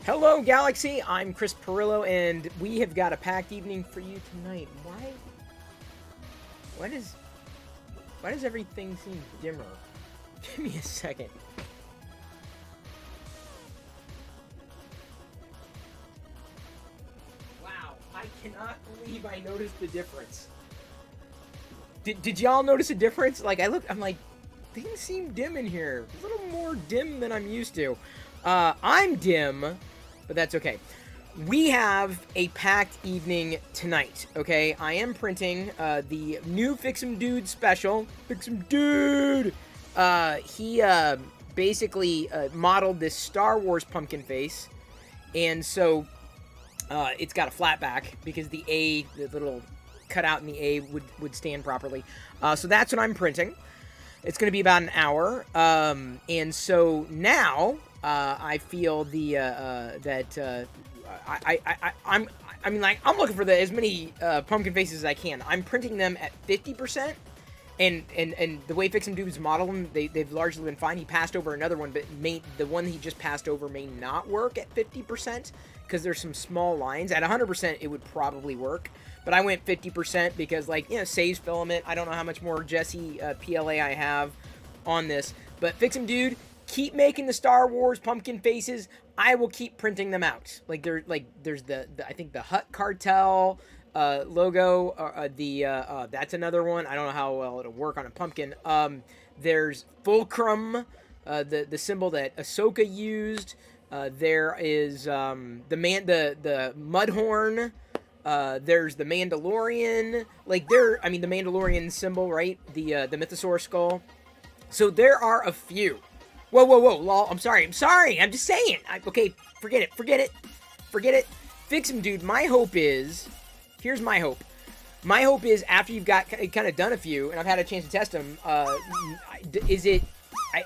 Hello, Galaxy. I'm Chris Perillo, and we have got a packed evening for you tonight. Why does everything seem dimmer? Give me a second. Wow, I cannot believe I noticed the difference. Did y'all notice a difference? Like, I'm like, things seem dim in here. A little more dim than I'm used to. I'm dim, but that's okay. We have a packed evening tonight, okay? I am printing the new Fix'em Dude special. Fix'em Dude! He basically modeled this Star Wars pumpkin face, and so it's got a flat back because the little cutout in the A would stand properly. So that's what I'm printing. It's going to be about an hour, and so now I feel I'm looking for as many pumpkin faces as I can. I'm printing them at 50%, and the way Fix'em Dudes model them, they've largely been fine. He passed over another one, but the one he just passed over may not work at 50% because there's some small lines. At 100%, it would probably work. But I went 50% because, saves filament. I don't know how much more Jesse PLA I have on this. But Fix'em Dude, keep making the Star Wars pumpkin faces. I will keep printing them out. There's I think the Hut Cartel logo. That's another one. I don't know how well it'll work on a pumpkin. There's Fulcrum, the symbol that Ahsoka used. There is the Mudhorn. There's the Mandalorian, the Mandalorian symbol, right? The Mythosaur skull. So there are a few. Whoa, lol, I'm sorry, I'm just saying. Okay, forget it. Fix'em Dude, here's my hope. My hope is after you've got kind of done a few, and I've had a chance to test them, I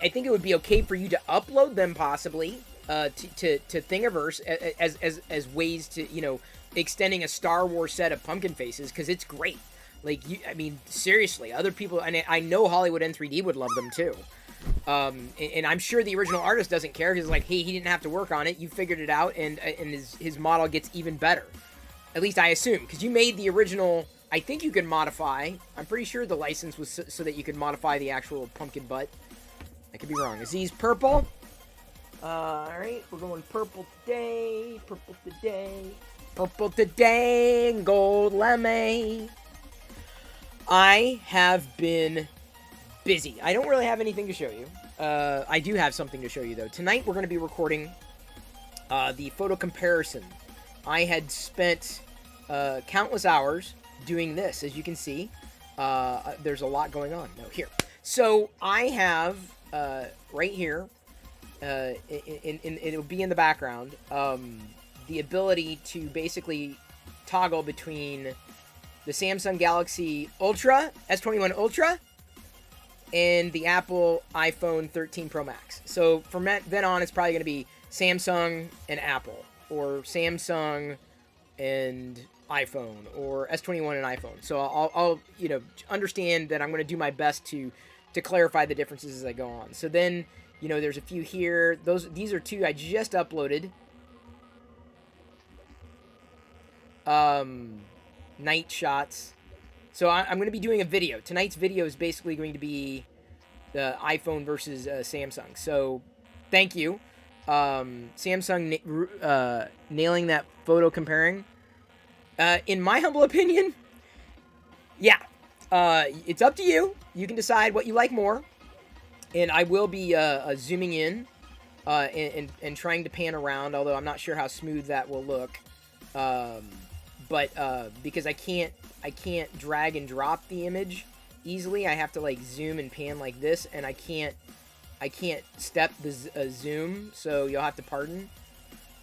think it would be okay for you to upload them possibly, to Thingiverse as ways to, extending a Star Wars set of pumpkin faces, because it's great. Seriously, other people, and I know Hollywood N3D would love them too. And I'm sure the original artist doesn't care. He's like, hey, he didn't have to work on it. You figured it out, and his model gets even better. At least I assume, because you made the original. I think you could modify. I'm pretty sure the license was so that you could modify the actual pumpkin butt. I could be wrong. Is these purple? Alright, we're going purple today. Purple today, gold lame. I have been busy. I don't really have anything to show you. I do have something to show you, though. Tonight, we're going to be recording the photo comparison. I had spent countless hours doing this. As you can see, there's a lot going on. No, here. So, I have, right here, it'll be in the background, the ability to basically toggle between the Samsung Galaxy Ultra, S21 Ultra, and the Apple iPhone 13 Pro Max. So from then on, it's probably going to be Samsung and Apple, or Samsung and iPhone, or S21 and iPhone. So I'll understand that I'm going to do my best to clarify the differences as I go on. So then, there's a few here. These are two I just uploaded. Night shots. So I'm going to be doing a video. Tonight's video is basically going to be the iPhone versus Samsung. So thank you. Samsung nailing that photo comparing. In my humble opinion, yeah. It's up to you. You can decide what you like more. And I will be zooming in and trying to pan around, although I'm not sure how smooth that will look. But because I can't drag and drop the image easily, I have to zoom and pan like this, and I can't step the zoom, so you'll have to pardon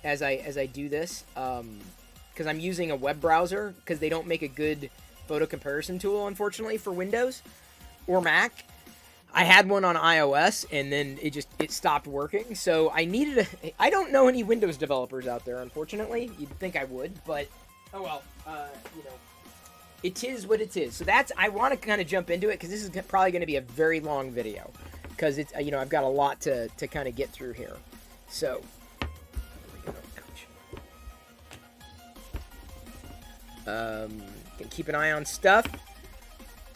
as I do this, because I'm using a web browser, because they don't make a good photo comparison tool, unfortunately, for Windows or Mac. I had one on iOS, and then it stopped working, so I don't know any Windows developers out there, unfortunately. You'd think I would, but oh well, it is what it is. So I want to kind of jump into it, because this is probably going to be a very long video, because it's, I've got a lot to kind of get through here. So, Keep an eye on stuff.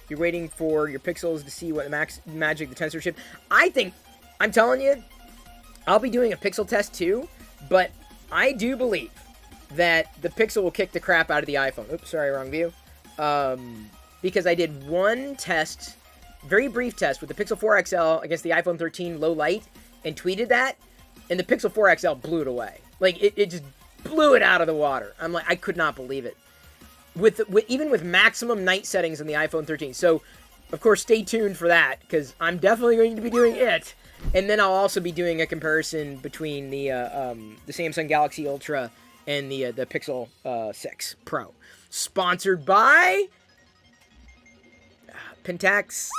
You're waiting for your pixels to see what magic the tensor chip. I'm telling you, I'll be doing a pixel test too, but I do believe that the Pixel will kick the crap out of the iPhone. Oops, sorry, wrong view. Because I did one test, very brief test, with the Pixel 4 XL against the iPhone 13 low light, and tweeted that, and the Pixel 4 XL blew it away. Like, it just blew it out of the water. I'm like, I could not believe it. Even with maximum night settings in the iPhone 13. So, of course, stay tuned for that, because I'm definitely going to be doing it. And then I'll also be doing a comparison between the Samsung Galaxy Ultra and the Pixel 6 Pro. Sponsored by Pentax.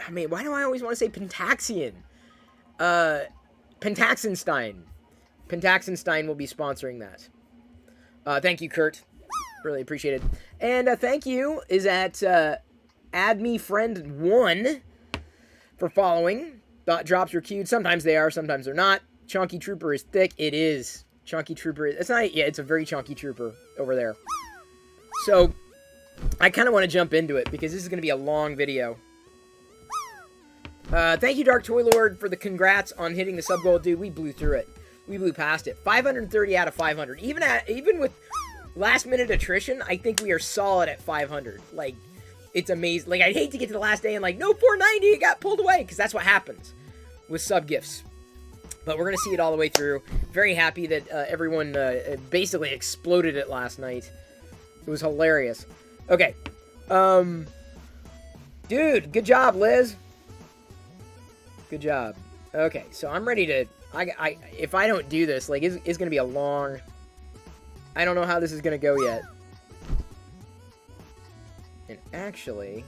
I mean, why do I always want to say Pentaxian? Pentaxenstein. Pentaxenstein will be sponsoring that. Thank you, Kurt. Really appreciate it. And thank you is at AdMeFriend1 for following. Thought drops are cute. Sometimes they are, sometimes they're not. Chunky Trooper is thick. It is. Chunky Trooper is... It's not... Yeah, it's a very chunky Trooper over there. So, I kind of want to jump into it because this is going to be a long video. Thank you, Dark Toy Lord, for the congrats on hitting the sub goal. Dude, we blew through it. We blew past it. 530 out of 500. Even with last-minute attrition, I think we are solid at 500. Like, it's amazing. Like, I'd hate to get to the last day and, like, no, 490, it got pulled away, because that's what happens with sub-gifts. But we're going to see it all the way through. Very happy that everyone basically exploded it last night. It was hilarious. Okay. Dude, good job, Liz. Good job. Okay, so I'm ready to... if I don't do this, like, it's going to be a long... I don't know how this is going to go yet. And actually...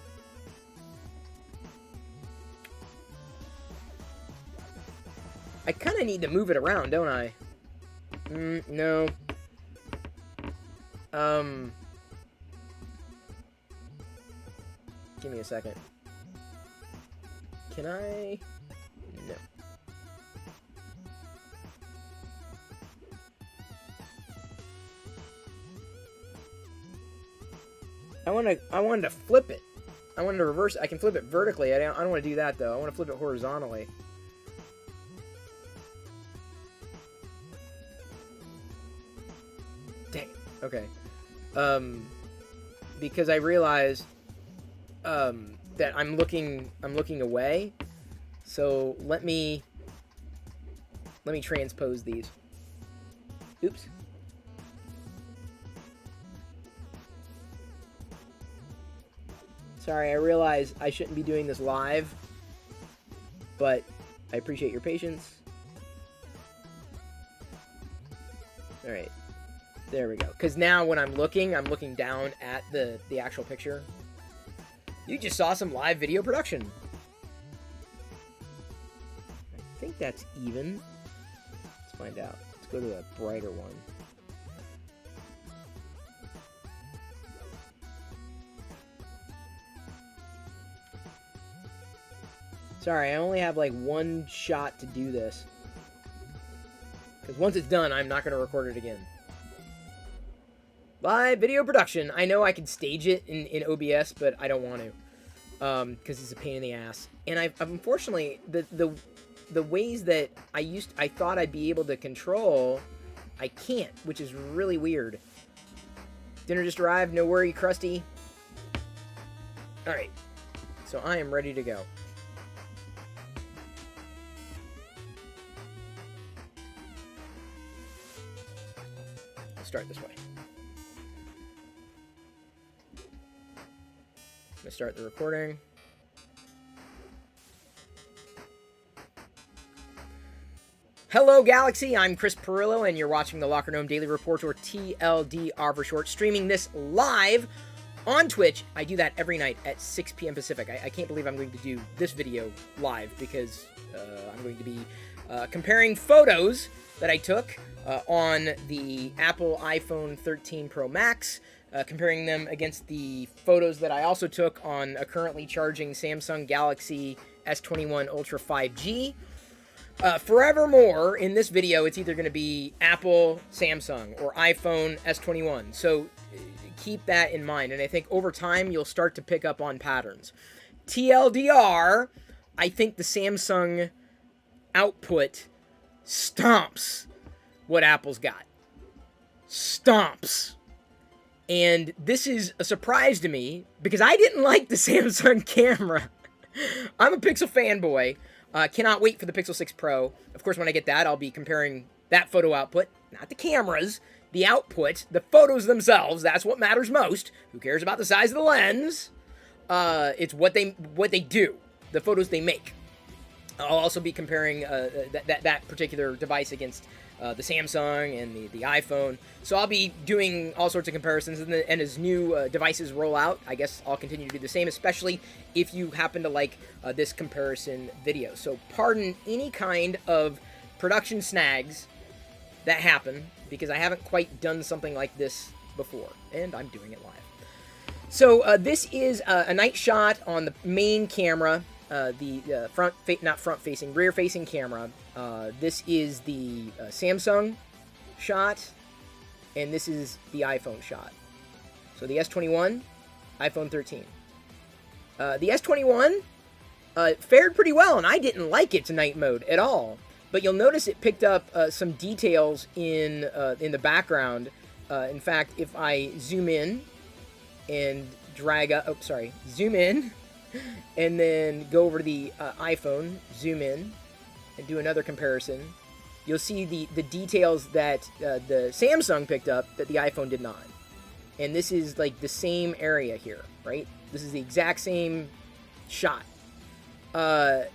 I kind of need to move it around, don't I? No. Give me a second. Can I? No. I wanted to flip it. I wanted to reverse it. I can flip it vertically. I don't want to do that, though. I want to flip it horizontally. Dang. Okay. Because I realized that I'm looking away. So let me transpose these. Oops. Sorry, I realize I shouldn't be doing this live, but I appreciate your patience. All right. There we go. Because now when I'm looking down at the actual picture. You just saw some live video production. I think that's even. Let's find out. Let's go to a brighter one. Sorry, I only have like one shot to do this. Because once it's done, I'm not going to record it again. Live video production. I know I can stage it in OBS, but I don't want to. Because it's a pain in the ass. And I've unfortunately, the ways that I thought I'd be able to control, I can't, which is really weird. Dinner just arrived. No worry, Krusty. Alright. So I am ready to go. I'll start this way. I'm going to start the recording. Hello, Galaxy. I'm Chris Perillo, and you're watching the Locker Gnome Daily Report, or TLDR for short, streaming this live on Twitch. I do that every night at 6 p.m. Pacific. I can't believe I'm going to do this video live because I'm going to be comparing photos that I took on the Apple iPhone 13 Pro Max, comparing them against the photos that I also took on a currently charging Samsung Galaxy S21 Ultra 5G. Forevermore, in this video, it's either going to be Apple, Samsung, or iPhone S21. So keep that in mind. And I think over time, you'll start to pick up on patterns. TLDR, I think the Samsung output stomps what Apple's got. Stomps. And this is a surprise to me because I didn't like the Samsung camera. I'm a Pixel fanboy. Cannot wait for the Pixel 6 Pro. Of course, when I get that, I'll be comparing that photo output, not the cameras, the output, the photos themselves. That's what matters most. Who cares about the size of the lens? It's what they do, the photos they make. I'll also be comparing that particular device against the Samsung and the iPhone. So I'll be doing all sorts of comparisons, and as new devices roll out, I guess I'll continue to do the same, especially if you happen to like this comparison video. So pardon any kind of production snags that happen, because I haven't quite done something like this before, and I'm doing it live. So this is a night shot on the main camera. The rear-facing camera. This is the Samsung shot, and this is the iPhone shot. So the S21, iPhone 13. The S21 fared pretty well, and I didn't like its night mode at all. But you'll notice it picked up some details in the background. In fact, if I zoom in and drag up, zoom in. And then go over to the iPhone, zoom in, and do another comparison. You'll see the details that the Samsung picked up that the iPhone did not. And this is like the same area here, right? This is the exact same shot. And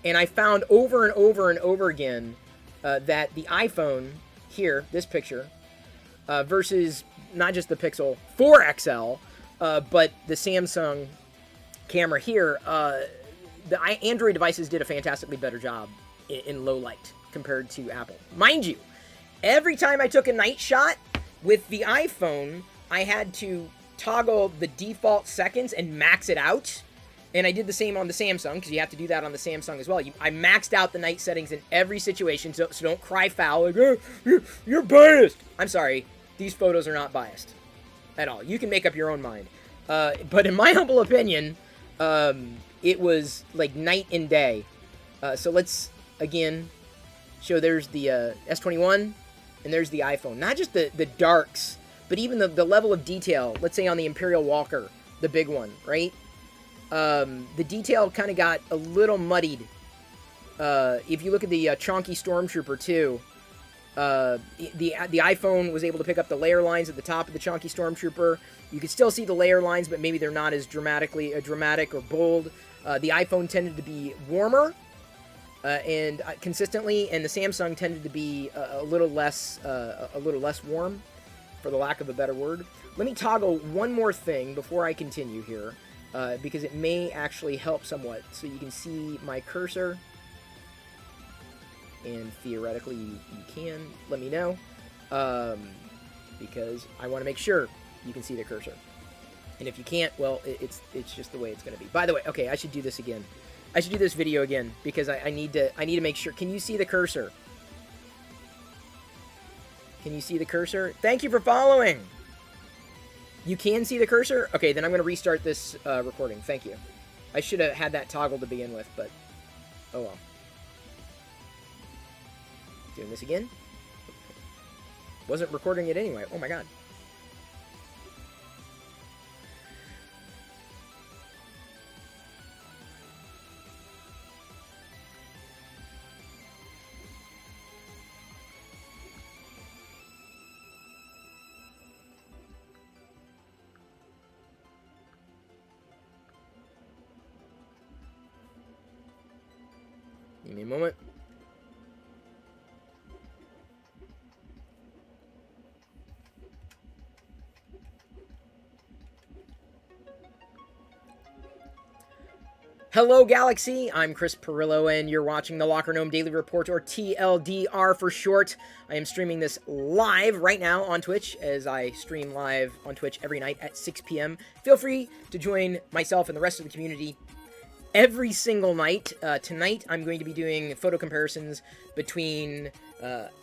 I found over and over and over again that the iPhone here, this picture, versus not just the Pixel 4 XL, but the Samsung camera here, the Android devices did a fantastically better job in low light compared to Apple. Mind you, every time I took a night shot with the iPhone, I had to toggle the default seconds and max it out. And I did the same on the Samsung, because you have to do that on the Samsung as well. I maxed out the night settings in every situation, so don't cry foul, like, oh, you're biased. I'm sorry, these photos are not biased at all. You can make up your own mind. But in my humble opinion, it was like night and day. So let's, again, show there's the S21, and there's the iPhone. Not just the darks, but even the level of detail. Let's say on the Imperial Walker, the big one, right? The detail kind of got a little muddied. If you look at the Chonky Stormtrooper, too, the iPhone was able to pick up the layer lines at the top of the Chonky Stormtrooper. You can still see the layer lines, but maybe they're not as dramatic or bold. The iPhone tended to be warmer and consistently, and the Samsung tended to be a little less warm, for the lack of a better word. Let me toggle one more thing before I continue here, because it may actually help somewhat. So you can see my cursor, and theoretically you can let me know, because I want to make sure you can see the cursor. And if you can't, well, it's just the way it's going to be. By the way, okay, I should do this again. I should do this video again, because I need to make sure. Can you see the cursor? Can you see the cursor? Thank you for following. You can see the cursor? Okay, then I'm going to restart this recording. Thank you. I should have had that toggle to begin with, but oh well. Doing this again. Wasn't recording it anyway. Oh my god. Give me a moment. Hello, Galaxy. I'm Chris Perillo, and you're watching the Locker Gnome Daily Report, or TLDR for short. I am streaming this live right now on Twitch, as I stream live on Twitch every night at 6 p.m. Feel free to join myself and the rest of the community every single night. Tonight, I'm going to be doing photo comparisons between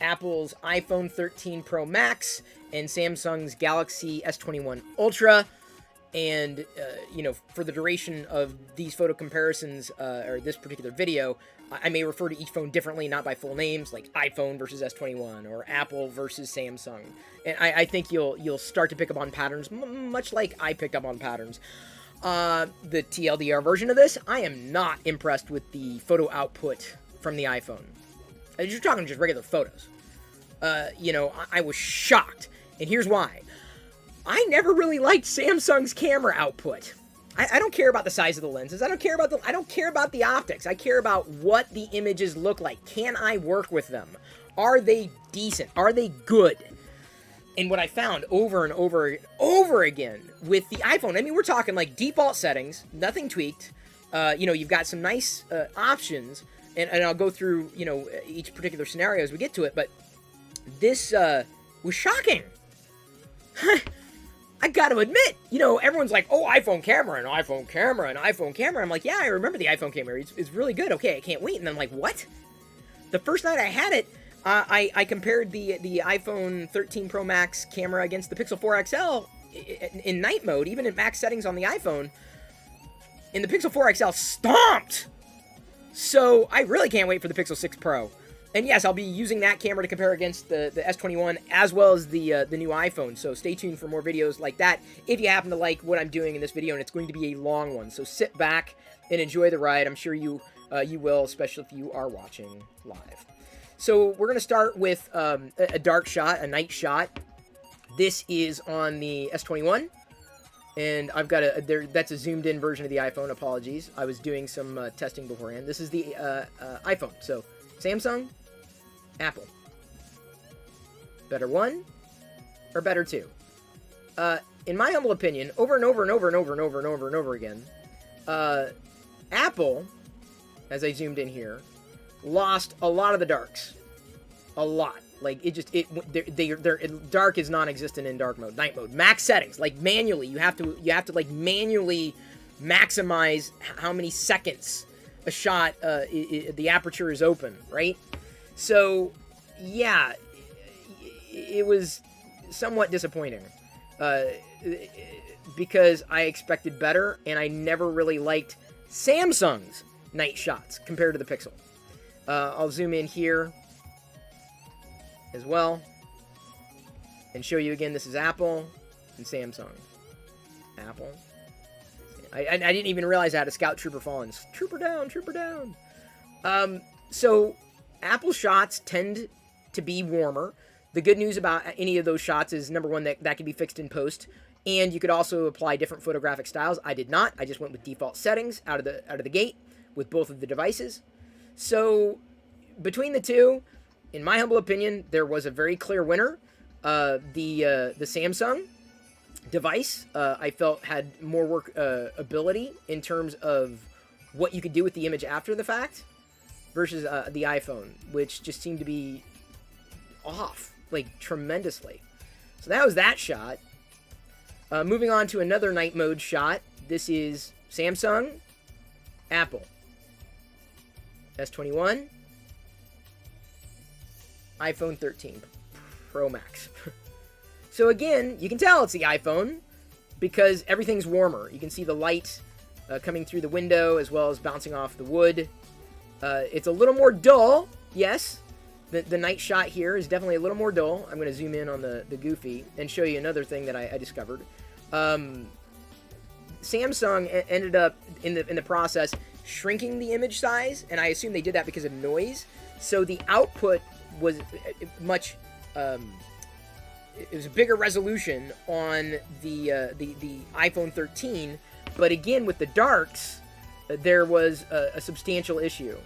Apple's iPhone 13 Pro Max and Samsung's Galaxy S21 Ultra. And, for the duration of these photo comparisons, or this particular video, I may refer to each phone differently, not by full names, like iPhone versus S21, or Apple versus Samsung. And I think you'll start to pick up on patterns, much like I picked up on patterns. The TLDR version of this, I am not impressed with the photo output from the iPhone. You're talking just regular photos. I was shocked. And here's why. I never really liked Samsung's camera output. I don't care about the size of the lenses. I don't care about the optics. I care about what the images look like. Can I work with them? Are they decent? Are they good? And what I found over and over again with the iPhone, I mean, we're talking like default settings, nothing tweaked. You've got some nice options, and I'll go through, each particular scenario as we get to it, but this was shocking. I got to admit, everyone's like, oh, iPhone camera, and iPhone camera, and iPhone camera. I'm like, yeah, I remember the iPhone camera. It's really good. Okay, I can't wait. And I'm like, what? The first night I had it, I compared the iPhone 13 Pro Max camera against the Pixel 4 XL in night mode, even in max settings on the iPhone. And the Pixel 4 XL stomped. So I really can't wait for the Pixel 6 Pro. And yes, I'll be using that camera to compare against the S21 as well as the new iPhone. So stay tuned for more videos like that if you happen to like what I'm doing in this video, and it's going to be a long one. So sit back and enjoy the ride. I'm sure you will, especially if you are watching live. So we're going to start with a dark shot, a night shot. This is on the S21. And I've got that's a zoomed in version of the iPhone. Apologies. I was doing some testing beforehand. This is the iPhone. So Samsung, Apple. Better one or better two? In my humble opinion, over and over again, Apple, as I zoomed in here, lost a lot of the darks. A lot. Like, their dark is non-existent in dark mode, night mode. Max settings, like manually, you have to like manually maximize how many seconds a shot the aperture is open, right? So yeah, it was somewhat disappointing because I expected better, and I never really liked Samsung's night shots compared to the Pixel. I'll zoom in here as well and show you again. This is Apple and Samsung. Apple. I didn't even realize I had a Scout Trooper falling. Trooper down, Trooper down. So Apple shots tend to be warmer. The good news about any of those shots is, number one, that can be fixed in post, and you could also apply different photographic styles. I did not. I just went with default settings out of the gate with both of the devices. So between the two, in my humble opinion, there was a very clear winner. The Samsung device, I felt, had more work ability in terms of what you could do with the image after the fact versus the iPhone, which just seemed to be off, like, tremendously. So that was that shot. Moving on to another night mode shot. This is Samsung, Apple, S21, iPhone 13 Pro Max. So again, you can tell it's the iPhone because everything's warmer. You can see the light coming through the window as well as bouncing off the wood. It's a little more dull, yes. The night shot here is definitely a little more dull. I'm going to zoom in on the Goofy and show you another thing that I discovered. Samsung ended up in the process shrinking the image size, and I assume they did that because of noise. So the output was much. It was a bigger resolution on the iPhone 13, but again with the darks, there was a substantial issue,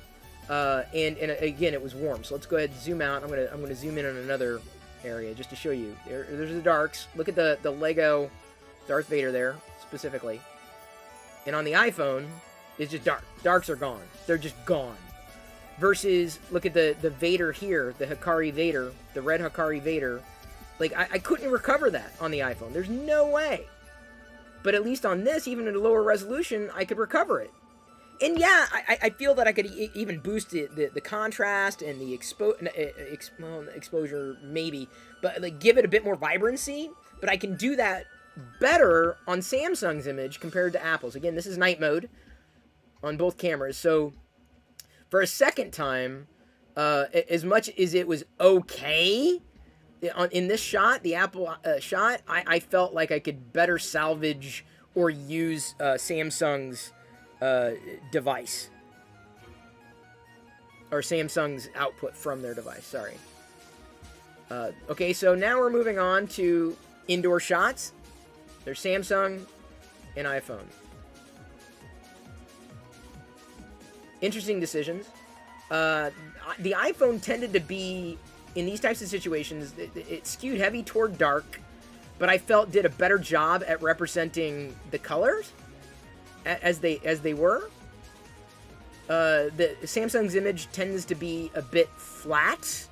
and again it was warm. So let's go ahead and zoom out. I'm gonna zoom in on another area just to show you. There's the darks. Look at the Lego Darth Vader there specifically, and on the iPhone, it's just dark. Darks are gone. They're just gone. Versus, look at the Vader here, the Hikari Vader, the red Hikari Vader. Like, I couldn't recover that on the iPhone. There's no way. But at least on this, even at a lower resolution, I could recover it. And yeah, I feel that I could even boost the contrast and the exposure, maybe, but like give it a bit more vibrancy. But I can do that better on Samsung's image compared to Apple's. Again, this is night mode on both cameras. So for a second time, as much as it was okay in this shot, the Apple shot, I felt like I could better salvage or use Samsung's device, or Samsung's output from their device. Sorry. Okay, so now we're moving on to indoor shots. There's Samsung and iPhone. Interesting decisions. The iPhone tended to be, in these types of situations, it skewed heavy toward dark, but I felt did a better job at representing the colors as they were. The Samsung's image tends to be a bit flat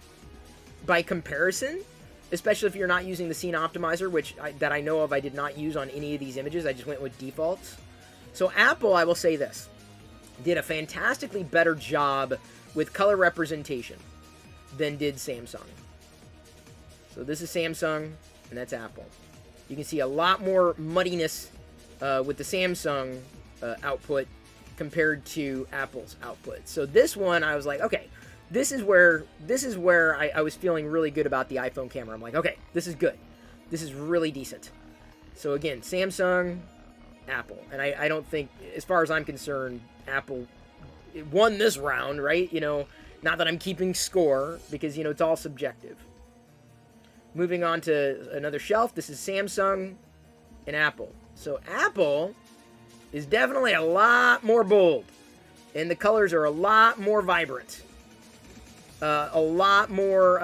by comparison, especially if you're not using the scene optimizer, which that I know of I did not use on any of these images. I just went with defaults. So Apple, I will say this, did a fantastically better job with color representation than did Samsung. So this is Samsung, and that's Apple. You can see a lot more muddiness with the Samsung output compared to Apple's output. So this one, I was like, okay, this is where I was feeling really good about the iPhone camera. I'm like, okay, this is good. This is really decent. So again, Samsung, Apple. And I don't think, as far as I'm concerned, Apple won this round, right? You know, not that I'm keeping score, because, you know, it's all subjective. Moving on to another shelf, this is Samsung and Apple. So Apple is definitely a lot more bold, and the colors are a lot more vibrant. A lot more,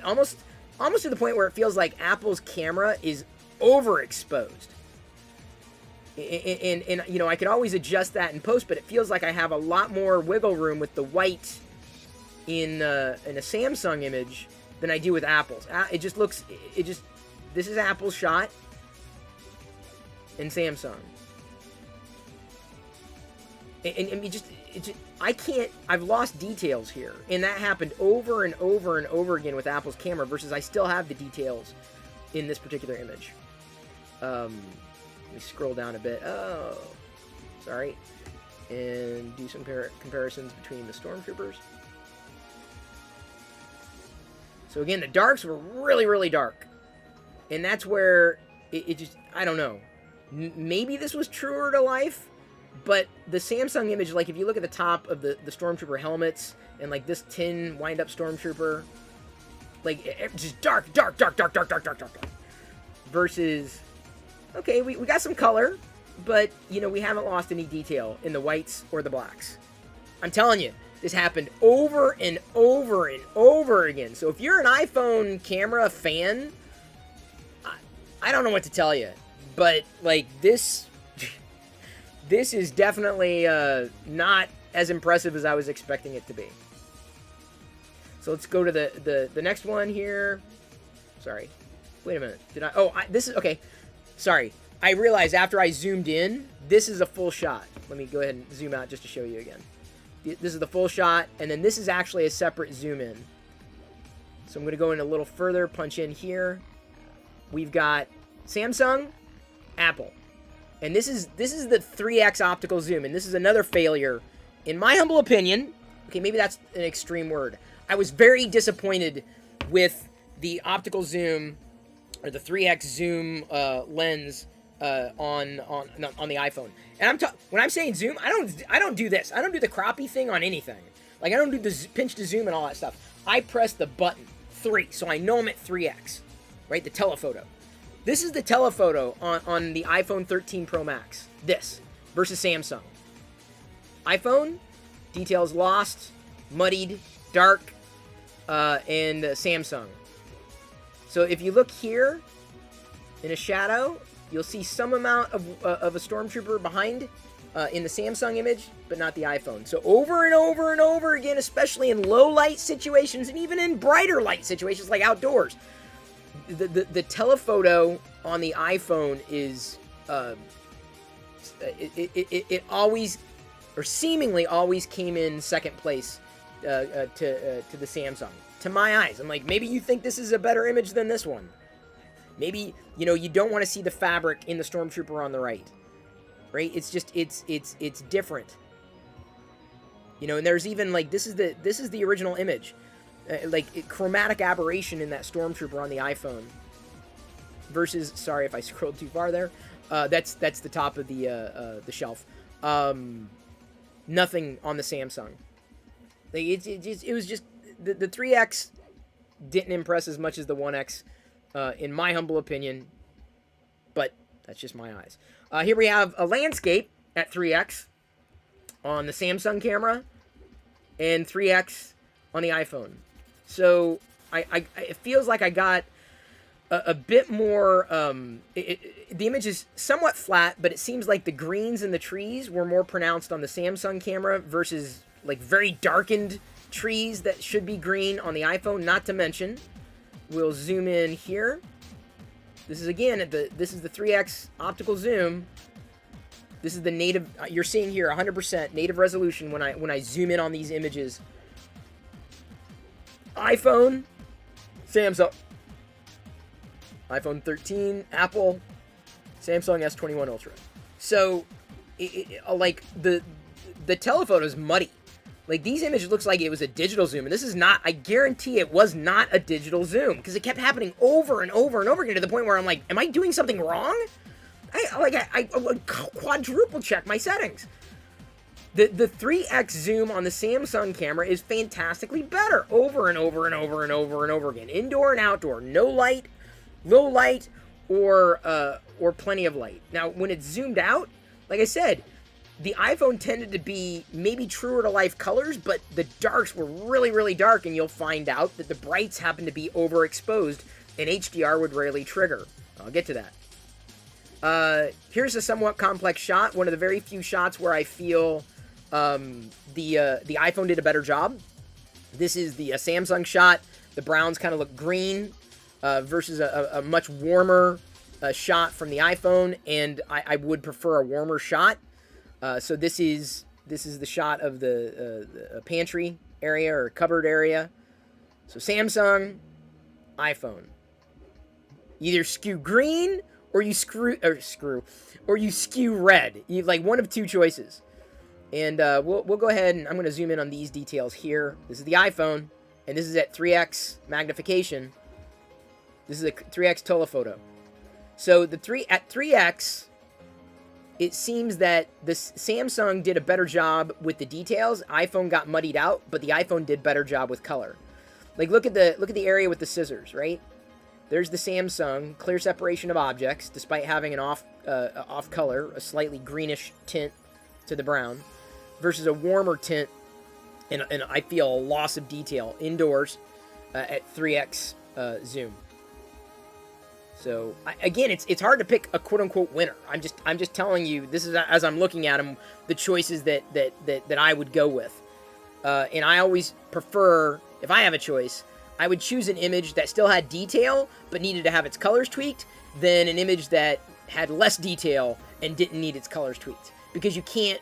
almost to the point where it feels like Apple's camera is overexposed. And you know, I can always adjust that in post, but it feels like I have a lot more wiggle room with the white in a Samsung image than I do with Apple's. It just looks, this is Apple's shot in Samsung. And I can't, I've lost details here. And that happened over and over and over again with Apple's camera, versus I still have the details in this particular image. Let me scroll down a bit. Oh, sorry. And do some comparisons between the Stormtroopers. So again, the darks were really, really dark. And that's where it just, I don't know. Maybe this was truer to life, but the Samsung image, like if you look at the top of the Stormtrooper helmets and like this tin wind-up Stormtrooper, like just dark. Versus, okay, we got some color, but, you know, we haven't lost any detail in the whites or the blacks. I'm telling you, this happened over and over and over again. So if you're an iPhone camera fan, I don't know what to tell you. But, like, this is definitely not as impressive as I was expecting it to be. So let's go to the next one here. Sorry. Wait a minute. This is, okay. Sorry. I realized after I zoomed in, this is a full shot. Let me go ahead and zoom out just to show you again. This is the full shot, and then this is actually a separate zoom in. So I'm going to go in a little further, punch in here. We've got Samsung, Apple. And this is the 3x optical zoom, and this is another failure, in my humble opinion. Okay, maybe that's an extreme word. I was very disappointed with the optical zoom, or the 3x zoom lens on the iPhone. And when I'm saying zoom, I don't do this. I don't do the croppy thing on anything. Like, I don't do the pinch to zoom and all that stuff. I press the button 3, so I know I'm at 3x, right? The telephoto. This is the telephoto on the iPhone 13 Pro Max. This versus Samsung. iPhone, details lost, muddied, dark, and Samsung. So if you look here in a shadow, you'll see some amount of a Stormtrooper behind in the Samsung image, but not the iPhone. So over and over and over again, especially in low light situations and even in brighter light situations like outdoors, the telephoto on the iPhone is it always or seemingly always came in second place to the Samsung. To my eyes, I'm like, maybe you think this is a better image than this one. Maybe, you know, you don't want to see the fabric in the Stormtrooper on the right. Right? It's just, it's different. You know, and there's even, like, this is the original image. Chromatic aberration in that Stormtrooper on the iPhone. Versus, sorry if I scrolled too far there. That's the top of the shelf. Nothing on the Samsung. Like, it was just, the 3X didn't impress as much as the 1X. In my humble opinion, but that's just my eyes. Here we have a landscape at 3X on the Samsung camera and 3X on the iPhone. So it feels like I got a bit more, the image is somewhat flat, but it seems like the greens in the trees were more pronounced on the Samsung camera versus like very darkened trees that should be green on the iPhone, not to mention. We'll zoom in here. This is again this is the 3X optical zoom. This is the native. You're seeing here 100% native resolution when I zoom in on these images. iPhone, Samsung, iPhone 13, Apple, Samsung S21 Ultra. So, like the telephoto is muddy. Like, these images looks like it was a digital zoom, and this is not, I guarantee it was not a digital zoom, because it kept happening over and over and over again to the point where I'm like, am I doing something wrong? I quadruple check my settings. The 3X zoom on the Samsung camera is fantastically better over and over and over and over and over again. Indoor and outdoor, no light, low light, or plenty of light. Now, when it's zoomed out, like I said, the iPhone tended to be maybe truer to life colors, but the darks were really, really dark, and you'll find out that the brights happen to be overexposed, and HDR would rarely trigger. I'll get to that. Here's a somewhat complex shot, one of the very few shots where I feel the iPhone did a better job. This is the Samsung shot. The browns kind of look green versus a much warmer shot from the iPhone, and I would prefer a warmer shot. So this is the shot of the pantry area or cupboard area. So Samsung, iPhone. Either skew green or you skew red. You like one of two choices. And we'll go ahead and I'm going to zoom in on these details here. This is the iPhone, and this is at 3x magnification. This is a 3x telephoto. So at 3x. It seems that the Samsung did a better job with the details. iPhone got muddied out, but the iPhone did better job with color. Like look at the area with the scissors, right? There's the Samsung, clear separation of objects, despite having an off color, a slightly greenish tint to the brown, versus a warmer tint, and I feel a loss of detail indoors at 3x zoom. So again, it's hard to pick a quote unquote winner. I'm just telling you, this is as I'm looking at them, the choices that I would go with. And I always prefer, if I have a choice, I would choose an image that still had detail but needed to have its colors tweaked, than an image that had less detail and didn't need its colors tweaked, because you can't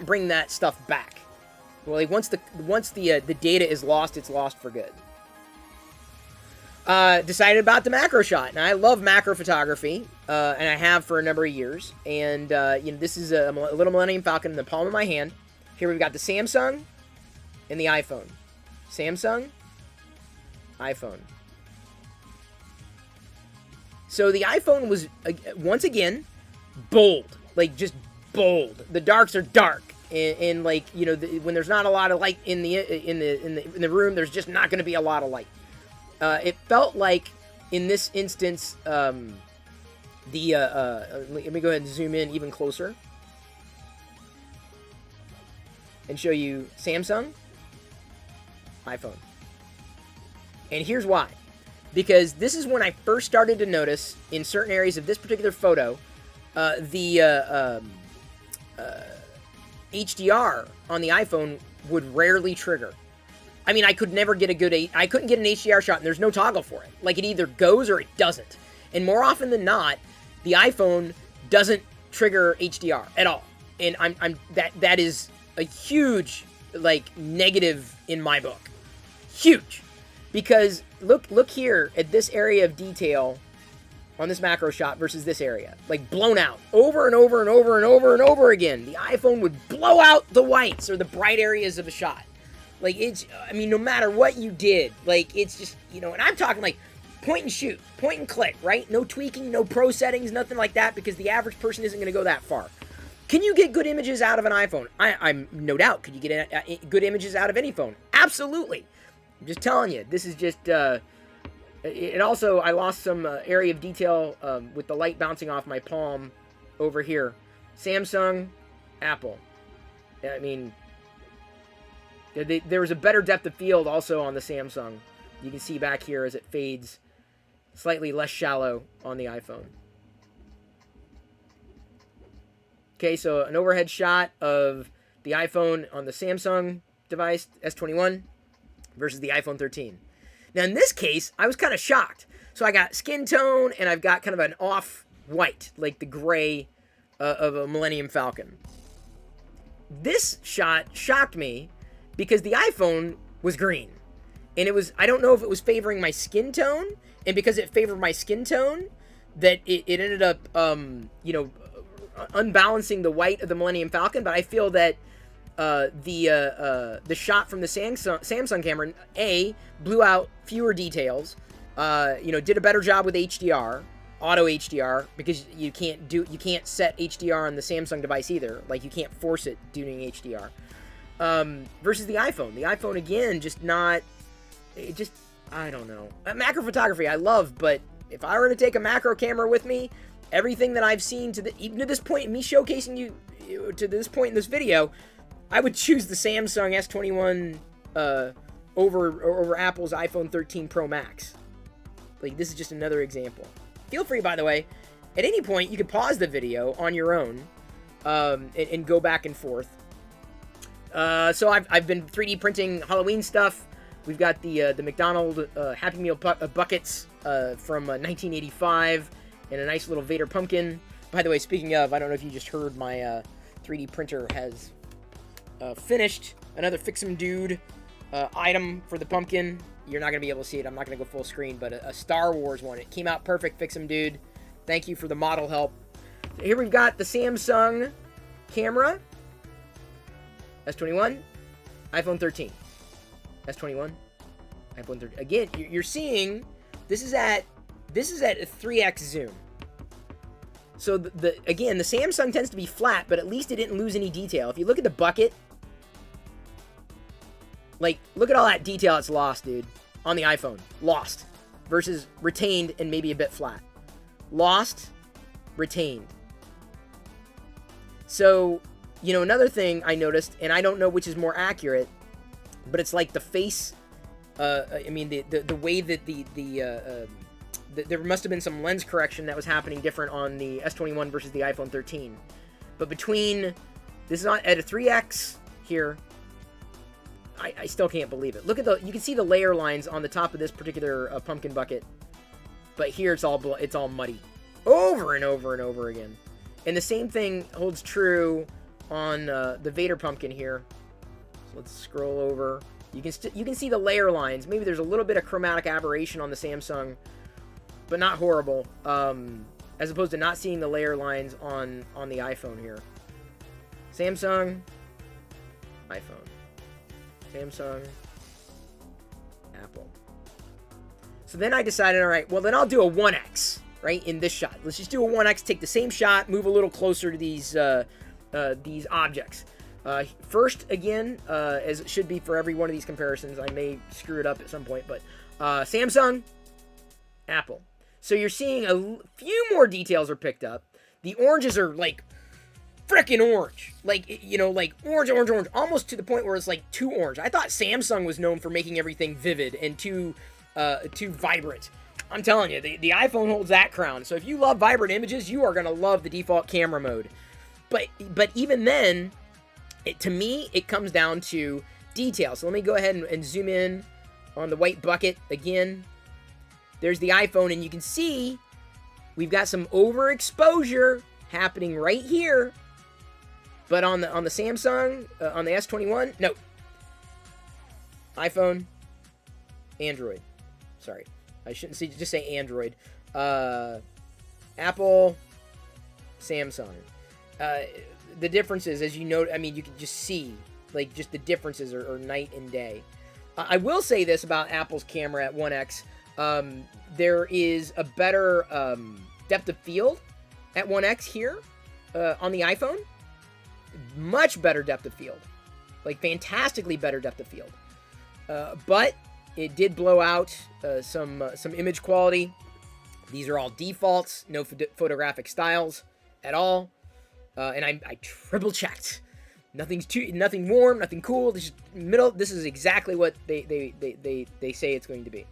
bring that stuff back. Well, like once the data is lost, it's lost for good. Decided about the macro shot. Now, I love macro photography, and I have for a number of years. And, this is a little Millennium Falcon in the palm of my hand. Here we've got the Samsung and the iPhone. Samsung, iPhone. So the iPhone was, once again, bold. Like, just bold. The darks are dark. And when there's not a lot of light in the room, there's just not going to be a lot of light. It felt like, in this instance, let me go ahead and zoom in even closer and show you Samsung, iPhone. And here's why. Because this is when I first started to notice, in certain areas of this particular photo, the HDR on the iPhone would rarely trigger. I mean, I could never get I couldn't get an HDR shot, and there's no toggle for it. Like, it either goes or it doesn't. And more often than not, the iPhone doesn't trigger HDR at all. And that is a huge, like, negative in my book. Huge. Because look here at this area of detail on this macro shot versus this area. Like, blown out. Over and over and over and over and over again. The iPhone would blow out the whites or the bright areas of a shot. Like, it's, I mean, no matter what you did, like, it's just, you know, and I'm talking, like, point and shoot, point and click, right? No tweaking, no pro settings, nothing like that, because the average person isn't going to go that far. Can you get good images out of an iPhone? I'm no doubt. Could you get good images out of any phone? Absolutely. I'm just telling you, this is just, it also, I lost some area of detail with the light bouncing off my palm over here. Samsung, Apple. I mean, there was a better depth of field also on the Samsung. You can see back here as it fades. Slightly less shallow on the iPhone. Okay, so an overhead shot of the iPhone on the Samsung device, S21, versus the iPhone 13. Now, in this case, I was kind of shocked. So I got skin tone, and I've got kind of an off-white, like the gray of a Millennium Falcon. This shot shocked me because the iPhone was green. And it was, I don't know if it was favoring my skin tone, and because it favored my skin tone, that it ended up, you know, unbalancing the white of the Millennium Falcon. But I feel that the shot from the Samsung camera, blew out fewer details, you know, did a better job with HDR, auto HDR, because you can't set HDR on the Samsung device either. Like, you can't force it doing HDR. Versus the iPhone. The iPhone, again, just not, it just, I don't know. Macro photography I love, but if I were to take a macro camera with me, everything that I've seen even to this point, me showcasing you to this point in this video, I would choose the Samsung S21 over Apple's iPhone 13 Pro Max. Like, this is just another example. Feel free, by the way, at any point you can pause the video on your own and go back and forth. So I've been 3D printing Halloween stuff. We've got the McDonald's Happy Meal buckets from 1985 and a nice little Vader pumpkin. By the way, speaking of, I don't know if you just heard, my 3D printer has finished another Fix-em Dude item for the pumpkin. You're not going to be able to see it. I'm not going to go full screen, but a Star Wars one. It came out perfect, Fix-em Dude. Thank you for the model help. Here we've got the Samsung camera. S21, iPhone 13. S21, iPhone 13. Again, you're seeing this is at a 3x zoom. So again, the Samsung tends to be flat, but at least it didn't lose any detail. If you look at the bucket, like, look at all that detail it's lost, dude, on the iPhone. Lost versus retained and maybe a bit flat. Lost, retained. So, you know, another thing I noticed, and I don't know which is more accurate, but it's like the face, I mean, the way that there must have been some lens correction that was happening different on the S21 versus the iPhone 13. But between, this is not at a 3x here, I still can't believe it. Look at you can see the layer lines on the top of this particular pumpkin bucket. But here it's all muddy. Over and over and over again. And the same thing holds true on the Vader pumpkin here. So let's scroll over. You can see the layer lines. Maybe there's a little bit of chromatic aberration on the Samsung, but not horrible. As opposed to not seeing the layer lines on the iPhone here. Samsung, iPhone. Samsung, Apple. So then I decided, all right, well then I'll do a 1x, right, in this shot. Let's just do a 1x, take the same shot, move a little closer to these objects. First, again, as it should be for every one of these comparisons, I may screw it up at some point, but Samsung, Apple. So you're seeing a few more details are picked up. The oranges are like frickin' orange. Like, you know, like orange, almost to the point where it's like too orange. I thought Samsung was known for making everything vivid and too vibrant. I'm telling you, the iPhone holds that crown. So if you love vibrant images, you are going to love the default camera mode. But even then, to me, it comes down to detail. So let me go ahead and zoom in on the white bucket again. There's the iPhone, and you can see we've got some overexposure happening right here. But on the Samsung, on the S21, no. iPhone, Android. Sorry, I shouldn't just say Android. Apple, Samsung. The differences, as you know, I mean, you can just see, like, just the differences are night and day. I will say this about Apple's camera at 1x. There is a better depth of field at 1x here on the iPhone. Much better depth of field. Like, fantastically better depth of field. But it did blow out some image quality. These are all defaults, no photographic styles at all. And I triple checked. Nothing warm, nothing cool. This is middle. This is exactly what they say it's going to be.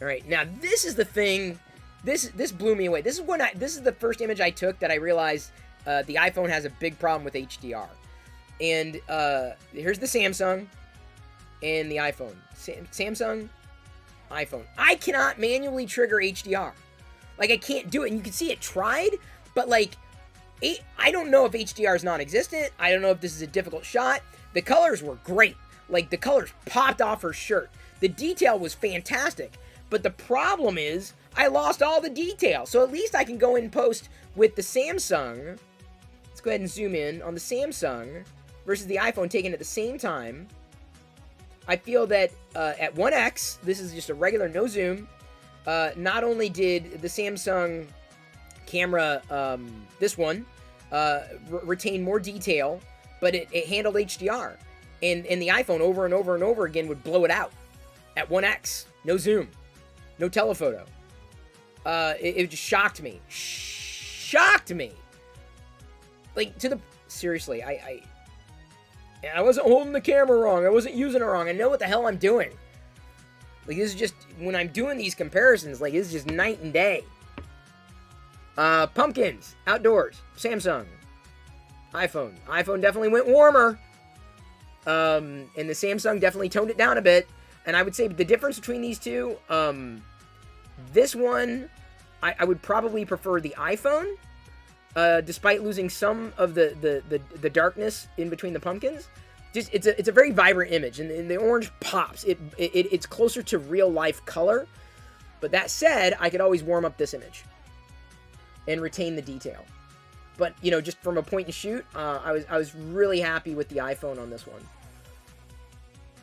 All right, now this is the thing. This blew me away. This is the first image I took that I realized the iPhone has a big problem with HDR. And here's the Samsung and the iPhone. Samsung, iPhone. I cannot manually trigger HDR. Like, I can't do it. And you can see it tried, but like, I don't know if HDR is non-existent. I don't know if this is a difficult shot. The colors were great. Like, the colors popped off her shirt. The detail was fantastic. But the problem is, I lost all the detail. So at least I can go in post with the Samsung. Let's go ahead and zoom in on the Samsung versus the iPhone taken at the same time. I feel that at 1x, this is just a regular no zoom. Not only did the Samsung camera, this one, retain more detail, but it handled HDR. And the iPhone over and over and over again would blow it out at 1x. No zoom. No telephoto. It just shocked me. Shocked me. Like, seriously, I wasn't holding the camera wrong. I wasn't using it wrong. I know what the hell I'm doing. Like, this is just, when I'm doing these comparisons, like, this is just night and day. Pumpkins, outdoors, Samsung, iPhone. iPhone definitely went warmer. And the Samsung definitely toned it down a bit. And I would say the difference between these two, this one, I would probably prefer the iPhone, despite losing some of the darkness in between the pumpkins. Just it's a very vibrant image, and the orange pops. It's closer to real life color. But that said, I could always warm up this image and retain the detail. But, you know, just from a point and shoot, I was really happy with the iPhone on this one.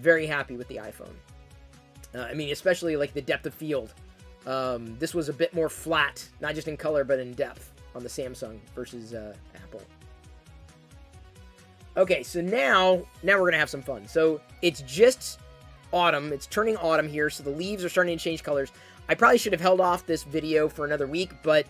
Very happy with the iPhone. I mean, especially like the depth of field. This was a bit more flat, not just in color, but in depth on the Samsung versus Apple. Okay, so now we're going to have some fun. So it's just autumn. It's turning autumn here, so the leaves are starting to change colors. I probably should have held off this video for another week, but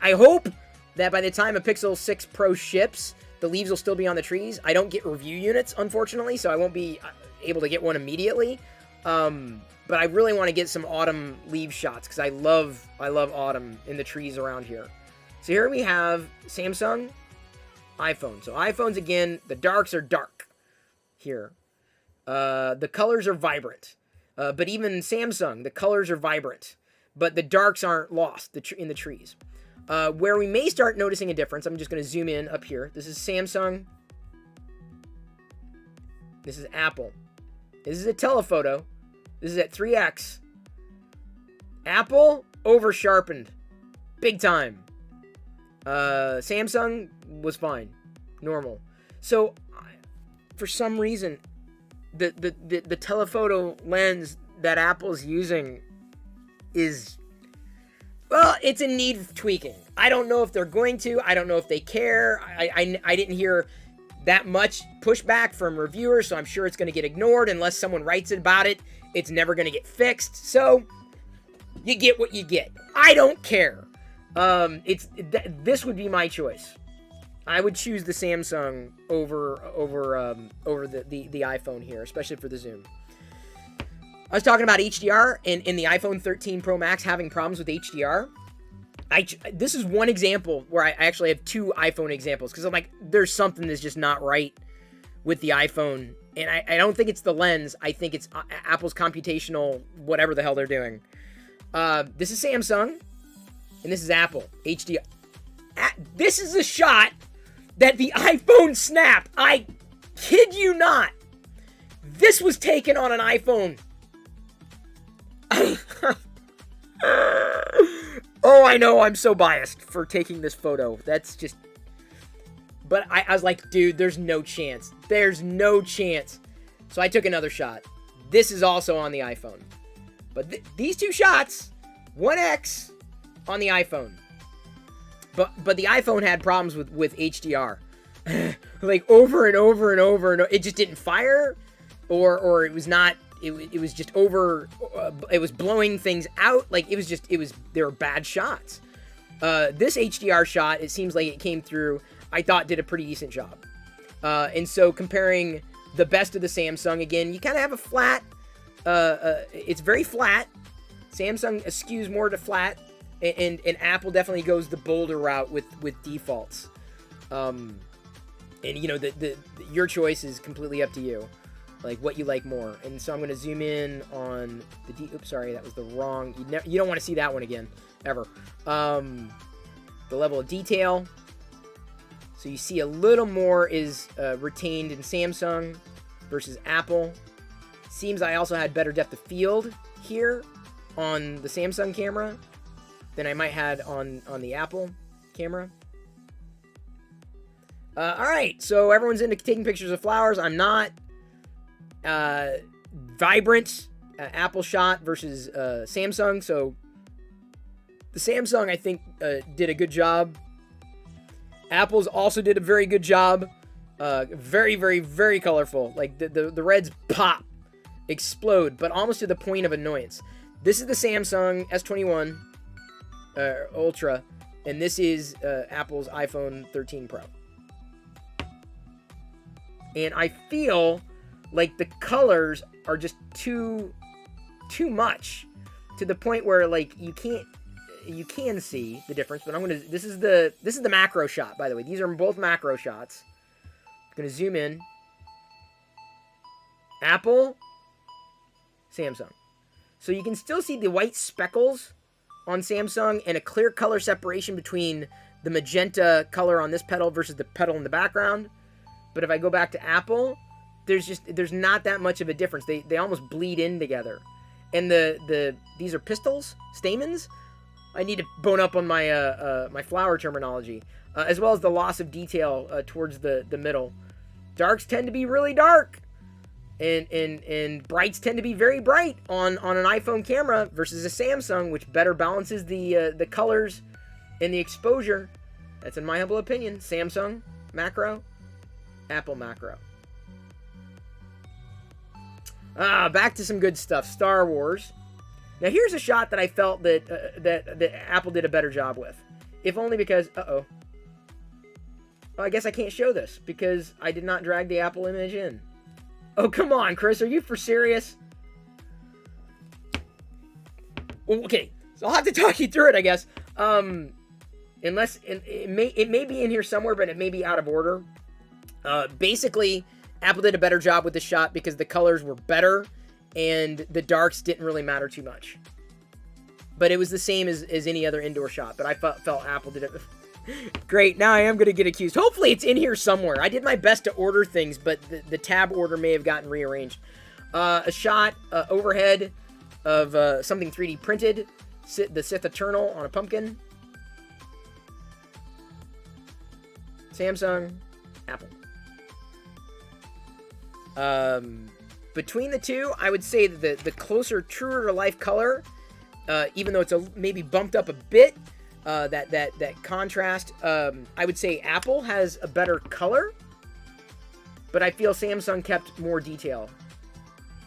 I hope that by the time a Pixel 6 Pro ships, the leaves will still be on the trees. I don't get review units, unfortunately, so I won't be able to get one immediately. But I really want to get some autumn leaf shots, because I love autumn in the trees around here. So here we have Samsung, iPhone. So iPhones, again, the darks are dark here. The colors are vibrant. But even Samsung, the colors are vibrant. But the darks aren't lost in the trees. Where we may start noticing a difference, I'm just going to zoom in up here. This is Samsung. This is Apple. This is a telephoto. This is at 3x. Apple, over-sharpened. Big time. Samsung was fine. Normal. So, for some reason, the telephoto lens that Apple's using is... well, it's in need of tweaking. I don't know if they're going to. I don't know if they care. I didn't hear that much pushback from reviewers, so I'm sure it's going to get ignored unless someone writes about it. It's never going to get fixed. So, you get what you get. I don't care. This would be my choice. I would choose the Samsung over the iPhone here, especially for the zoom. I was talking about HDR and in the iPhone 13 Pro Max having problems with HDR. This is one example where I actually have two iPhone examples, because I'm like, there's something that's just not right with the iPhone. And I don't think it's the lens. I think it's Apple's computational, whatever the hell they're doing. This is Samsung, and this is Apple. HDR. This is a shot that the iPhone snapped. I kid you not. This was taken on an iPhone. Oh, I know I'm so biased for taking this photo. That's just... But I was like, dude, there's no chance. There's no chance. So I took another shot. This is also on the iPhone. But these two shots, 1x on the iPhone. But the iPhone had problems with HDR. Like over and over and over and over. It just didn't fire, or it was not. It was just over. It was blowing things out. Like they were bad shots. This HDR shot, it seems like it came through. I thought did a pretty decent job. And so comparing the best of the Samsung, again, you kind of have a flat. It's very flat. Samsung skews more to flat, and Apple definitely goes the bolder route with defaults. And you know, your choice is completely up to you, like what you like more. And so I'm going to zoom in on the oops, sorry, that was the wrong. You don't want to see that one again, ever. The level of detail. So you see a little more is retained in Samsung versus Apple. Seems I also had better depth of field here on the Samsung camera than I might had on the Apple camera. All right, so everyone's into taking pictures of flowers. I'm not. Vibrant Apple shot versus Samsung. So the Samsung, I think, did a good job. Apple's also did a very good job. Very, very, very colorful. Like the reds pop, explode, but almost to the point of annoyance. This is the Samsung S21 Ultra, and this is Apple's iPhone 13 Pro. And I feel like the colors are just too much, to the point where like you can see the difference. But this is the macro shot, by the way. These are both macro shots. I'm gonna zoom in. Apple, Samsung. So you can still see the white speckles on Samsung and a clear color separation between the magenta color on this petal versus the petal in the background. But if I go back to Apple, there's not that much of a difference. They almost bleed in together. And these are pistils, stamens. I need to bone up on my my flower terminology, as well as the loss of detail towards the middle. Darks tend to be really dark, and brights tend to be very bright on an iPhone camera versus a Samsung, which better balances the colors and the exposure. That's in my humble opinion. Samsung macro, Apple macro. Back to some good stuff. Star Wars. Now here's a shot that I felt that Apple did a better job with, if only because well, I guess I can't show this because I did not drag the Apple image in. Oh, come on, Chris, are you for serious? Okay, so I'll have to talk you through it, I guess. Unless it may be in here somewhere, but it may be out of order. Basically, Apple did a better job with the shot because the colors were better and the darks didn't really matter too much. But it was the same as any other indoor shot. But I felt Apple did it. Great, now I am going to get accused. Hopefully it's in here somewhere. I did my best to order things, but the tab order may have gotten rearranged. A shot overhead of something 3D printed. The Sith Eternal on a pumpkin. Samsung, Apple. Between the two, I would say that the closer, truer to life color, even though it's maybe bumped up a bit, that contrast, I would say Apple has a better color, but I feel Samsung kept more detail.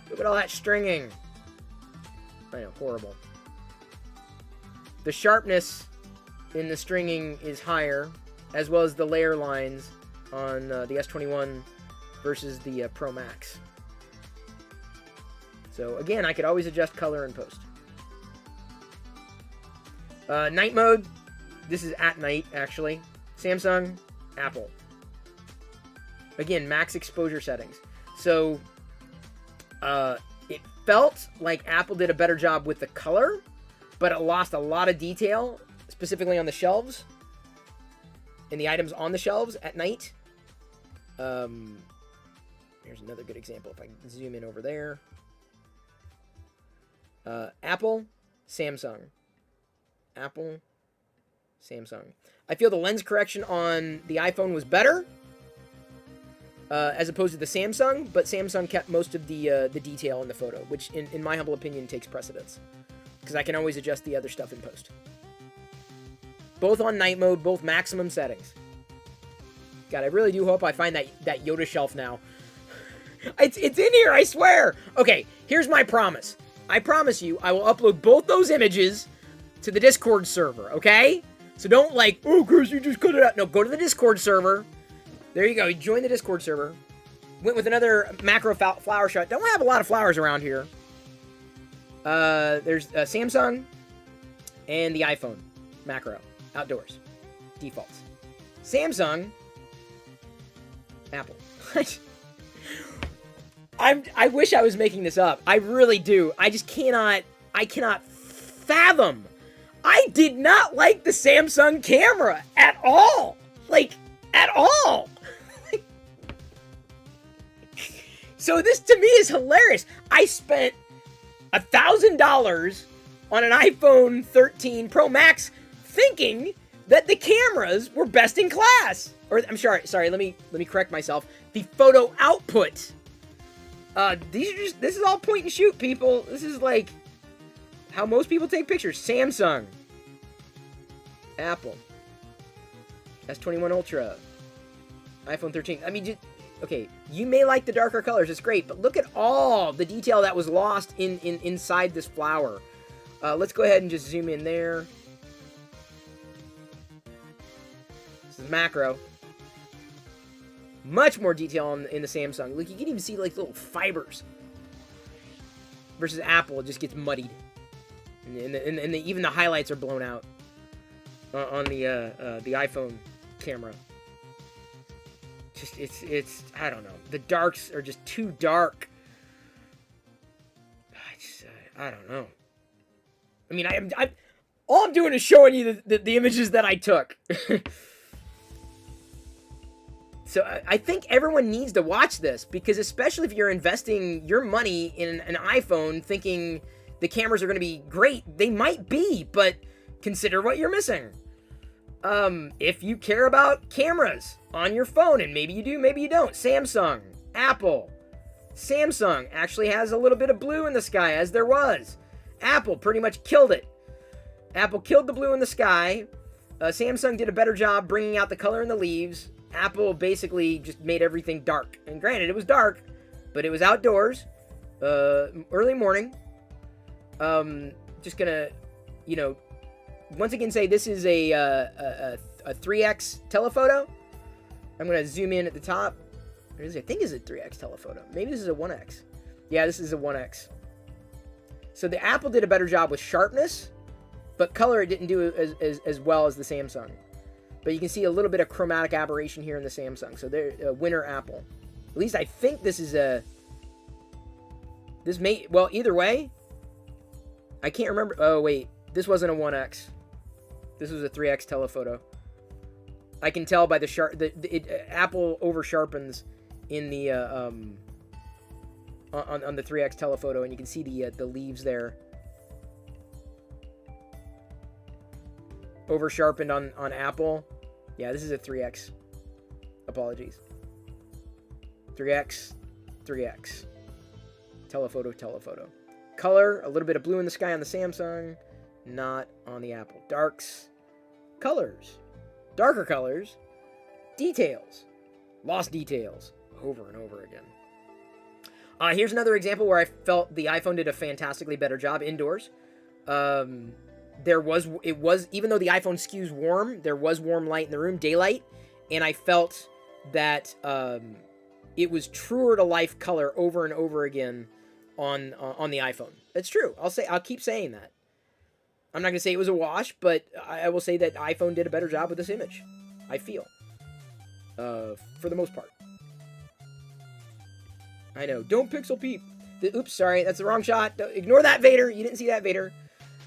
Look at all that stringing. I know, horrible. The sharpness in the stringing is higher, as well as the layer lines on the S21 versus the Pro Max. So again, I could always adjust color in post. Night mode. This is at night, actually. Samsung, Apple. Again, max exposure settings. So it felt like Apple did a better job with the color, but it lost a lot of detail, specifically on the shelves. and the items on the shelves at night. Here's another good example. If I can zoom in over there. Apple, Samsung. Apple, Samsung. I feel the lens correction on the iPhone was better as opposed to the Samsung, but Samsung kept most of the detail in the photo, which, in my humble opinion, takes precedence. Because I can always adjust the other stuff in post. Both on night mode, both maximum settings. God, I really do hope I find that Yoda shelf now. It's in here, I swear! Okay, here's my promise. I promise you, I will upload both those images to the Discord server, okay? So don't like, oh, Chris, you just cut it out. No, go to the Discord server. There you go. You join the Discord server. Went with another macro flower shot. Don't have a lot of flowers around here. There's Samsung and the iPhone. Macro. Outdoors. Defaults. Samsung. Apple. I wish I was making this up. I really do. I just cannot fathom. I did not like the Samsung camera at all. Like, at all. So this to me is hilarious. I spent $1,000 on an iPhone 13 Pro Max thinking that the cameras were best in class. Or I'm sorry, let me correct myself. The photo output. This is all point and shoot, people. This is like how most people take pictures. Samsung. Apple. S21 Ultra. iPhone 13. I mean, okay, you may like the darker colors, it's great, but look at all the detail that was lost inside this flower. Let's go ahead and just zoom in there. This is macro. Much more detail in the Samsung. Look, you can even see like little fibers. Versus Apple, it just gets muddied. And even the highlights are blown out on the iPhone camera. Just it's I don't know. The darks are just too dark. I don't know. I mean, I all I'm doing is showing you the images that I took. So I think everyone needs to watch this, because especially if you're investing your money in an iPhone thinking the cameras are going to be great, they might be, but consider what you're missing. If you care about cameras on your phone, and maybe you do, maybe you don't, Samsung, Apple. Samsung actually has a little bit of blue in the sky, as there was. Apple pretty much killed it. Apple killed the blue in the sky. Samsung did a better job bringing out the color in the leaves. Apple basically just made everything dark. And granted, it was dark, but it was outdoors, early morning. Just gonna, once again say this is a 3x telephoto. I'm gonna zoom in at the top. I think this is a 3x telephoto. Maybe this is a 1x. Yeah, this is a 1x. So the Apple did a better job with sharpness, but color it didn't do as well as the Samsung. But you can see a little bit of chromatic aberration here in the Samsung. So there, winner Apple. At least I think this is well, either way, I can't remember. Oh, wait. This wasn't a 1x. This was a 3x telephoto. I can tell by the Apple over sharpens in the on the 3x telephoto, and you can see the leaves there. Over sharpened on Apple. Yeah, this is a 3x. Apologies. 3x. Telephoto. Color, a little bit of blue in the sky on the Samsung, not on the Apple. Darks, colors, darker colors, details, lost details, over and over again. Here's another example where I felt the iPhone did a fantastically better job indoors. Even though the iPhone skews warm, there was warm light in the room, daylight, and I felt that it was truer to life color over and over again on the iPhone. It's true. I'll keep saying that. I'm not gonna say it was a wash, but I will say that iPhone did a better job with this image. I feel, for the most part. I know. Don't pixel peep. Oops, sorry, that's the wrong shot. Ignore that, Vader. You didn't see that, Vader.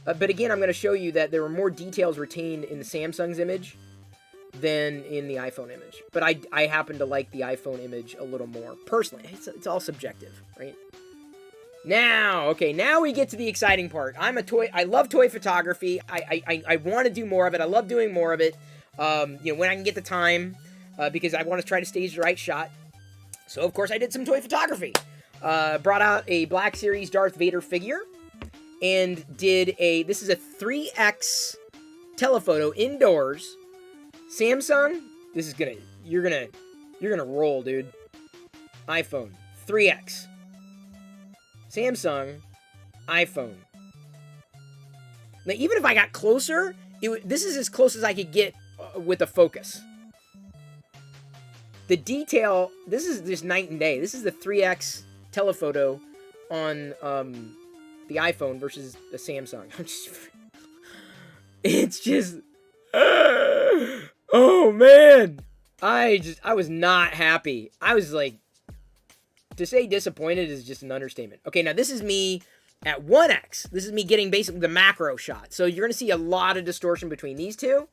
But again, I'm going to show you that there were more details retained in the Samsung's image than in the iPhone image. But I happen to like the iPhone image a little more. Personally, it's all subjective, right? Now, okay, now we get to the exciting part. I love toy photography. I want to do more of it. I love doing more of it, when I can get the time, because I want to try to stage the right shot. So, of course, I did some toy photography. Brought out a Black Series Darth Vader figure, and this is a 3X telephoto indoors. Samsung, you're gonna roll, dude. iPhone, 3X. Samsung, iPhone. Now, even if I got closer, this is as close as I could get with a focus. The detail, this is just night and day. This is the 3X telephoto on the iPhone versus the Samsung. It's just... oh, man. I was not happy. I was like... To say disappointed is just an understatement. Okay, now this is me at 1X. This is me getting basically the macro shot. So you're going to see a lot of distortion between these two.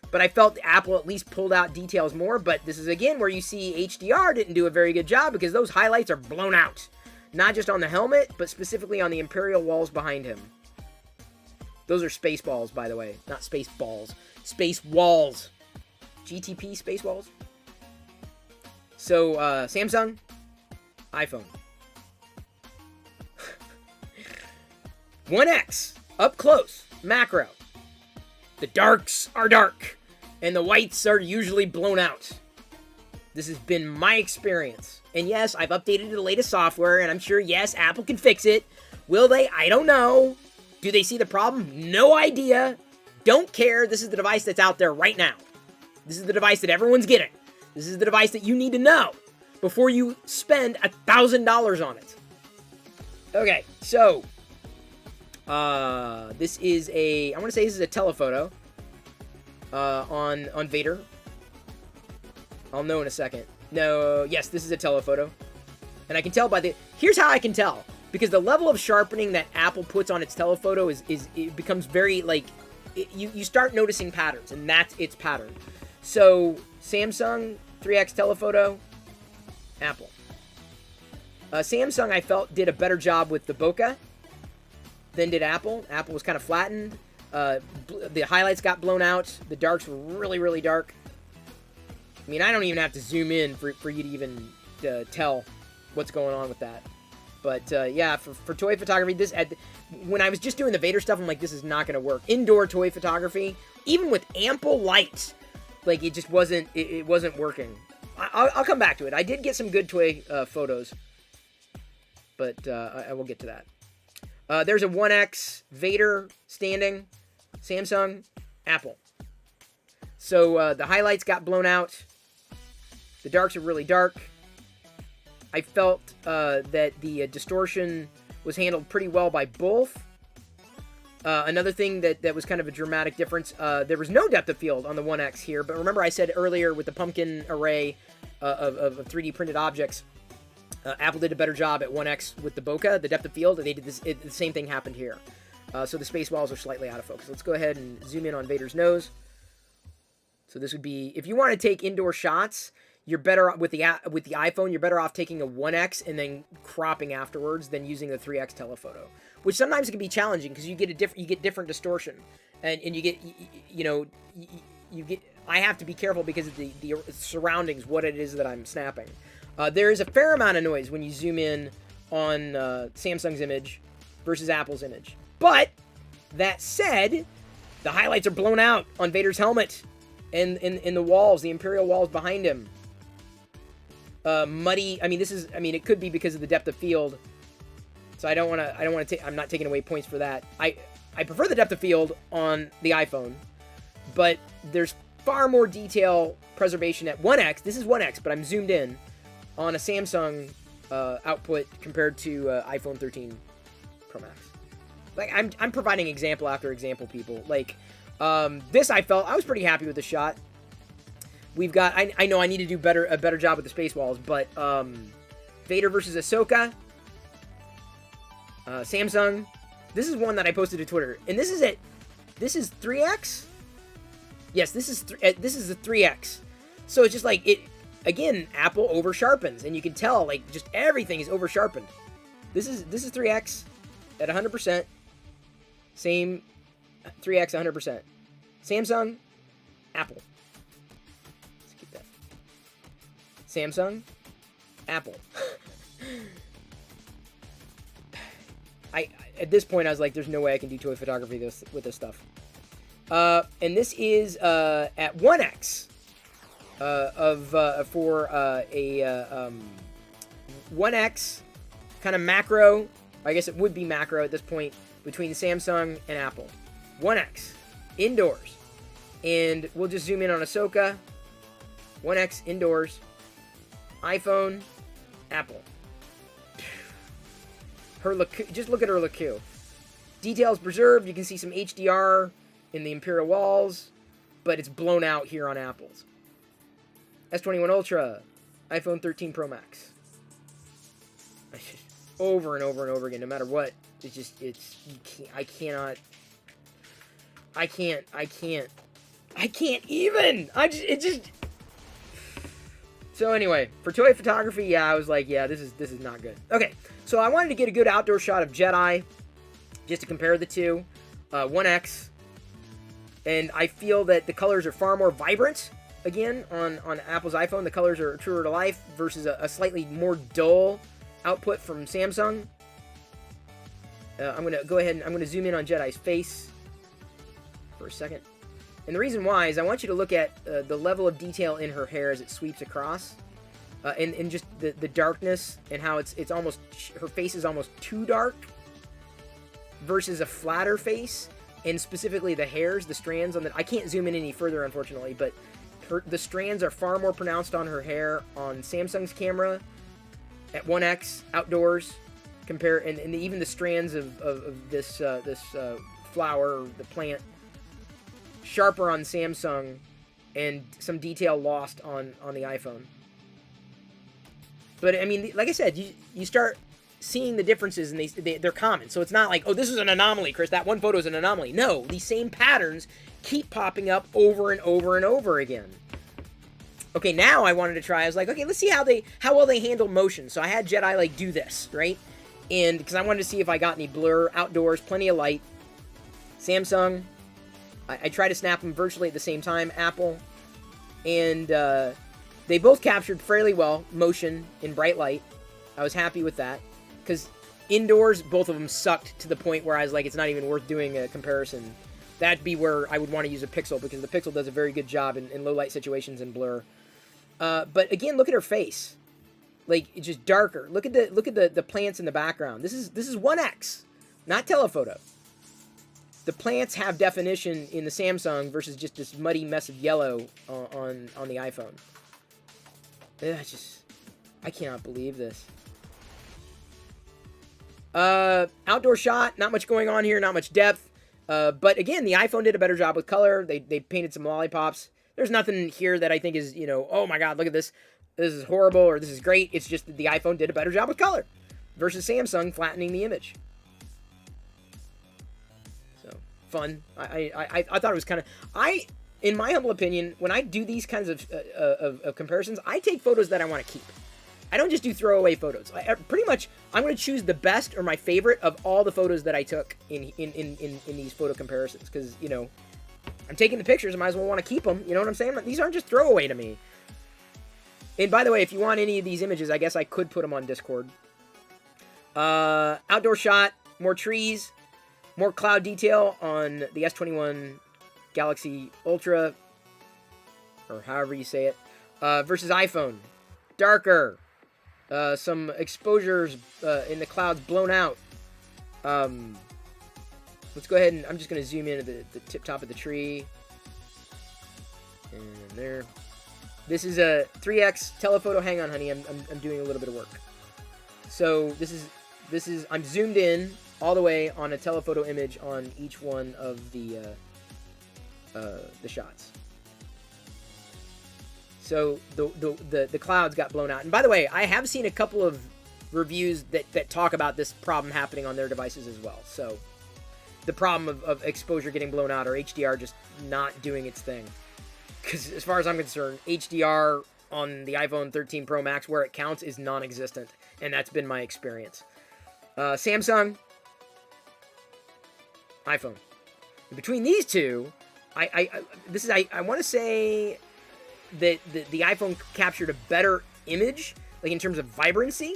But I felt Apple at least pulled out details more. But this is, again, where you see HDR didn't do a very good job because those highlights are blown out. Not just on the helmet, but specifically on the Imperial walls behind him. Those are space balls, by the way. Not space balls. Space walls. GTP space walls. So, Samsung, iPhone. 1X, up close, macro. The darks are dark, and the whites are usually blown out. This has been my experience. And yes, I've updated the latest software, and I'm sure, yes, Apple can fix it. Will they? I don't know. Do they see the problem? No idea. Don't care. This is the device that's out there right now. This is the device that everyone's getting. This is the device that you need to know before you spend $1,000 on it. Okay, so this is I want to say this is a telephoto on Vader. I'll know in a second. No, yes, this is a telephoto. And I can tell here's how I can tell. Because the level of sharpening that Apple puts on its telephoto it becomes very, you start noticing patterns, and that's its pattern. So, Samsung, 3X telephoto, Apple. Samsung, I felt, did a better job with the bokeh than did Apple. Apple was kind of flattened. The highlights got blown out. The darks were really, really dark. I mean, I don't even have to zoom in for you to even tell what's going on with that. But, yeah, for toy photography, when I was just doing the Vader stuff, I'm like, this is not going to work. Indoor toy photography, even with ample light, it just wasn't, it wasn't working. I'll come back to it. I did get some good toy photos, but I will get to that. There's a 1X Vader standing, Samsung, Apple. So the highlights got blown out. The darks are really dark. I felt that the distortion was handled pretty well by both. Another thing that was kind of a dramatic difference, there was no depth of field on the 1X here, but remember I said earlier with the pumpkin array of 3D printed objects, Apple did a better job at 1X with the bokeh, the depth of field. They did the same thing happened here. So the space walls are slightly out of focus. Let's go ahead and zoom in on Vader's nose. So this would be, if you want to take indoor shots, you're better with the iPhone. You're better off taking a 1X and then cropping afterwards than using the 3X telephoto, which sometimes can be challenging because you get different distortion, and you get you get. I have to be careful because of the surroundings, what it is that I'm snapping. There is a fair amount of noise when you zoom in on Samsung's image versus Apple's image. But that said, the highlights are blown out on Vader's helmet and in the walls, the Imperial walls behind him. Muddy. I mean, it could be because of the depth of field. So I don't want to take. I'm not taking away points for that. I prefer the depth of field on the iPhone, but there's far more detail preservation at 1X. This is 1X, but I'm zoomed in on a Samsung output compared to iPhone 13 Pro Max. I'm providing example after example, people. This I felt I was pretty happy with the shot. We've got, I know I need to do a better job with the space walls, but Vader versus Ahsoka, Samsung. This is one that I posted to Twitter, and this is it. This is 3X. Yes, this is the 3X. So it's just like it again. Apple over sharpens, and you can tell like just everything is over sharpened. This is 3X at 100%. Same 3X 100%. Samsung, Apple. Let's get that. Samsung, Apple. I at this point I was like, there's no way I can do toy photography with this stuff. And this is at 1x for a 1x kind of macro. I guess it would be macro at this point between Samsung and Apple. 1x indoors, and we'll just zoom in on Ahsoka. 1x indoors, iPhone, Apple. Her look, just look at her look. Details preserved. You can see some HDR in the Imperial walls, but it's blown out here on Apple's. S21 Ultra, iPhone 13 Pro Max. Over and over and over again, no matter what. It's just, I can't even. So anyway, for toy photography, yeah, I was like, yeah, this is not good. Okay, so I wanted to get a good outdoor shot of Jedi, just to compare the two. 1x. And I feel that the colors are far more vibrant, again, on Apple's iPhone. The colors are truer to life versus a slightly more dull output from Samsung. I'm going to go ahead and I'm going to zoom in on Jedi's face for a second. And the reason why is I want you to look at the level of detail in her hair as it sweeps across. And just the darkness and how it's almost, her face is almost too dark versus a flatter face. And specifically the hairs, the strands on the... I can't zoom in any further, unfortunately, but the strands are far more pronounced on her hair on Samsung's camera at 1x outdoors, and even the strands of this flower, the plant, sharper on Samsung, and some detail lost on the iPhone. But I mean, like I said, you start seeing the differences, and they're common. So it's not like, oh, this is an anomaly, Chris. That one photo is an anomaly. No, these same patterns keep popping up over and over and over again. Okay, now I wanted to try. I was like, okay, let's see how well they handle motion. So I had Jedi like do this, right? And because I wanted to see if I got any blur outdoors, plenty of light. Samsung, I try to snap them virtually at the same time. Apple, and they both captured fairly well motion in bright light. I was happy with that. Because indoors, both of them sucked to the point where I was like, it's not even worth doing a comparison. That'd be where I would want to use a Pixel, because the Pixel does a very good job in low light situations and blur. But again, look at her face. Like, it's just darker. Look at the plants in the background. This is 1x, not telephoto. The plants have definition in the Samsung versus just this muddy mess of yellow on the iPhone. I cannot believe this. Outdoor shot, not much going on here, not much depth. But again, the iPhone did a better job with color. They painted some lollipops. There's nothing here that I think is, oh my god, look at this. This is horrible or this is great. It's just that the iPhone did a better job with color versus Samsung flattening the image. So, fun. I thought it was kind of... in my humble opinion, when I do these kinds of comparisons, I take photos that I want to keep. I don't just do throwaway photos. Pretty much, I'm going to choose the best or my favorite of all the photos that I took in these photo comparisons. Because, I'm taking the pictures, I might as well want to keep them. You know what I'm saying? These aren't just throwaway to me. And by the way, if you want any of these images, I guess I could put them on Discord. Outdoor shot, more trees, more cloud detail on the S21 Galaxy Ultra, or however you say it, versus iPhone. Darker. Some exposures in the clouds blown out. Let's go ahead and I'm just going to zoom in at the tip top of the tree. And there. This is a 3x telephoto. Hang on, honey. I'm doing a little bit of work. So this is I'm zoomed in all the way on a telephoto image on each one of the shots. So the clouds got blown out. And by the way, I have seen a couple of reviews that talk about this problem happening on their devices as well. So the problem of exposure getting blown out or HDR just not doing its thing. Because as far as I'm concerned, HDR on the iPhone 13 Pro Max, where it counts, is non-existent. And that's been my experience. Samsung, iPhone. Between these two, I want to say that the iPhone captured a better image, like in terms of vibrancy.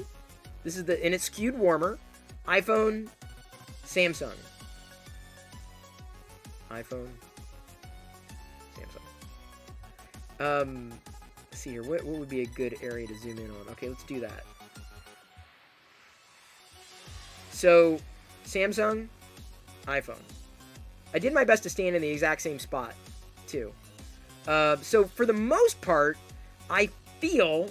And it's skewed warmer. iPhone, Samsung. iPhone, Samsung. Let's see here. What would be a good area to zoom in on? Okay, let's do that. So, Samsung, iPhone. I did my best to stand in the exact same spot, too. So, for the most part, I feel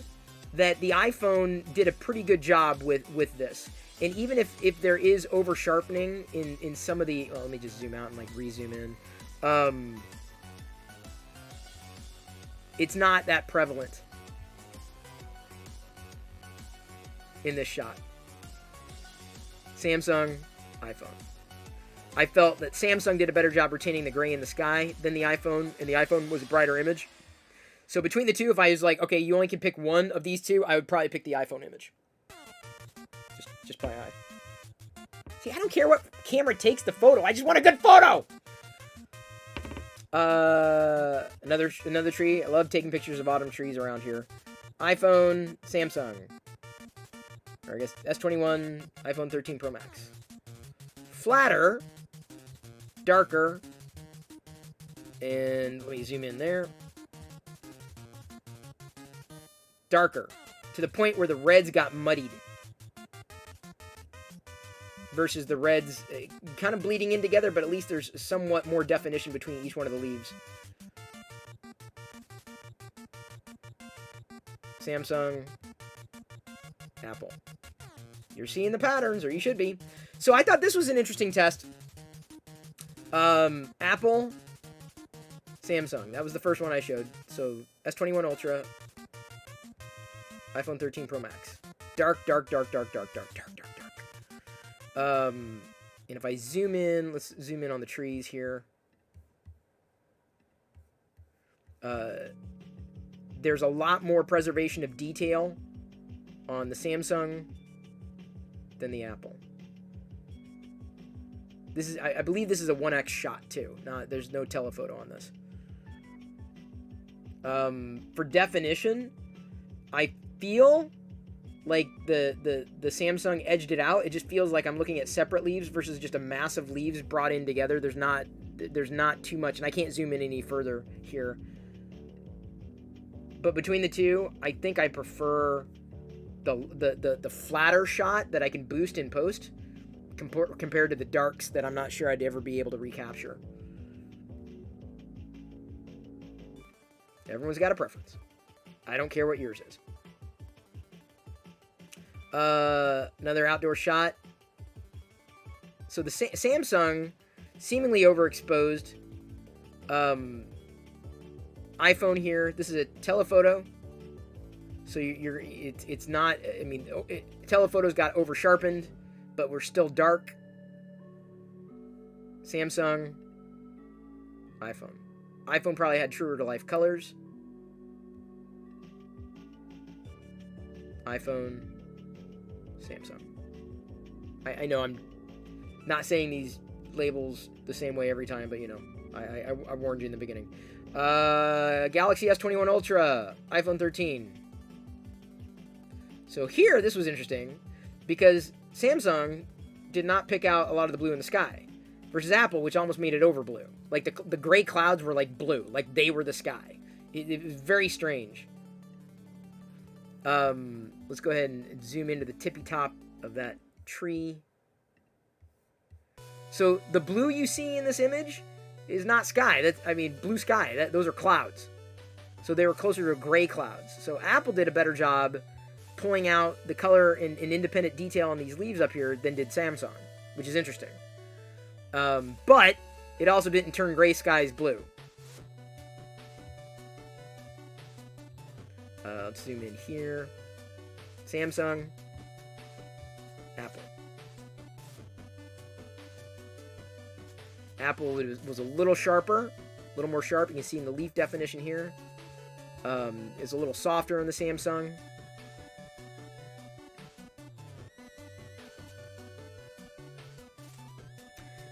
that the iPhone did a pretty good job with this. And even if there is over-sharpening in some of the... Well, let me just zoom out and, like, re-zoom in. It's not that prevalent in this shot. Samsung, iPhone. I felt that Samsung did a better job retaining the gray in the sky than the iPhone, and the iPhone was a brighter image. So between the two, if I was like, okay, you only can pick one of these two, I would probably pick the iPhone image. Just by eye. See, I don't care what camera takes the photo. I just want a good photo! Another tree. I love taking pictures of autumn trees around here. iPhone, Samsung. Or I guess S21, iPhone 13 Pro Max. Flatter, darker, and let me zoom in there. Darker, to the point where the reds got muddied. Versus the reds kind of bleeding in together, but at least there's somewhat more definition between each one of the leaves. Samsung, Apple. You're seeing the patterns, or you should be. So I thought this was an interesting test. Apple, Samsung. That was the first one I showed. So S21 Ultra, iPhone 13 Pro Max. Dark, dark, dark, dark, dark, dark, dark, dark, dark. And if I zoom in, let's zoom in on the trees here. There's a lot more preservation of detail on the Samsung than the Apple. This is, I believe this is a 1x shot too. There's no telephoto on this. For definition, I feel like the Samsung edged it out. It just feels like I'm looking at separate leaves versus just a mass of leaves brought in together. There's not too much, and I can't zoom in any further here. But between the two, I think I prefer the flatter shot that I can boost in post compared to the darks that I'm not sure I'd ever be able to recapture. Everyone's got a preference. I don't care what yours is. Another outdoor shot. So the Samsung, seemingly overexposed. iPhone here. This is a telephoto. So it's not. I mean, telephotos got over sharpened, but we're still dark. Samsung, iPhone. iPhone probably had truer to life colors. iPhone, Samsung. I know I'm not saying these labels the same way every time, but you know, I warned you in the beginning. Galaxy S21 Ultra, iPhone 13. So here, this was interesting because Samsung did not pick out a lot of the blue in the sky versus Apple, which almost made it over blue. Like the gray clouds were like blue, like they were the sky. It was very strange. Let's go ahead and zoom into the tippy top of that tree. So the blue you see in this image is not sky. Blue sky. Those are clouds. So they were closer to gray clouds. So Apple did a better job pulling out the color and independent detail on these leaves up here than did Samsung, which is interesting. But it also didn't turn gray skies blue. Let's zoom in here. Samsung, Apple. Apple was a little sharper A little more sharp. You can see in the leaf definition here. Is a little softer on the Samsung.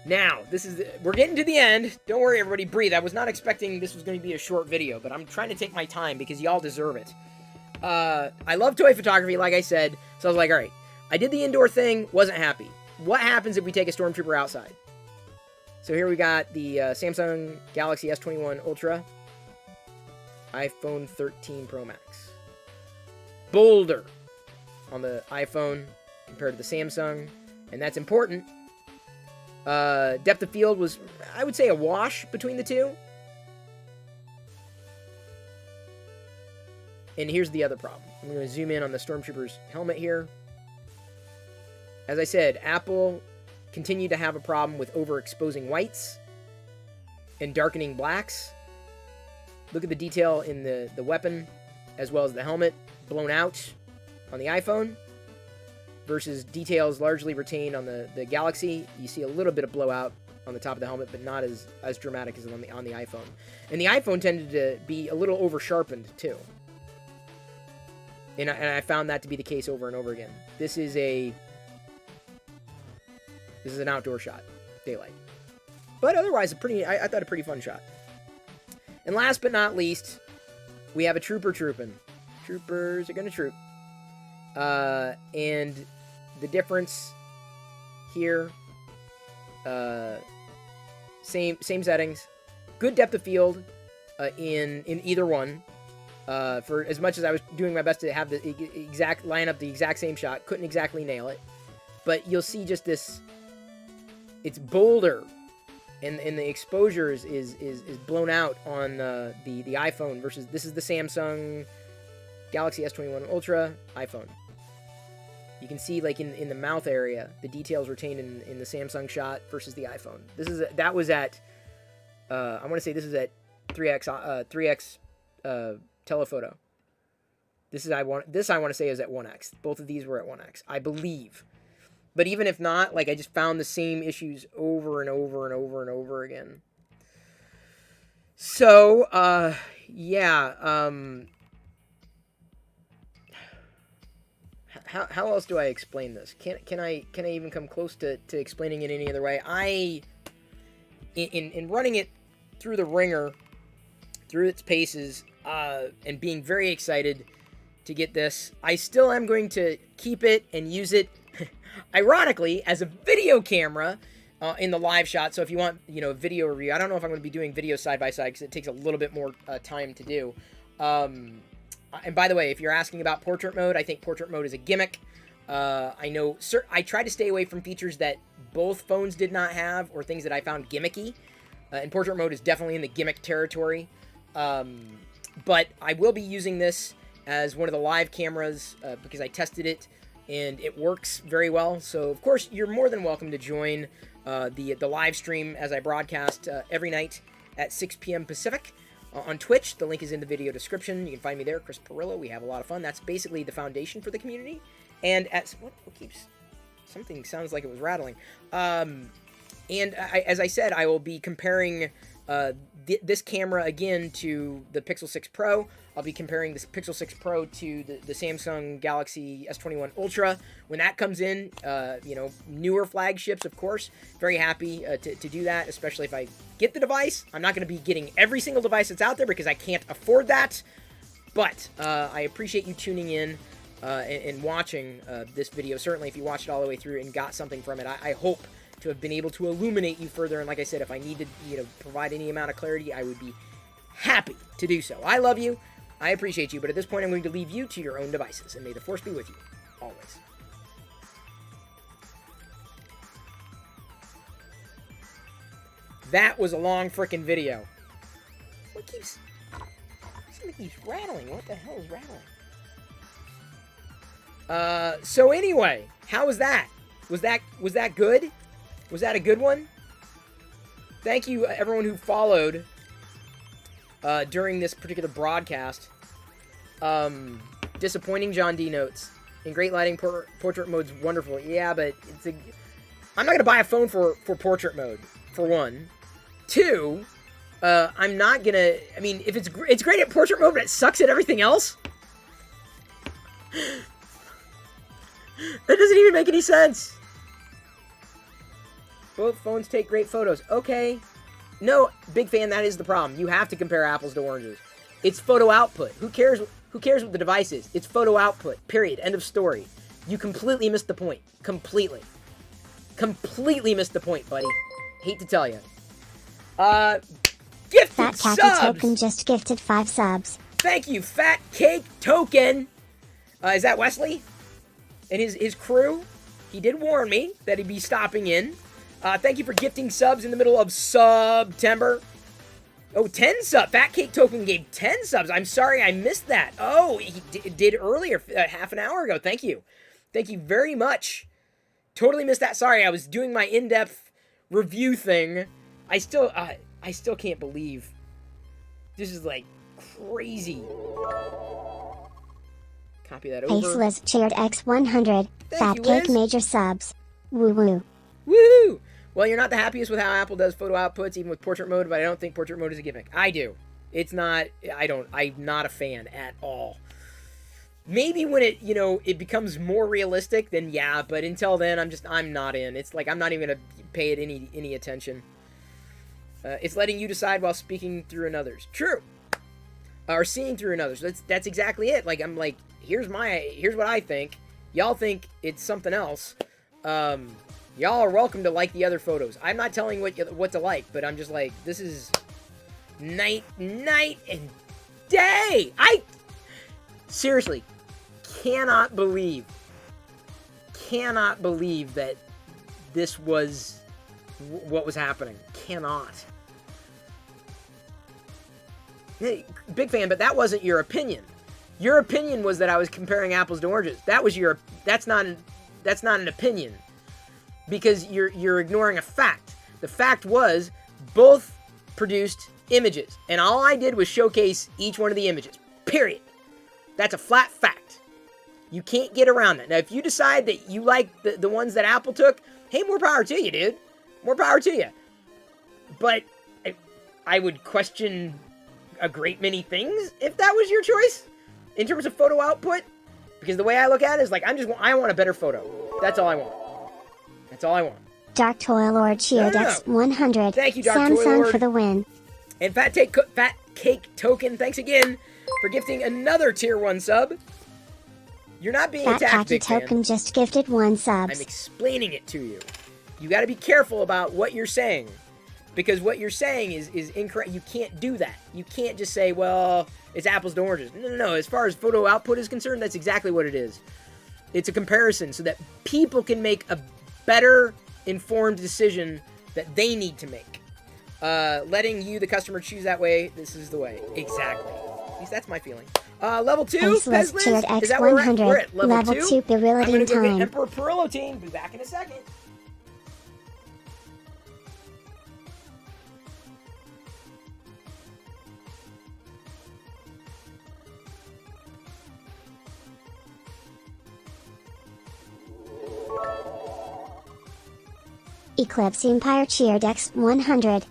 Now, we're getting to the end. Don't worry, everybody, breathe. I was not expecting this was going to be a short video, but I'm trying to take my time because y'all deserve it. I love toy photography, like I said, so I was like, all right, I did the indoor thing, wasn't happy. What happens if we take a Stormtrooper outside? So here we got the Samsung Galaxy S21 Ultra, iPhone 13 Pro Max. Bolder on the iPhone compared to the Samsung, and that's important. Depth of field was, I would say, a wash between the two. And here's the other problem. I'm going to zoom in on the Stormtrooper's helmet here. As I said, Apple continued to have a problem with overexposing whites and darkening blacks. Look at the detail in the weapon as well as the helmet blown out on the iPhone versus details largely retained on the Galaxy. You see a little bit of blowout on the top of the helmet, but not as dramatic as on the iPhone. And the iPhone tended to be a little over-sharpened, too. And I found that to be the case over and over again. This is an outdoor shot, daylight. But otherwise, I thought a pretty fun shot. And last but not least, we have a trooper trooping. Troopers are gonna troop. And the difference here, same settings, good depth of field in either one. For as much as I was doing my best to have the exact line up the exact same shot, couldn't exactly nail it. But you'll see just this. It's bolder, and the exposure is blown out on the iPhone versus this is the Samsung Galaxy S21 Ultra iPhone. You can see like in the mouth area the details retained in the Samsung shot versus the iPhone. That was at I want to say this is at 3x telephoto. I want to say is at 1x. Both of these were at 1x, I believe. But even if not, like I just found the same issues over and over and over and over again. So, yeah. How else do I explain this? Can I even come close to explaining it any other way? In running it through the ringer, through its paces, and being very excited to get this, I still am going to keep it and use it, ironically, as a video camera in the live shot. So if you want, a video review, I don't know if I'm going to be doing video side by side because it takes a little bit more time to do. And by the way, if you're asking about portrait mode, I think portrait mode is a gimmick. I know, I try to stay away from features that both phones did not have or things that I found gimmicky. And portrait mode is definitely in the gimmick territory. But I will be using this as one of the live cameras because I tested it and it works very well. So, of course, you're more than welcome to join the live stream as I broadcast every night at 6 p.m. Pacific on Twitch. The link is in the video description. You can find me there, Chris Perillo. We have a lot of fun. That's basically the foundation for the community. And something sounds like it was rattling. As I said, I will be comparing this camera again to the Pixel 6 Pro. I'll be comparing this Pixel 6 Pro to the Samsung Galaxy S21 Ultra. When that comes in, newer flagships, of course. Very happy to do that, especially if I get the device. I'm not going to be getting every single device that's out there because I can't afford that. But I appreciate you tuning in and watching this video. Certainly, if you watched it all the way through and got something from it, I hope to have been able to illuminate you further. And like I said, if I needed provide any amount of clarity, I would be happy to do so. I love you. I appreciate you. But at this point, I'm going to leave you to your own devices. And may the Force be with you, always. That was a long frickin' video. Something keeps rattling. What the hell is rattling? So anyway, how was that? Was that good? Was that a good one? Thank you, everyone who followed during this particular broadcast. Disappointing John D notes. In great lighting, portrait mode's wonderful. Yeah, but I'm not going to buy a phone for portrait mode, for one. Two, I'm not gonna... I mean, if it's great at portrait mode, but it sucks at everything else? That doesn't even make any sense. Both phones take great photos. Okay. No, big fan, that is the problem. You have to compare apples to oranges. It's photo output. Who cares what the device is? It's photo output. Period. End of story. You completely missed the point. Completely. Completely missed the point, buddy. Hate to tell you. Gifted Fat subs! Khaki Token just gifted 5 subs. Thank you, Fat Cake Token. Is that Wesley? And his crew? He did warn me that he'd be stopping in. Thank you for gifting subs in the middle of September. Oh, 10 subs. Fat Cake Token gave 10 subs. I'm sorry I missed that. Oh, he did earlier, half an hour ago. Thank you. Thank you very much. Totally missed that. Sorry, I was doing my in-depth review thing. I still can't believe this is like crazy. Copy that over. Liz cheered X100. Fat you, Cake Liz. major subs. Woo woo. Woohoo! Well, you're not the happiest with how Apple does photo outputs, even with portrait mode, but I don't think portrait mode is a gimmick. I do. It's not, I'm not a fan at all. Maybe when it becomes more realistic, then yeah, but until then, I'm not in. It's like, I'm not even gonna pay it any attention. It's letting you decide while speaking through another's. True. Or seeing through another's. That's exactly it. Like, I'm like, here's what I think. Y'all think it's something else. Y'all are welcome to like the other photos. I'm not telling what to like, but I'm just like, this is night and day. I seriously cannot believe that this was what was happening. Cannot. Hey, big fan, but that wasn't your opinion. Your opinion was that I was comparing apples to oranges. That's not an opinion. Because you're ignoring a fact. The fact was, both produced images. And all I did was showcase each one of the images. Period. That's a flat fact. You can't get around that. Now, if you decide that you like the ones that Apple took, hey, more power to you, dude. More power to you. But I would question a great many things if that was your choice in terms of photo output. Because the way I look at it is like, I want a better photo. That's all I want. That's all I want. Dark Toil Lord cheered X100. Thank you, Dark Toil Samsung Lord. for the win. And Fat Cake Token, thanks again for gifting another Tier 1 sub. You're not being Fat attacked, Khaki big fan. Token just gifted 1 subs. I'm explaining it to you. You got to be careful about what you're saying. Because what you're saying is incorrect. You can't do that. You can't just say, well, it's apples to oranges. No. As far as photo output is concerned, that's exactly what it is. It's a comparison so that people can make a better informed decision that they need to make. Letting you, the customer, choose that way, this is the way. Exactly. At least that's my feeling. Level 2, Faceless Pezliz. cheered Is that where we're at? X100. We're at level 2. I'm Virility going to go time. get Emperor Perillo team. Be back in a second. Eclipse Empire cheered X100.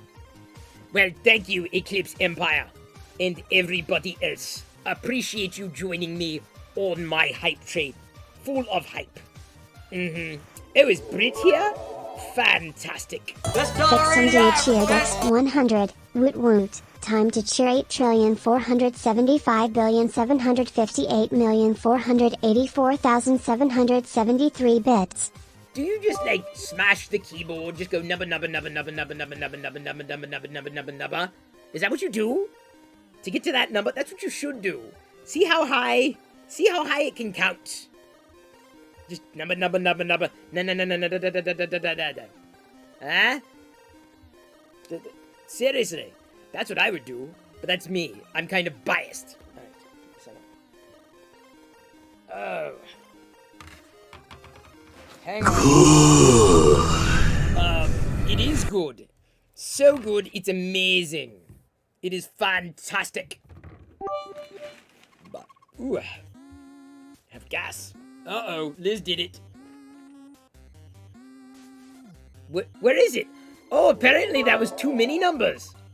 Well, thank you, Eclipse Empire, and everybody else. Appreciate you joining me on my hype train. Full of hype. Oh, is Brit here? Fantastic. Vixen Dude cheered X100. Woot woot. Time to cheer 8,475,758,484,773 bits. Do you just, like, smash the keyboard, just go nubba nubba nubba nubba nubba nubba nubba nubba nubba nubba nubba nubba nubba nubba? Is that what you do? To get to that number? That's what you should do. See how high it can count. Just nubba nubba nubba nubba na na na na na da da da da da da da da. Huh? Seriously, that's what I would do, but that's me. I'm kind of biased. Alright, so. Oh. Hang on. It is good. So good, it's amazing. It is fantastic. But, ooh. Have gas. Uh-oh, Liz did it. Where is it? Oh, apparently that was too many numbers.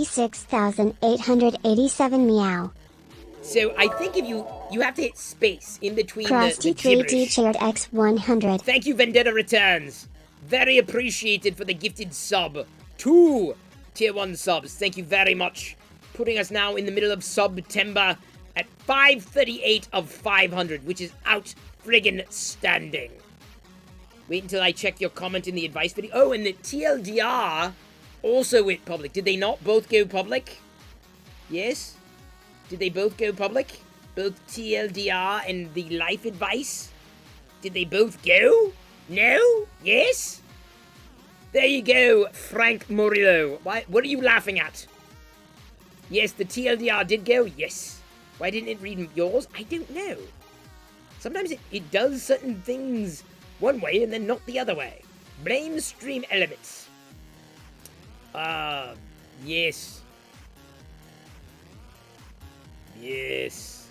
86,887 meow. So I think if you have to hit space in between the Krusty 3D gibberish. cheered X100. Thank you, Vendetta Returns. Very appreciated for the gifted sub. 2 tier 1 subs. Thank you very much. Putting us now in the middle of September at 538 of 500, which is out friggin' standing. Wait until I check your comment in the advice video. Oh, and the TLDR also went public. Did they not both go public? Yes? Did they both go public? Both TLDR and the life advice? Did they both go? No? Yes? There you go, Frank Murillo. What are you laughing at? Yes, the TLDR did go? Yes. Why didn't it read yours? I don't know. Sometimes it does certain things one way and then not the other way. Blame stream elements. Yes. Yes.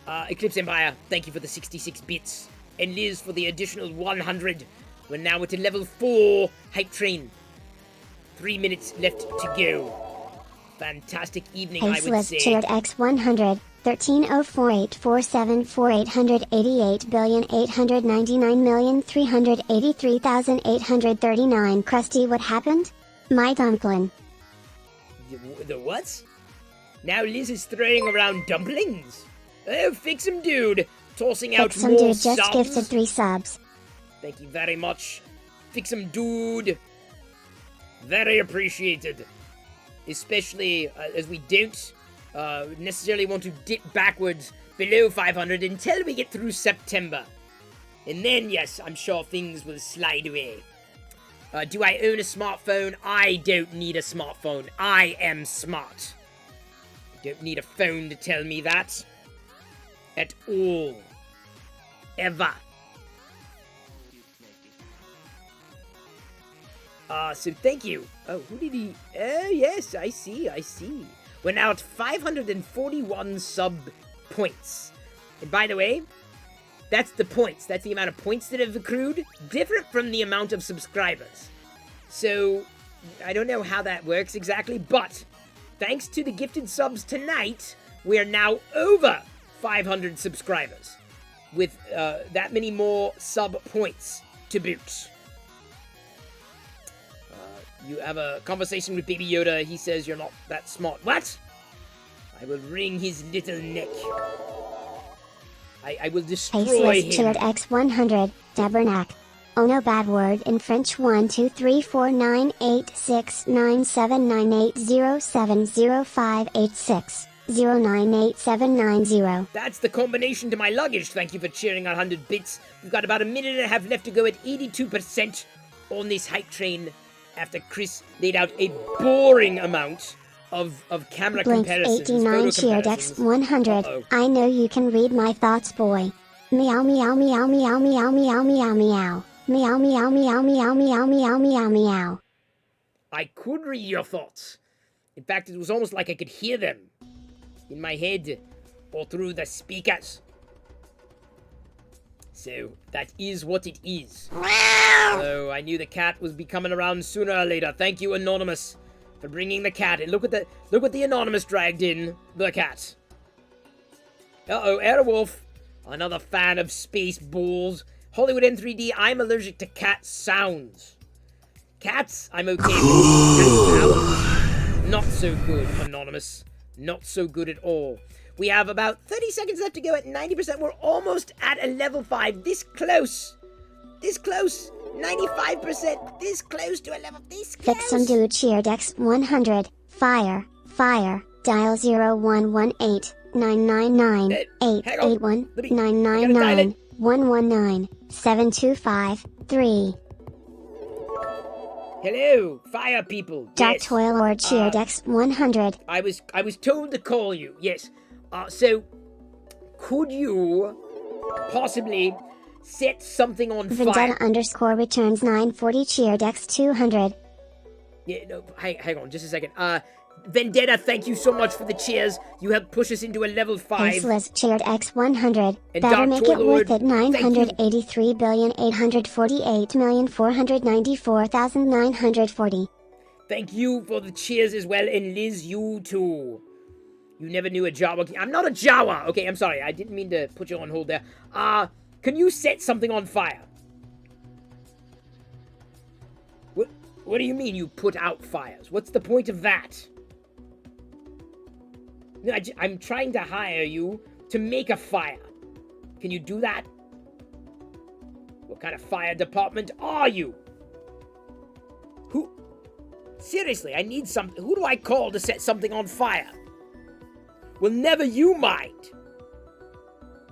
Eclipse Empire, thank you for the 66 bits. And Liz for the additional 100. We're now at a level 4 hype train. 3 minutes left to go. Fantastic evening, I would say. Cheered X100. 13,048,478,899,383,839. Krusty, what happened? My dumpling. The what? Now Liz is throwing around dumplings? Oh, fix 'em, dude. Tossing out Fix 'em, more dude subs. just gifted 3 subs. Thank you very much. Fix 'em, dude. Very appreciated. Especially as we don't necessarily want to dip backwards below 500 until we get through September. And then, yes, I'm sure things will slide away. Do I own a smartphone? I don't need a smartphone. I am smart. I don't need a phone to tell me that. At all. Ever. So thank you. Oh, who did he... Oh, yes, I see. We're now at 541 sub points. And by the way, That's the points. That's the amount of points that have accrued, different from the amount of subscribers. So, I don't know how that works exactly, but thanks to the gifted subs tonight, we are now over 500 subscribers, with that many more sub points to boot. You have a conversation with Baby Yoda. He says you're not that smart. What? I will wring his little neck. I will destroy Faceless him. Cheered X100, Tabernac. Oh no, bad word in French. 1 2 3 4 9 8 6 9 7 9 8 0 7 0 5 8 6 0 9 8 7 9 0. That's the combination to my luggage. Thank you for cheering on 100 bits. We've got about a minute and a half left to go at 82% on this hype train after Chris laid out a boring amount of camera Blink comparisons. 89 Cheered X100. I know you can read my thoughts, boy. Meow meow meow meow meow meow meow meow. Meow meow meow meow meow meow meow meow. I could read your thoughts. In fact, it was almost like I could hear them in my head or through the speakers. So, that is what it is. So, I knew the cat was be coming around sooner or later. Thank you, Anonymous, for bringing the cat in. Look what the Anonymous dragged in. The cat. Uh-oh, Airwolf. Another fan of space balls. Hollywood N3D, I'm allergic to cat sounds. Cats, I'm okay with. Cat sounds, not so good, Anonymous. Not so good at all. We have about 30 seconds left to go at 90%. We're almost at a level 5. This close. This close. 95%. This close to a level. This close. Fix some dude Cheered X100. Fire. Fire. Dial 0118 999 881 999 119 725 3. Hello, fire people. Dark Yes. Toil Lord Cheered X100. I was told to call you. Yes. So could you possibly set something on fire? Vendetta underscore returns 940 Cheered X200. Yeah, no, hang on, just a second. Vendetta, thank you so much for the cheers. You helped push us into a level 5. Faceless Cheered X100. And Better Dark make it Lord, worth it. 983,848,494,940. Thank you for the cheers as well, and Liz, you too. You never knew a Jawa. I'm not a Jawa. Okay, I'm sorry. I didn't mean to put you on hold there. Can you set something on fire? What do you mean you put out fires? What's the point of that? No, I'm trying to hire you to make a fire. Can you do that? What kind of fire department are you? Who? Seriously, I need something. Who do I call to set something on fire? Well, never you mind.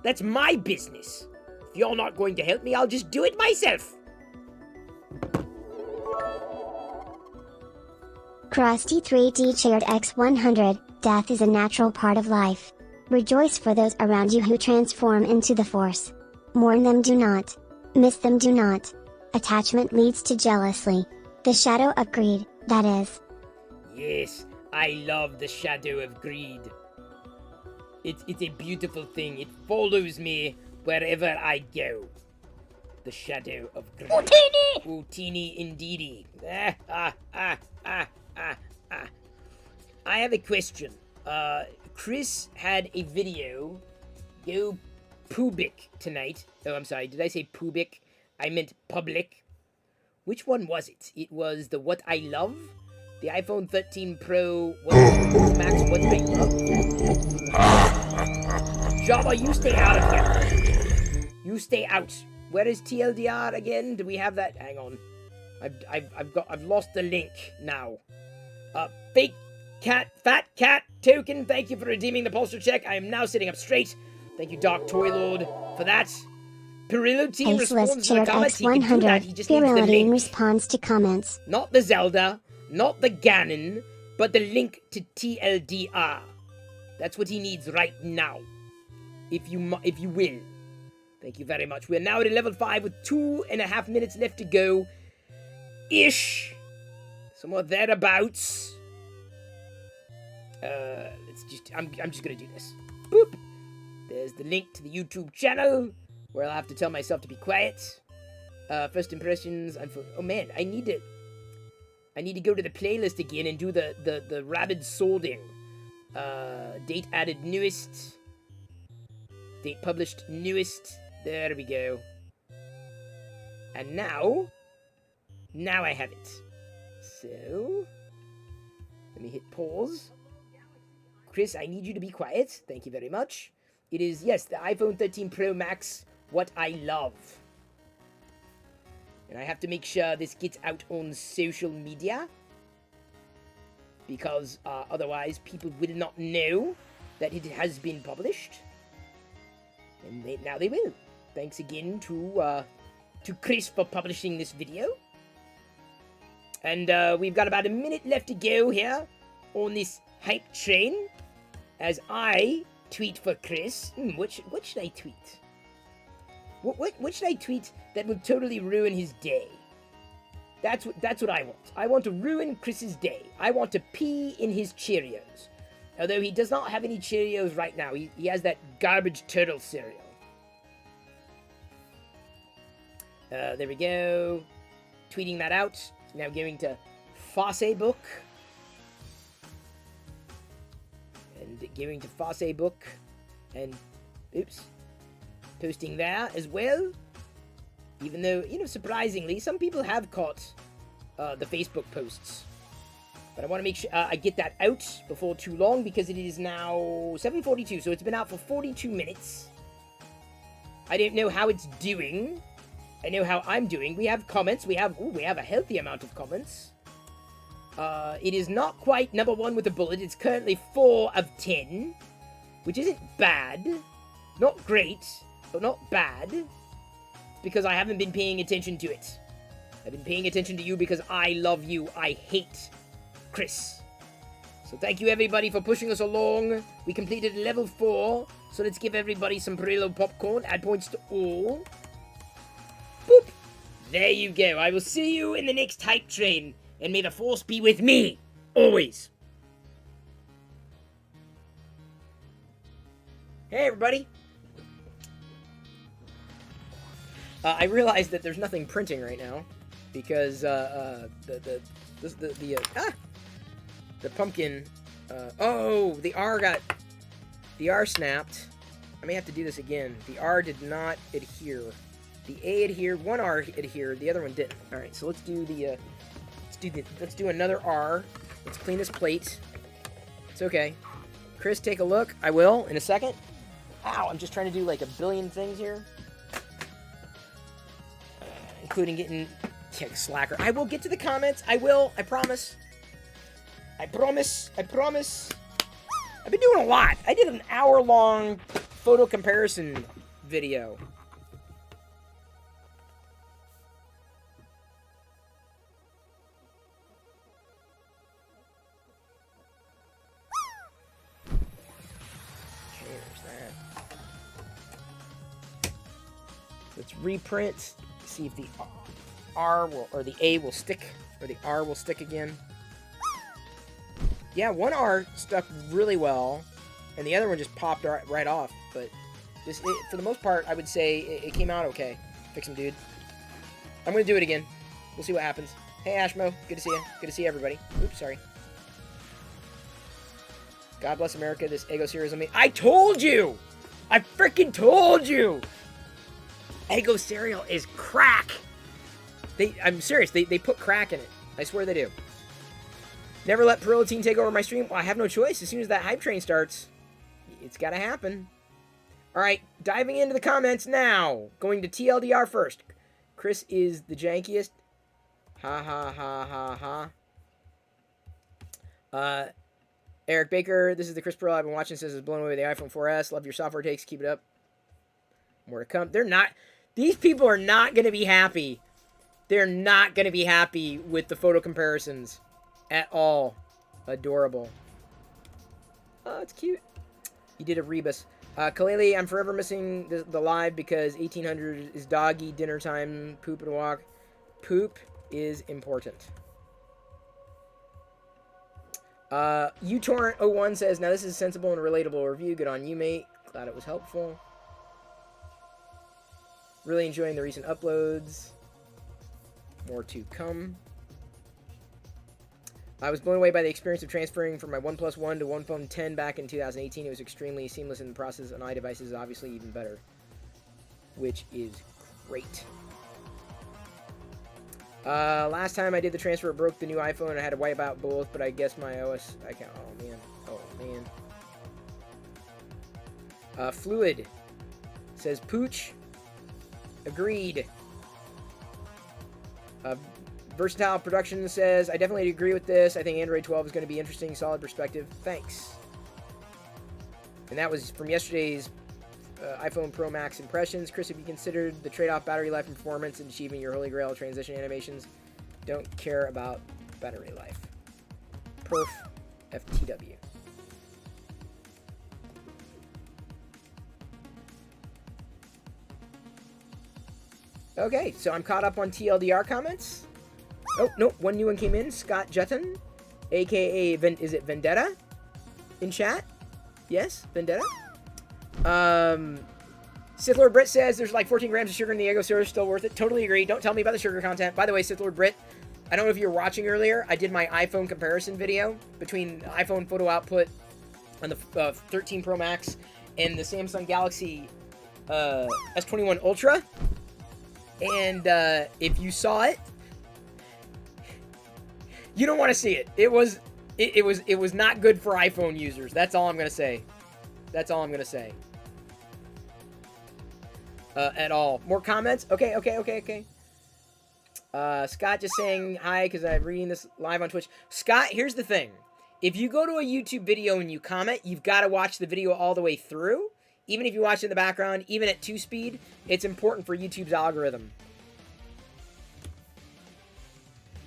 That's my business. If you're not going to help me, I'll just do it myself. Krusty 3D Cheered X100. Death is a natural part of life. Rejoice for those around you who transform into the Force. Mourn them, do not. Miss them, do not. Attachment leads to jealousy. The shadow of greed, that is. Yes, I love the shadow of greed. It's a beautiful thing. It follows me wherever I go. The shadow of greed. Utini! Utini indeedy. I have a question. Chris had a video go pubic tonight. Oh, I'm sorry. Did I say pubic? I meant public. Which one was it? It was the What I Love? The iPhone 13 Pro, Pro Max, What I Love? Java, you stay out of here. You stay out. Where is TLDR again? Do we have that? Hang on. I've lost the link now. Fake cat, fat cat token. Thank you for redeeming the posture check. I am now sitting up straight. Thank you, Dark Toy Lord, for that. Perillo team responds to the comments. He can do that. He just needs the link. Responds to comments. Not the Zelda, not the Ganon, but the link to TLDR. That's what he needs right now. If you will. Thank you very much. We're now at a level 5 with 2.5 minutes left to go. Ish. Somewhere thereabouts. I'm just gonna do this. Boop. There's the link to the YouTube channel. where I'll have to tell myself to be quiet. First impressions. Oh man, I need to go to the playlist again and do the rabid solding. Date added newest. Date published newest. There we go. And now I have it. So, let me hit pause. Chris, I need you to be quiet. Thank you very much. It is, yes, the iPhone 13 Pro Max, what I love. And I have to make sure this gets out on social media. Because otherwise people will not know that it has been published. And now they will. Thanks again to Chris for publishing this video. And we've got about a minute left to go here on this hype train. As I tweet for Chris. What should I tweet? What should I tweet that would totally ruin his day? That's what I want. I want to ruin Chris's day. I want to pee in his Cheerios. Although he does not have any Cheerios right now. He has that garbage turtle cereal. There we go. Tweeting that out. Now going to Facebook. And going to Facebook. And, oops. Posting there as well. Even though, surprisingly, some people have caught the Facebook posts. But I want to make sure I get that out before too long because it is now 7:42. So it's been out for 42 minutes. I don't know how it's doing. I know how I'm doing. We have comments. We have a healthy amount of comments. It is not quite number 1 with a bullet. It's currently 4 of 10. Which isn't bad. Not great, but not bad. It's because I haven't been paying attention to it. I've been paying attention to you because I love you. I hate Chris. So thank you everybody for pushing us along. We completed level 4. So let's give everybody some Perillo popcorn. Add points to all. Boop. There you go. I will see you in the next hype train. And may the force be with me. Always. Hey everybody. I realized that there's nothing printing right now. Because the pumpkin, the R snapped. I may have to do this again. The R did not adhere. The A adhered, one R adhered, the other one didn't. All right, so let's do another R. Let's clean this plate. It's okay. Chris, take a look. I will in a second. Ow, I'm just trying to do like a billion things here, including getting. Slacker. I will get to the comments. I will. I promise. I promise. I promise. I've been doing a lot. I did an hour-long photo comparison video. Okay, there's that. Let's reprint. See if the R will, or the A will stick, or the R will stick again. Yeah, one R stuck really well, and the other one just popped right off. But for the most part, I would say it came out okay. Fix him, dude. I'm gonna do it again. We'll see what happens. Hey, Ashmo, good to see you. Good to see everybody. Oops, sorry. God bless America. This Eggo cereal is amazing. I told you. I freaking told you. Eggo cereal is crack. I'm serious, they put crack in it. I swear they do. Never let Perillo Teen take over my stream. Well, I have no choice. As soon as that hype train starts, it's gotta happen. Alright, diving into the comments now. Going to TLDR first. Chris is the jankiest. Ha ha ha ha ha. Eric Baker, this is the Chris Perillo I've been watching since it's blown away with the iPhone 4S. Love your software takes. Keep it up. More to come. These people are not gonna be happy. They're not going to be happy with the photo comparisons at all. Adorable. Oh, it's cute. You did a rebus. Kalele, I'm forever missing the live because 1800 is doggy, dinner time, poop and walk. Poop is important. uTorrent01 says, now this is a sensible and relatable review. Good on you, mate. Glad it was helpful. Really enjoying the recent uploads. More to come. I was blown away by the experience of transferring from my OnePlus 1 to OnePhone 10 back in 2018. It was extremely seamless in the process. On iDevices is obviously even better, which is great. Last time I did the transfer, it broke the new iPhone, and I had to wipe out both, but I guess my OS... I can't... Oh, man. Oh, man. Fluid says, Pooch. Agreed. Versatile Production says, I definitely agree with this. I think Android 12 is going to be interesting, solid perspective. Thanks. And that was from yesterday's iPhone Pro Max impressions. Chris, have you considered the trade-off battery life and performance in achieving your holy grail transition animations? Don't care about battery life. Perf FTW. Okay, so I'm caught up on TLDR comments. Oh, no, one new one came in. Scott Jutton, a.k.a. Is it Vendetta? In chat? Yes, Vendetta. Sith Lord Brit says there's like 14 grams of sugar in the Eggo syrup, still worth it. Totally agree. Don't tell me about the sugar content. By the way, Sith Lord Brit, I don't know if you were watching earlier. I did my iPhone comparison video between iPhone photo output on the 13 Pro Max and the Samsung Galaxy S21 Ultra. And if you saw it, you don't want to see it. It was not good for iPhone users. That's all I'm gonna say. That's all I'm gonna say. At all. More comments? Okay. Scott just saying hi because I'm reading this live on Twitch. Scott, here's the thing. If you go to a YouTube video and you comment, you've got to watch the video all the way through. Even if you watch it in the background, even at 2 speed, it's important for YouTube's algorithm.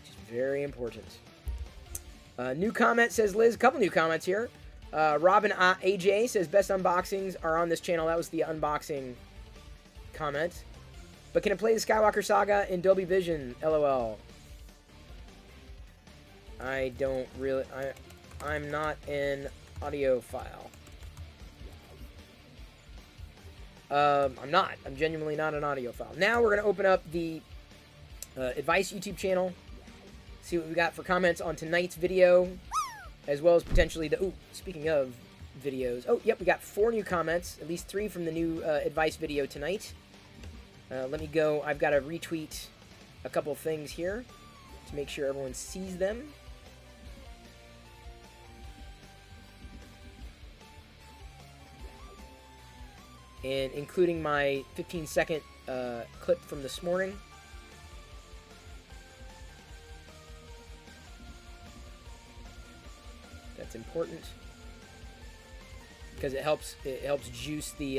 Which is very important. New comment, says Liz. A couple new comments here. Robin AJ says, best unboxings are on this channel. That was the unboxing comment. But can it play the Skywalker Saga in Dolby Vision? LOL. I don't really... I'm not an audiophile. I'm not. I'm genuinely not an audiophile. Now we're going to open up the Advice YouTube channel. See what we got for comments on tonight's video. As well as potentially the... Ooh, speaking of videos. Oh, yep, we got 4 new comments. At least 3 from the new Advice video tonight. Let me go. I've got to retweet a couple things here to make sure everyone sees them. And including my 15-second clip from this morning. That's important because it helps juice the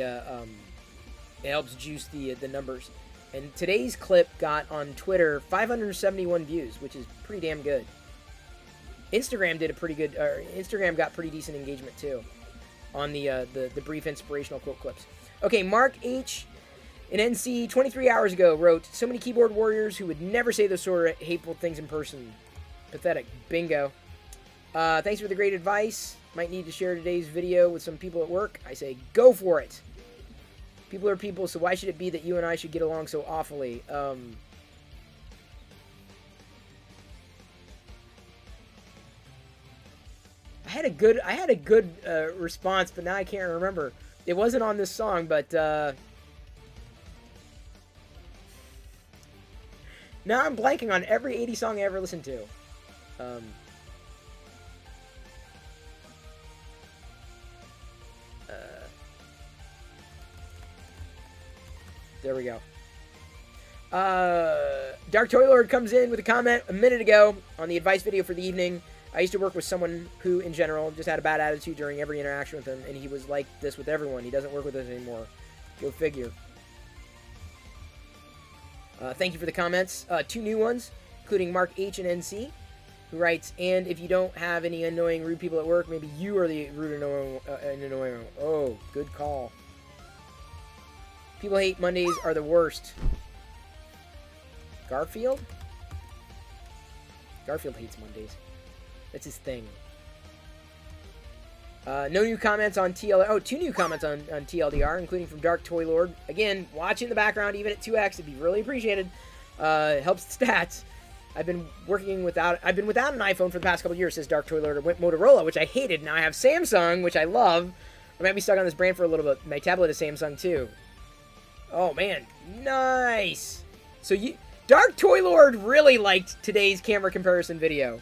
the numbers. And today's clip got on Twitter 571 views, which is pretty damn good. Instagram did a pretty good. Instagram got pretty decent engagement too on the brief inspirational quote clips. Okay, Mark H. in NC 23 hours ago wrote, so many keyboard warriors who would never say those sort of hateful things in person. Pathetic. Bingo. Thanks for the great advice. Might need to share today's video with some people at work. I say, go for it. People are people, so why should it be that you and I should get along so awfully? I had a good response, but now I can't remember. It wasn't on this song, but now I'm blanking on every 80s song I ever listened to. There we go. Dark Toy Lord comes in with a comment a minute ago on the advice video for the evening. I used to work with someone who, in general, just had a bad attitude during every interaction with him, and he was like this with everyone. He doesn't work with us anymore. Go figure. Thank you for the comments. 2 new ones, including Mark H. and NC, who writes, and if you don't have any annoying, rude people at work, maybe you are the rude and annoying. Oh, good call. People hate Mondays are the worst. Garfield? Garfield hates Mondays. That's his thing. No new comments on TL. Oh, 2 new comments on TLDR, including from Dark Toy Lord. Again, watch in the background, even at 2x, it'd be really appreciated. Helps the stats. I've been without an iPhone for the past couple years, says Dark Toy Lord. I went Motorola, which I hated. Now I have Samsung, which I love. I might be stuck on this brand for a little bit. My tablet is Samsung too. Oh man, nice. So Dark Toy Lord really liked today's camera comparison video.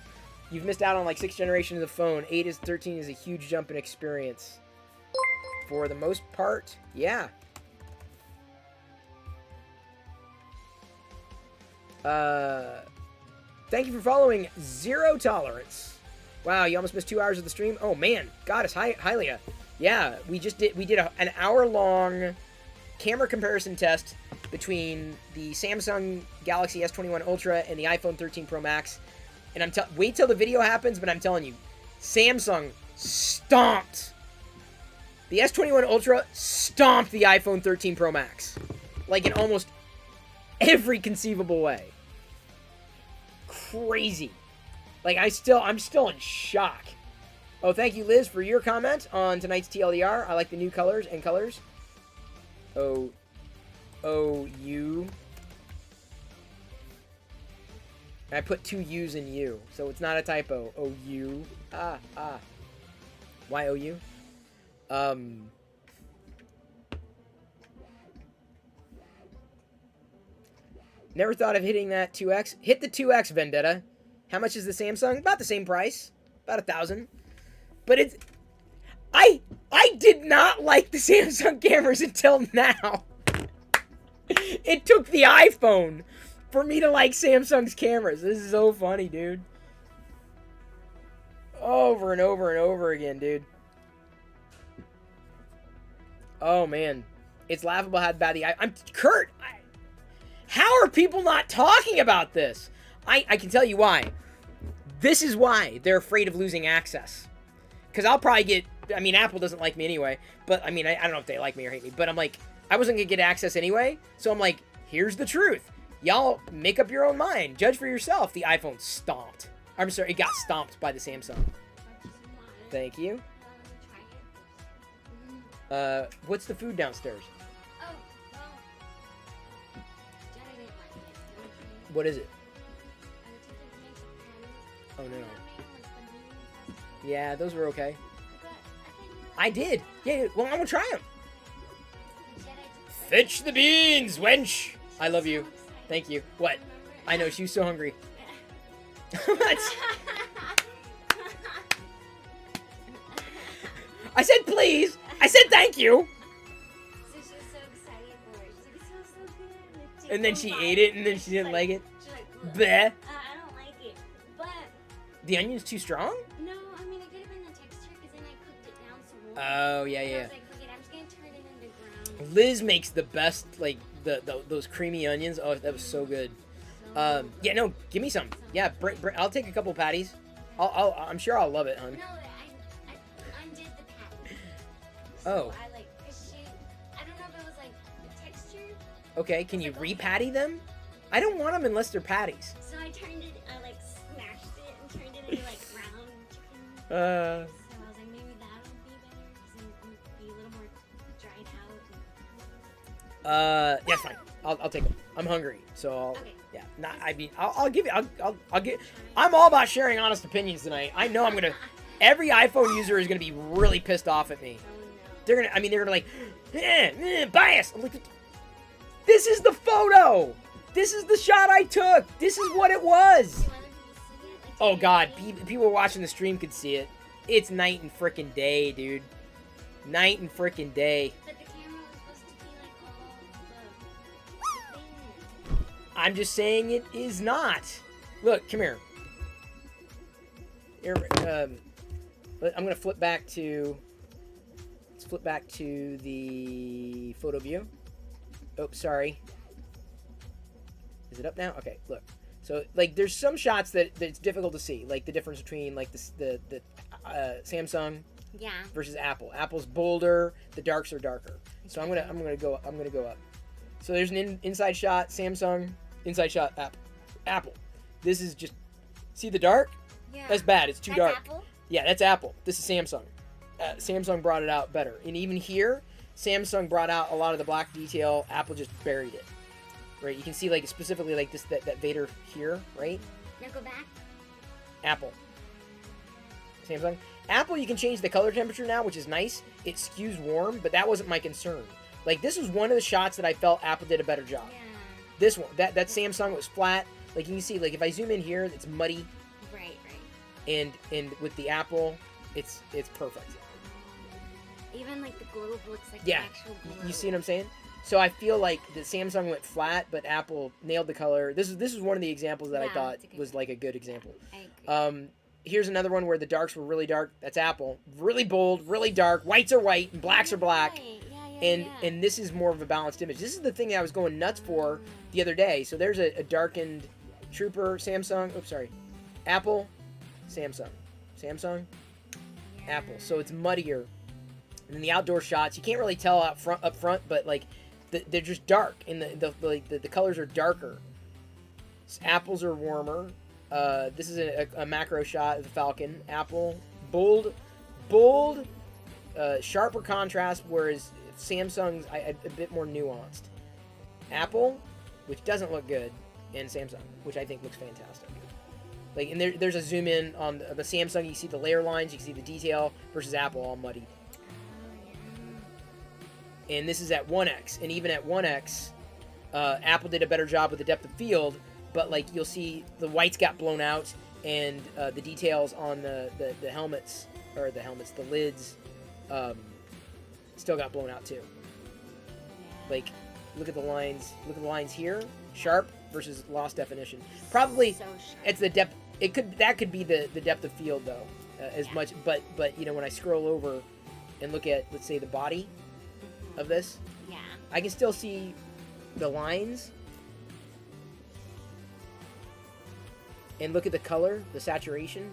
You've missed out on like 6 generations of phone. 13 is a huge jump in experience. For the most part, yeah. Thank you for following Zero Tolerance. Wow, you almost missed 2 hours of the stream. Oh man, Goddess, Hylia. Yeah, we did an hour-long camera comparison test between the Samsung Galaxy S21 Ultra and the iPhone 13 Pro Max. And wait till the video happens, but I'm telling you, Samsung stomped. The S21 Ultra stomped the iPhone 13 Pro Max. Like in almost every conceivable way. Crazy. Like I'm still in shock. Oh, thank you, Liz, for your comment on tonight's TLDR. I like the new colors and colors. you. I put 2 U's in you, so it's not a typo. O-U. Y-O-U. Never thought of hitting that 2X. Hit the 2X, Vendetta. How much is the Samsung? About the same price. About 1,000. But it's... I did not like the Samsung cameras until now. It took the iPhone for me to like Samsung's cameras. This is so funny, dude. Over and over and over again, dude. Oh, man. It's laughable how bad the... I'm Kurt! How are people not talking about this? I can tell you why. This is why they're afraid of losing access. Because I'll probably get... I mean, Apple doesn't like me anyway. But, I mean, I don't know if they like me or hate me. But I'm like, I wasn't going to get access anyway. So I'm like, here's the truth. Y'all make up your own mind. Judge for yourself. The iPhone stomped. I'm sorry, it got stomped by the Samsung. Thank you. What's the food downstairs? What is it? Oh, no. Yeah, those were okay. I did. Yeah, well, I'm gonna try them. Fetch the beans, wench. I love you. Thank you. What? I know, she was so hungry. What? I said please. I said thank you. So she was so excited for it. She's like, it smells so good. And then she ate it, and then she didn't like it. She's like, Bleh. I don't like it. But The onion's too strong? no, I mean, it could have been the texture because then I cooked it down some more. Oh, yeah, I yeah. was like, fuck it, I'm just gonna turn it into ground. Liz makes the best, like, those creamy onions. Oh, that was so good. Yeah, no, give me some. Yeah, I'll take a couple patties. I'm sure I'll love it, hon. No, I undid the patty. Oh. So I like, cause I don't know if it was like the texture. Okay, can you re-patty them? I don't want them unless they're patties. So I like smashed it and turned it into like ground chicken. So Uh, I was like, maybe that'll be better because it would be a little more dried out. yeah, fine. I'll take them. I'm hungry, so Okay. yeah. Not. I mean, I'll give you. I'll get. I'm all about sharing honest opinions tonight. I know I'm gonna. Every iPhone user is gonna be really pissed off at me. Oh no. They're gonna. I mean, they're gonna like, bias. I'm like, this is the photo. This is the shot I took. This is what it was. Do other people see it? Like, Oh do God, they- people watching the stream could see it. It's night and frickin' day, dude. Night and frickin' day. But the camera was supposed to be like all the thing. I'm just saying it is not. Look, come here. Here, I'm gonna flip back to. Let's flip back to the photo view. Oh, sorry. Is it up now? Okay, look. So, like, there's some shots that it's difficult to see, like the difference between like the Samsung Yeah. versus Apple. Apple's bolder, the darks are darker. So I'm gonna go up. So there's an inside shot, Samsung, inside shot, Apple. This is just, see the dark? Yeah. That's bad. It's too That's dark. Apple? Yeah, that's Apple. This is Samsung. Samsung brought it out better. And even here, Samsung brought out a lot of the black detail. Apple just buried it. Right? You can see like specifically like this that Vader here, right? Now go back. Apple. Samsung. Apple, you can change the color temperature now, which is nice. It skews warm, but that wasn't my concern. Like, this was one of the shots that I felt Apple did a better job. Yeah. This one, that Samsung was flat. Like, you can see, like, if I zoom in here, it's muddy. Right. And with the Apple, it's perfect. Even like the globe looks like Yeah. the actual globe. You see what I'm saying? So I feel like the Samsung went flat, but Apple nailed the color. This is one of the examples that I Yeah, thought it's a good was one. like a good example. I agree. Here's another one where the darks were really dark. That's Apple. Really bold, really dark. Whites are white and blacks are black. Right. Yeah. And this is more of a balanced image. This is the thing that I was going nuts for the other day. So there's a darkened Trooper Samsung. Oops, sorry. Apple, Samsung. Samsung, Yeah. Apple. So it's muddier. And then the outdoor shots, you can't really tell up front, but like they're just dark, and the colors are darker. Apples are warmer. This is a macro shot of the Falcon. Apple, bold, sharper contrast, whereas Samsung's a bit more nuanced. Apple, which doesn't look good, and Samsung, which I think looks fantastic. Like, and there's a zoom in on the Samsung. You see the layer lines, you can see the detail, versus Apple all muddy. And this is at 1x, and even at 1x, Apple did a better job with the depth of field, but like you'll see the whites got blown out, and the details on the helmets, or the lids, still got blown out too. Like, look at the lines here, sharp versus lost definition. Probably So sharp. it's the depth. That could be the depth of field though, as much. But you know, when I scroll over and look at, let's say, the body of this, Yeah. I can still see the lines. And look at the color, the saturation.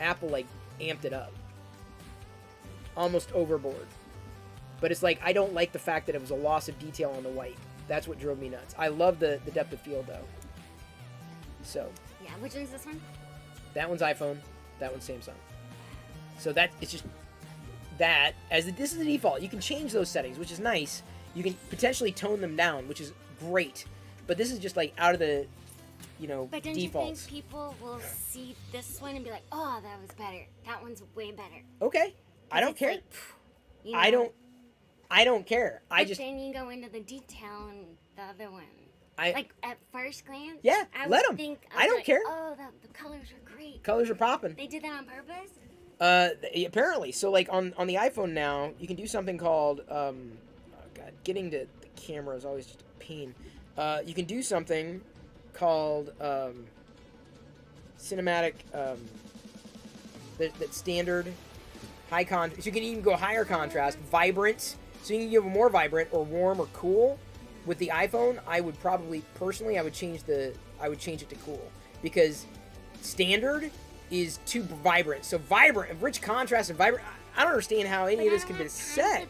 Apple like amped it up, almost overboard. But it's like, I don't like the fact that it was a loss of detail on the white. That's what drove me nuts. I love the depth of field though. So Yeah. Which one's this one? that one's iPhone, that one's Samsung. So that it's just that this is the default. You can change those settings, which is nice. You can potentially tone them down, which is great. But this is just like out of the But don't defaults. you think people will see this one and be like, "Oh, that was better. That one's way better." Okay, I don't It's care. like, you I know, don't care. But then you go into the detail and the other one. I Like at first glance, Yeah, I let would 'em. think, I don't like, care. Oh, the colors are great. colors are popping. They did that on purpose. Apparently. So like on the iPhone now, you can do something called oh god, getting to the camera is always just a pain. You can do something called cinematic that standard high contrast. So you can even go higher contrast, vibrant. So you can give more vibrant or warm or cool. With the iPhone, I would probably personally I would change it to cool, because standard is too vibrant. So vibrant, rich contrast and vibrant. I don't understand how any of this can be set.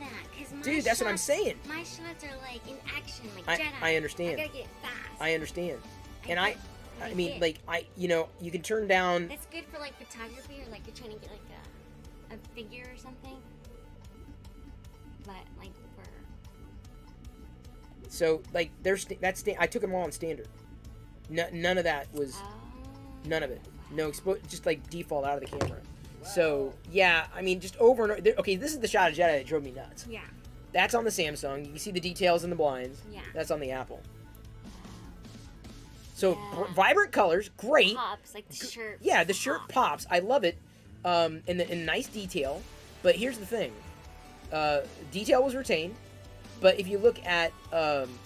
Dude, that's what I'm saying. My shots are like in action, like Jedi. I understand. I gotta get fast. I understand. And I mean, get- like, you can turn down. That's good for like photography, or like you're trying to get like a figure or something. But like for So, like, I took them all on standard. None of that was, none of it. No just like default out of the camera. So, yeah, I mean, just over and over. Okay, this is the shot of Jedi that drove me nuts. yeah. That's on the Samsung. You can see the details in the blinds. Yeah. That's on the Apple. So, Yeah. vibrant colors, great. Pops like the shirt. Yeah, the shirt pops. I love it. And nice detail. But here's the thing. Detail was retained. But if you look at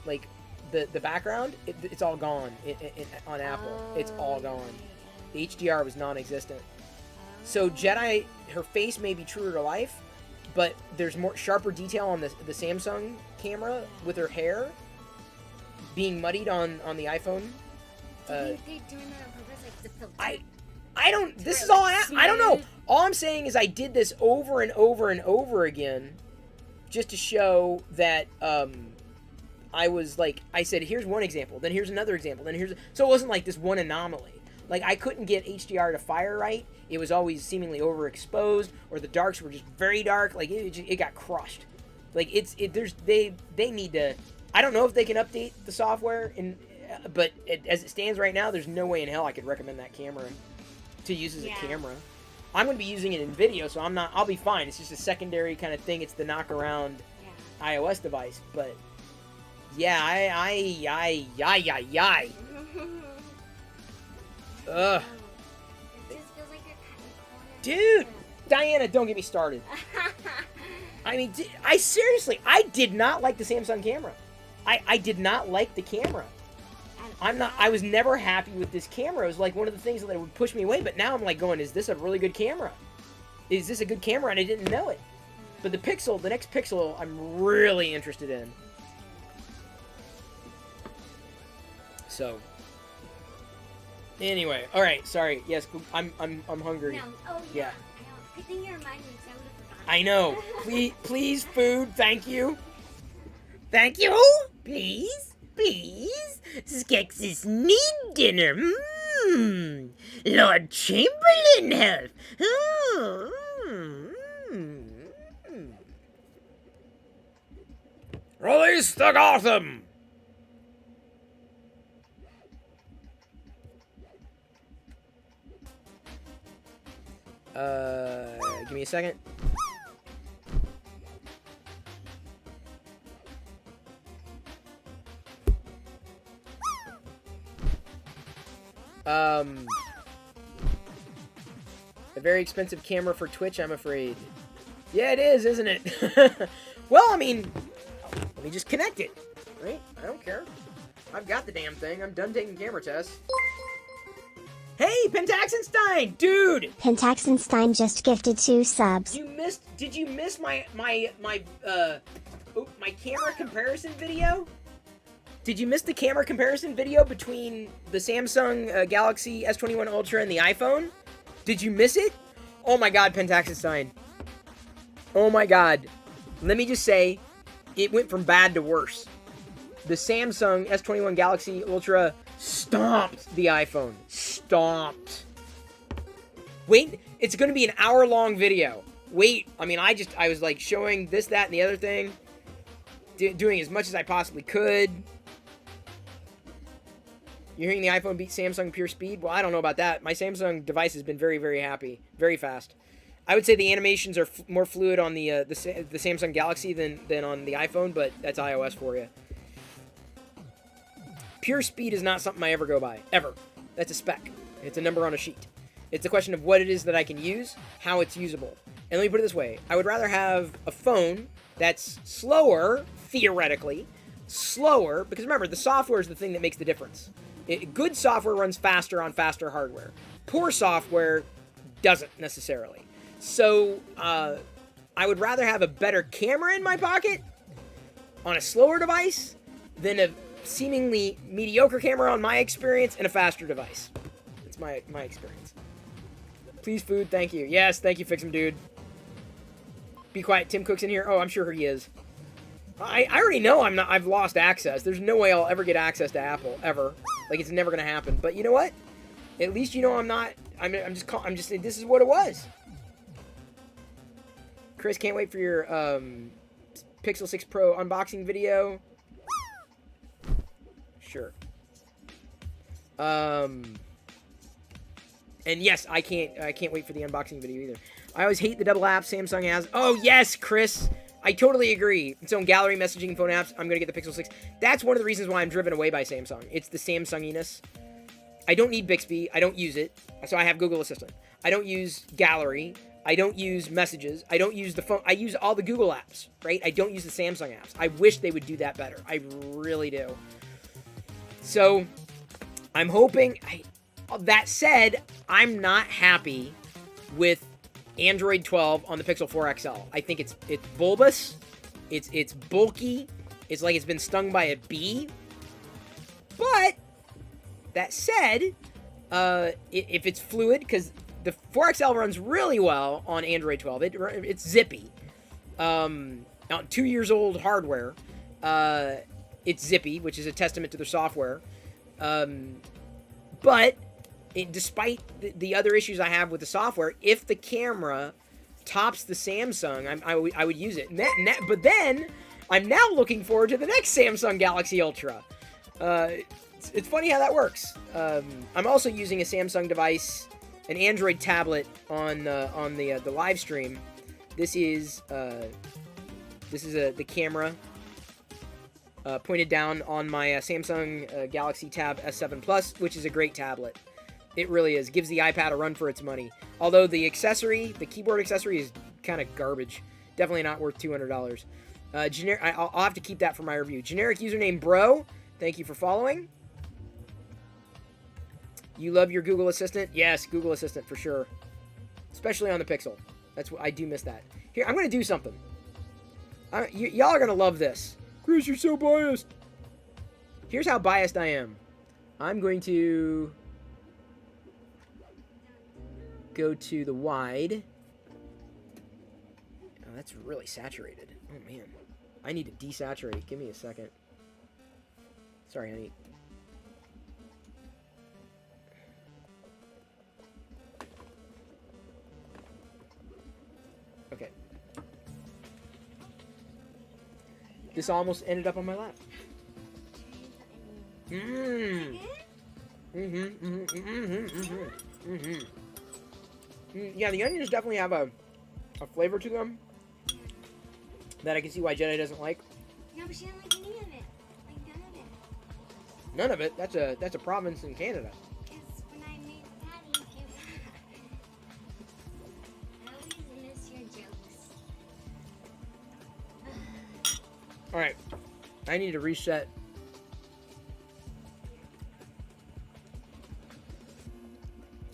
like the background, it's all gone on Apple. It's all gone. The HDR was non-existent. So Jedi, her face may be truer to life, but there's more sharper detail on the Samsung camera with her hair being muddied on the iPhone. Do you think they're doing that on purpose, like the filter? I don't. This Or is all. like I don't know. smooth? All I'm saying is I did this over and over and over again, just to show that I was like, I said, here's one example, then here's another example, then here's. So it wasn't like this one anomaly. Like, I couldn't get HDR to fire right. It was always seemingly overexposed, or the darks were just very dark. Like, it got crushed. Like, they need to... I don't know if they can update the software, but as it stands right now, there's no way in hell I could recommend that camera to use as a camera. I'm going to be using it in video, so I'll be fine. It's just a secondary kind of thing. It's the knock-around iOS device, but... Yeah, I. Ugh. It just feels like you're cutting corners. Dude! Diana, don't get me started. I mean, I did not like the Samsung camera. I did not like the camera. I was never happy with this camera. It was like one of the things that would push me away, but now I'm like going, is this a really good camera? Is this a good camera? And I didn't know it. But the next Pixel, I'm really interested in. So, anyway, all right. Sorry. Yes, I'm hungry. No. Oh yeah. I know. Good thing you reminded me, because I would have forgotten. I know. Please, food. Thank you. Thank you. Please. Skexes need dinner. Lord Chamberlain health. Release the Gotham. Give me a second. A very expensive camera for Twitch, I'm afraid. Yeah, it is, isn't it? Well, I mean, let me just connect it, right? I don't care. I've got the damn thing. I'm done taking camera tests. Hey, Pentaxenstein, dude! Pentaxenstein just gifted 2 subs. Did you miss my camera comparison video? Did you miss the camera comparison video between the Samsung Galaxy S21 Ultra and the iPhone? Did you miss it? Oh my god, Pentaxenstein. Oh my god. Let me just say, it went from bad to worse. The Samsung S21 Galaxy Ultra stomped the iPhone. Stomped. Wait, it's going to be an hour-long video. Wait, I mean, I was like showing this, that, and the other thing. Doing as much as I possibly could. You're hearing the iPhone beat Samsung pure speed? Well, I don't know about that. My Samsung device has been very, very happy. Very fast. I would say the animations are more fluid on the Samsung Galaxy than on the iPhone, but that's iOS for you. Pure speed is not something I ever go by. Ever. That's a spec. It's a number on a sheet. It's a question of what it is that I can use, how it's usable. And let me put it this way. I would rather have a phone that's slower, theoretically, slower, because remember, the software is the thing that makes the difference. Good software runs faster on faster hardware. Poor software doesn't necessarily. So, I would rather have a better camera in my pocket on a slower device than a seemingly mediocre camera on my experience and a faster device. That's my experience. Please, food, thank you. Yes, thank you, Fix 'em, dude. Be quiet, Tim Cook's in here. Oh, I'm sure he is. I already know I've lost access. There's no way I'll ever get access to Apple, ever. Like, it's never gonna happen. But you know what? At least you know I'm just saying this is what it was. Chris, can't wait for your Pixel 6 Pro unboxing video. Sure. And yes, I can't wait for the unboxing video either. I always hate the double apps Samsung has. Oh yes, Chris. I totally agree. Its own gallery, messaging, and phone apps. I'm going to get the Pixel 6. That's one of the reasons why I'm driven away by Samsung. It's the Samsunginess. I don't need Bixby. I don't use it. So I have Google Assistant. I don't use Gallery. I don't use Messages. I don't use the phone. I use all the Google apps, right? I don't use the Samsung apps. I wish they would do that better. I really do. So, I'm hoping... that said, I'm not happy with Android 12 on the Pixel 4 XL. I think it's bulbous, it's bulky, it's like it's been stung by a bee. But that said, if it's fluid, because the 4 XL runs really well on Android 12, it's zippy. On 2 years old hardware, it's zippy, which is a testament to their software. But despite the other issues I have with the software, if the camera tops the Samsung, I would use it. But then, I'm now looking forward to the next Samsung Galaxy Ultra. It's funny how that works. I'm also using a Samsung device, an Android tablet on the live stream. This is the camera pointed down on my Samsung Galaxy Tab S7 Plus, which is a great tablet. It really is. Gives the iPad a run for its money. Although the keyboard accessory is kind of garbage. Definitely not worth $200. I'll have to keep that for my review. Generic username bro. Thank you for following. You love your Google Assistant? Yes, Google Assistant for sure. Especially on the Pixel. That's what I do miss that. Here, I'm going to do something. Y'all are going to love this. Chris, you're so biased. Here's how biased I am. I'm going to go to the wide. Oh, that's really saturated. Oh, man. I need to desaturate. Give me a second. Sorry, honey. Okay. This almost ended up on my lap. Yeah, the onions definitely have a flavor to them that I can see why Jedi doesn't like. No, but she didn't like any of it. Like none of it. None of it? That's a province in Canada. Because when I made patties, I always miss your jokes. Alright. I need to reset.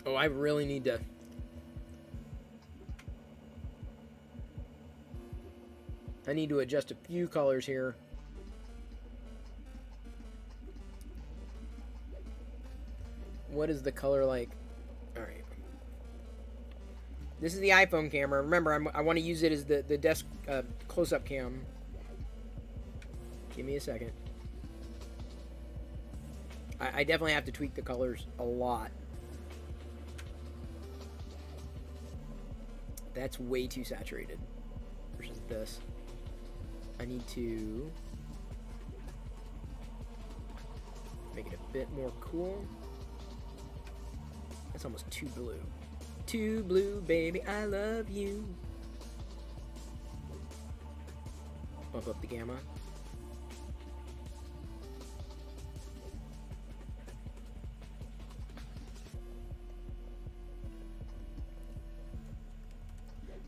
Oh, I really need to. I need to adjust a few colors here. What is the color like? Alright. This is the iPhone camera. Remember, I want to use it as the desk close-up cam. Give me a second. I definitely have to tweak the colors a lot. That's way too saturated versus this. I need to make it a bit more cool. That's almost too blue. Too blue, baby, I love you. Bump up the gamma.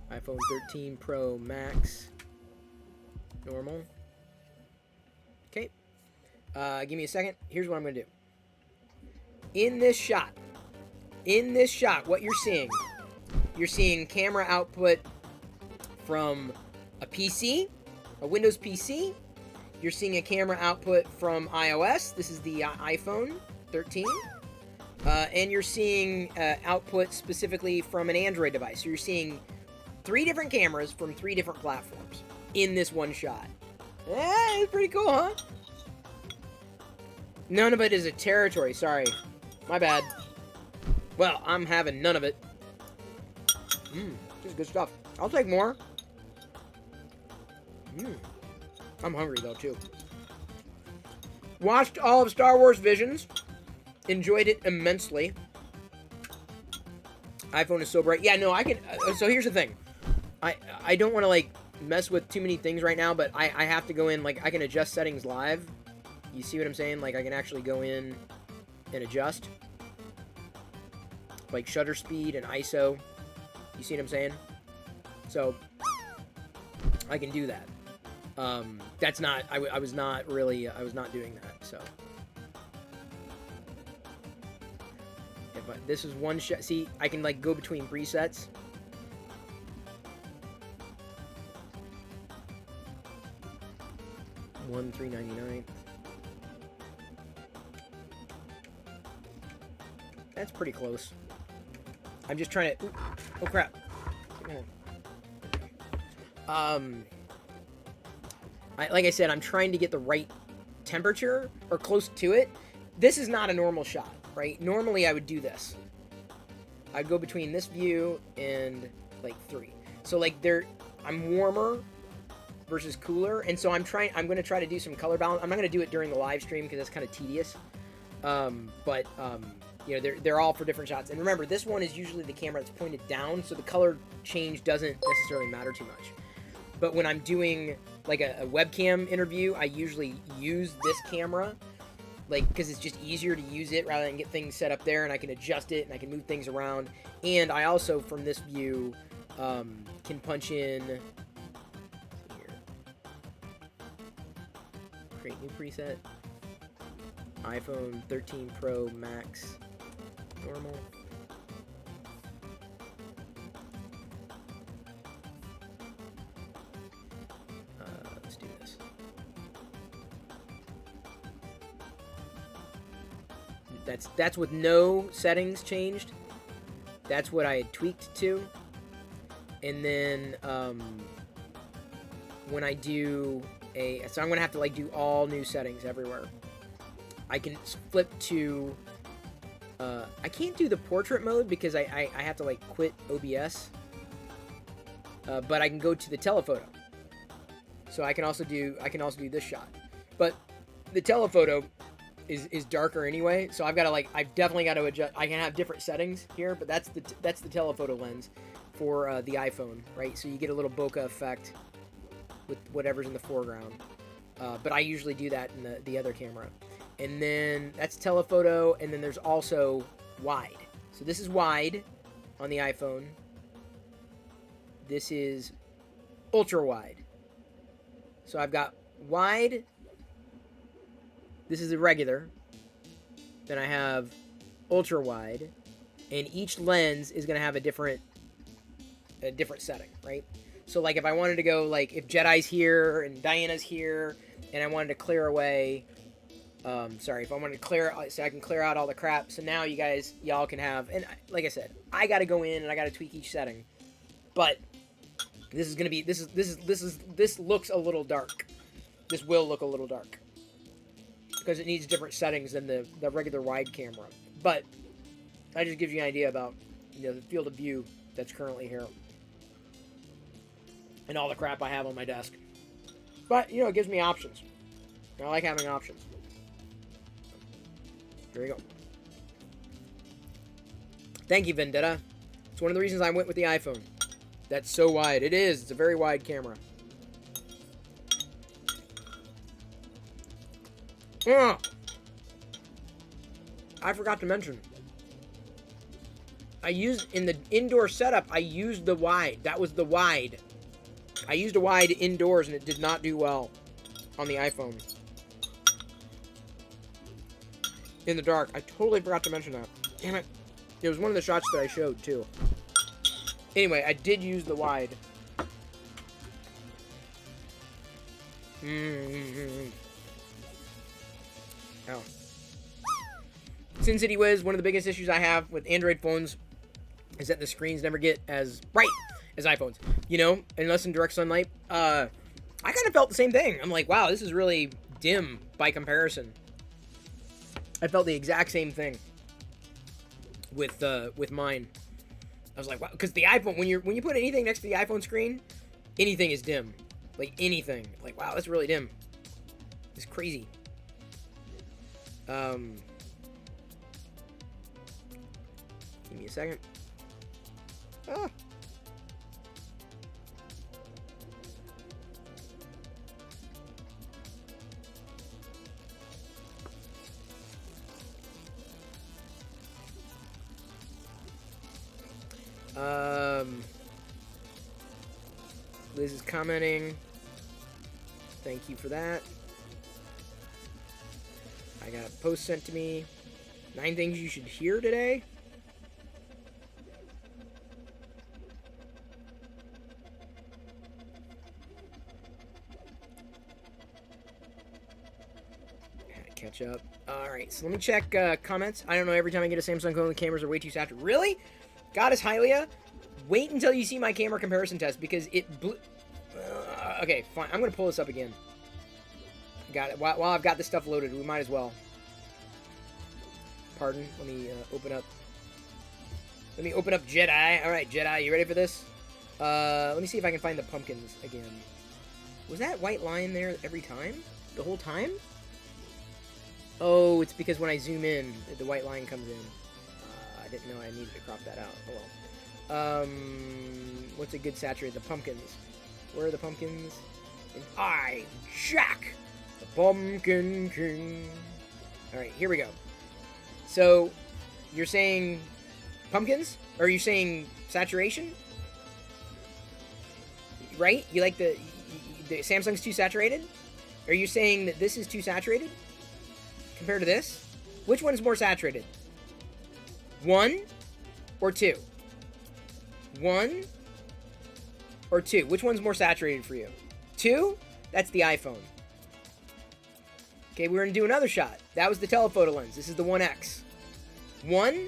iPhone 13 Pro Max. Normal. Okay. Give me a second. Here's what I'm going to do. In this shot, what you're seeing camera output from a PC, a Windows PC. You're seeing a camera output from iOS. This is the iPhone 13. And you're seeing output specifically from an Android device. So you're seeing 3 different cameras from 3 different platforms in this one shot. Yeah, it's pretty cool, huh? None of it is a territory. Sorry. My bad. Well, I'm having none of it. This is good stuff. I'll take more. I'm hungry, though, too. Watched all of Star Wars Visions. Enjoyed it immensely. iPhone is so bright. Yeah, no, I can... so here's the thing. I don't want to, like, mess with too many things right now, but I have to go in, like, I can adjust settings live. You see what I'm saying? Like, I can actually go in and adjust. Like, shutter speed and ISO. You see what I'm saying? So, I can do that. That's not... I was not really... I was not doing that, so... This is one shot. See, I can, like, go between presets. $3.99. That's pretty close. I'm just trying to... Oh, crap. Like I said, I'm trying to get the right temperature, or close to it. This is not a normal shot, right? Normally, I would do this. I'd go between this view and like 3. So like I'm warmer versus cooler, and so I'm going to try to do some color balance. I'm not going to do it during the live stream because that's kind of tedious. But you know, they're all for different shots. And remember, this one is usually the camera that's pointed down, so the color change doesn't necessarily matter too much. But when I'm doing like a webcam interview, I usually use this camera, like, because it's just easier to use it rather than get things set up there, and I can adjust it and I can move things around. And I also, from this view, can punch in here, create new preset, iPhone 13 Pro Max normal. Let's do this. That's with no settings changed. That's what I had tweaked to. And then when I do so I'm gonna have to like do all new settings everywhere. I can flip to I can't do the portrait mode because I have to like quit OBS. But I can go to the telephoto. So I can also do this shot. But the telephoto is darker anyway, so I've definitely got to adjust. I can have different settings here, but that's the telephoto lens for the iPhone, right? So you get a little bokeh effect with whatever's in the foreground. But I usually do that in the other camera. And then that's telephoto, and then there's also wide. So this is wide on the iPhone. This is ultra wide. So I've got wide. This is the regular. Then I have ultra wide, and each lens is going to have a different setting, right? So like if I wanted to go like if Jedi's here and Diana's here, and I wanted to clear away, if I wanted to clear, so I can clear out all the crap. So now y'all can have, and like I said, I got to go in and I got to tweak each setting, but this is gonna be this looks a little dark. This will look a little dark because it needs different settings than the regular wide camera. But that just gives you an idea about, you know, the field of view that's currently here and all the crap I have on my desk. But you know, it gives me options. I like having options. There you go. Thank you, Vendetta. It's one of the reasons I went with the iPhone. That's so wide. It is. It's a very wide camera. I forgot to mention. I used, in the indoor setup, I used the wide. That was the wide. I used a wide indoors, and it did not do well on the iPhone. In the dark. I totally forgot to mention that. Damn it. It was one of the shots that I showed, too. Anyway, I did use the wide. Oh. Sin City Wiz, one of the biggest issues I have with Android phones is that the screens never get as bright as iPhones. You know, unless in direct sunlight. I kind of felt the same thing. I'm like, wow, this is really dim by comparison. I felt the exact same thing with mine. I was like, wow, because the iPhone, when you put anything next to the iPhone screen, anything is dim. Like anything. Like, wow, that's really dim. It's crazy. Give me a second. Ah. Liz is commenting. Thank you for that. I got a post sent to me. 9 things you should hear today. Gotta catch up. Alright, so let me check comments. I don't know, every time I get a Samsung phone, the cameras are way too saturated. Really? Goddess Hylia? Wait until you see my camera comparison test, because it blew... okay, fine. I'm going to pull this up again. Got it. While I've got this stuff loaded, we might as well. Pardon. Let me open up Let me open up Jedi. All right, Jedi, you ready for this? Let me see if I can find the pumpkins again. Was that white line there every time? The whole time? Oh, it's because when I zoom in, the white line comes in. I didn't know I needed to crop that out. Oh well. What's a good saturated? The pumpkins. Where are the pumpkins? And I, Jack, the Pumpkin King. Alright, here we go. So, you're saying pumpkins? Or are you saying saturation? Right? You like the Samsung's too saturated? Are you saying that this is too saturated? Compared to this? Which one's more saturated? 1 or 2? 1 or 2? Which one's more saturated for you? 2? That's the iPhone. Okay, we're going to do another shot. That was the telephoto lens. This is the 1X. 1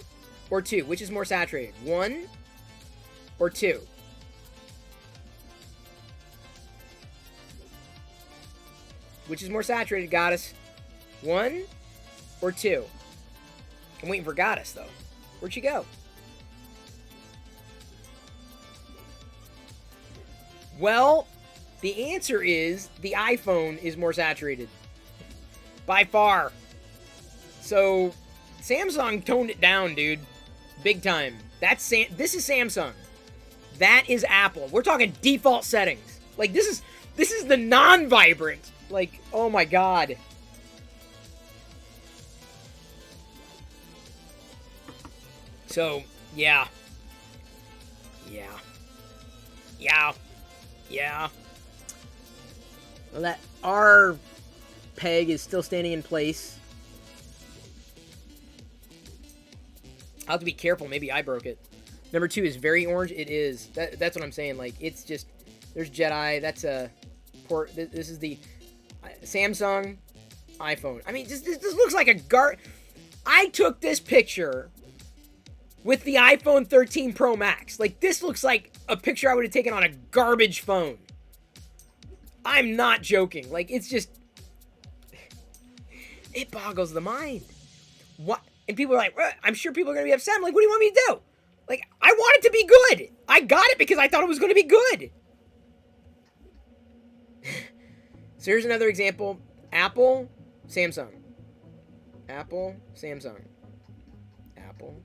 or 2? Which is more saturated? 1 or 2? Which is more saturated, Goddess? 1 or 2? I'm waiting for Goddess, though. Where'd she go? Well, the answer is the iPhone is more saturated. By far. So, Samsung toned it down, dude. Big time. This is Samsung. That is Apple. We're talking default settings. Like, this is the non-vibrant. Like, oh my god. So, yeah. Well, that R peg is still standing in place. I'll have to be careful. Maybe I broke it. Number 2 is very orange. It is. That's what I'm saying. Like, it's just... There's Jedi. That's a port. This is the Samsung iPhone. I mean, this looks like a I took this picture with the iPhone 13 Pro Max. Like, this looks like a picture I would have taken on a garbage phone. I'm not joking. Like, it's just... It boggles the mind. What? And people are like, I'm sure people are going to be upset. I'm like, what do you want me to do? Like, I want it to be good. I got it because I thought it was going to be good. So here's another example. Apple, Samsung. Apple, Samsung. Apple.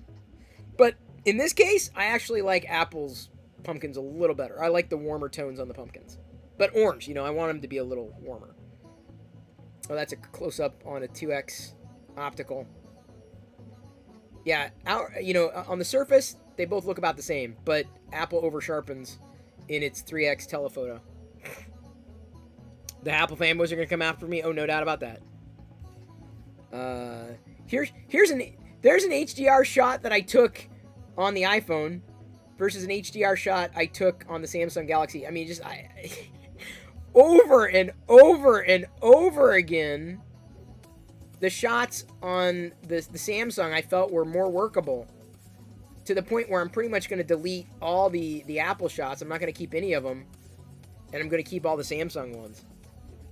But in this case, I actually like Apple's pumpkins a little better. I like the warmer tones on the pumpkins. But orange, you know, I want them to be a little warmer. Oh, that's a close-up on a 2X optical. Yeah, on the surface, they both look about the same, but Apple over-sharpens in its 3X telephoto. The Apple fanboys are going to come after me. Oh, no doubt about that. There's an HDR shot that I took on the iPhone versus an HDR shot I took on the Samsung Galaxy. I mean, over and over and over again, the shots on the Samsung I felt were more workable, to the point where I'm pretty much going to delete all the Apple shots. I'm not going to keep any of them, and I'm going to keep all the Samsung ones.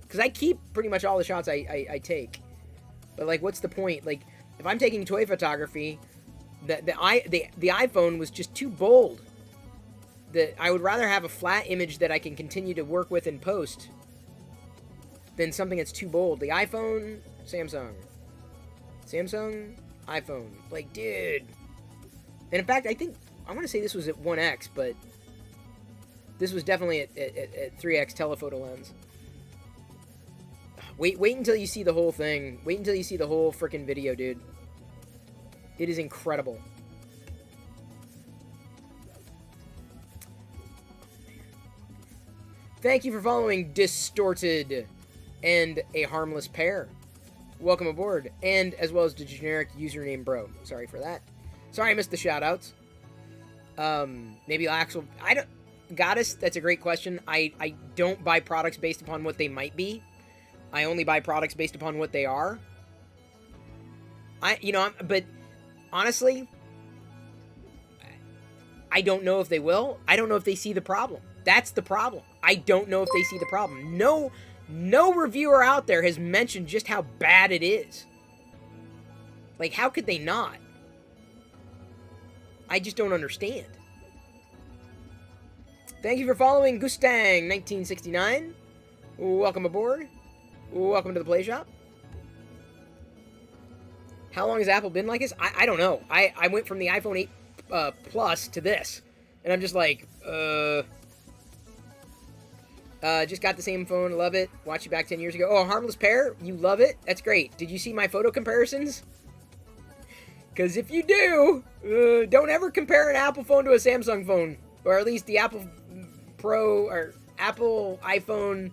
Because I keep pretty much all the shots I take. But, like, what's the point? Like, if I'm taking toy photography, the iPhone was just too bold. I would rather have a flat image that I can continue to work with in post than something that's too bold. The iPhone, Samsung. Samsung, iPhone. Like, dude. And in fact, I want to say this was at 1X, but this was definitely at 3X telephoto lens. Wait until you see the whole thing. Wait until you see the whole freaking video, dude. It is incredible. Thank you for following Distorted and A Harmless Pair. Welcome aboard. And as well as the generic username bro. Sorry for that. Sorry I missed the shoutouts. Maybe Axel... Goddess, that's a great question. I don't buy products based upon what they might be. I only buy products based upon what they are. But honestly, I don't know if they will. I don't know if they see the problem. That's the problem. I don't know if they see the problem. No reviewer out there has mentioned just how bad it is. Like, how could they not? I just don't understand. Thank you for following Gustang 1969. Welcome aboard. Welcome to the Play Shop. How long has Apple been like this? I don't know. I went from the iPhone 8 Plus to this. And I'm just like, just got the same phone. Love it. Watched you back 10 years ago. Oh, Harmless Pair? You love it? That's great. Did you see my photo comparisons? Because if you do, don't ever compare an Apple phone to a Samsung phone. Or at least the Apple Pro or Apple iPhone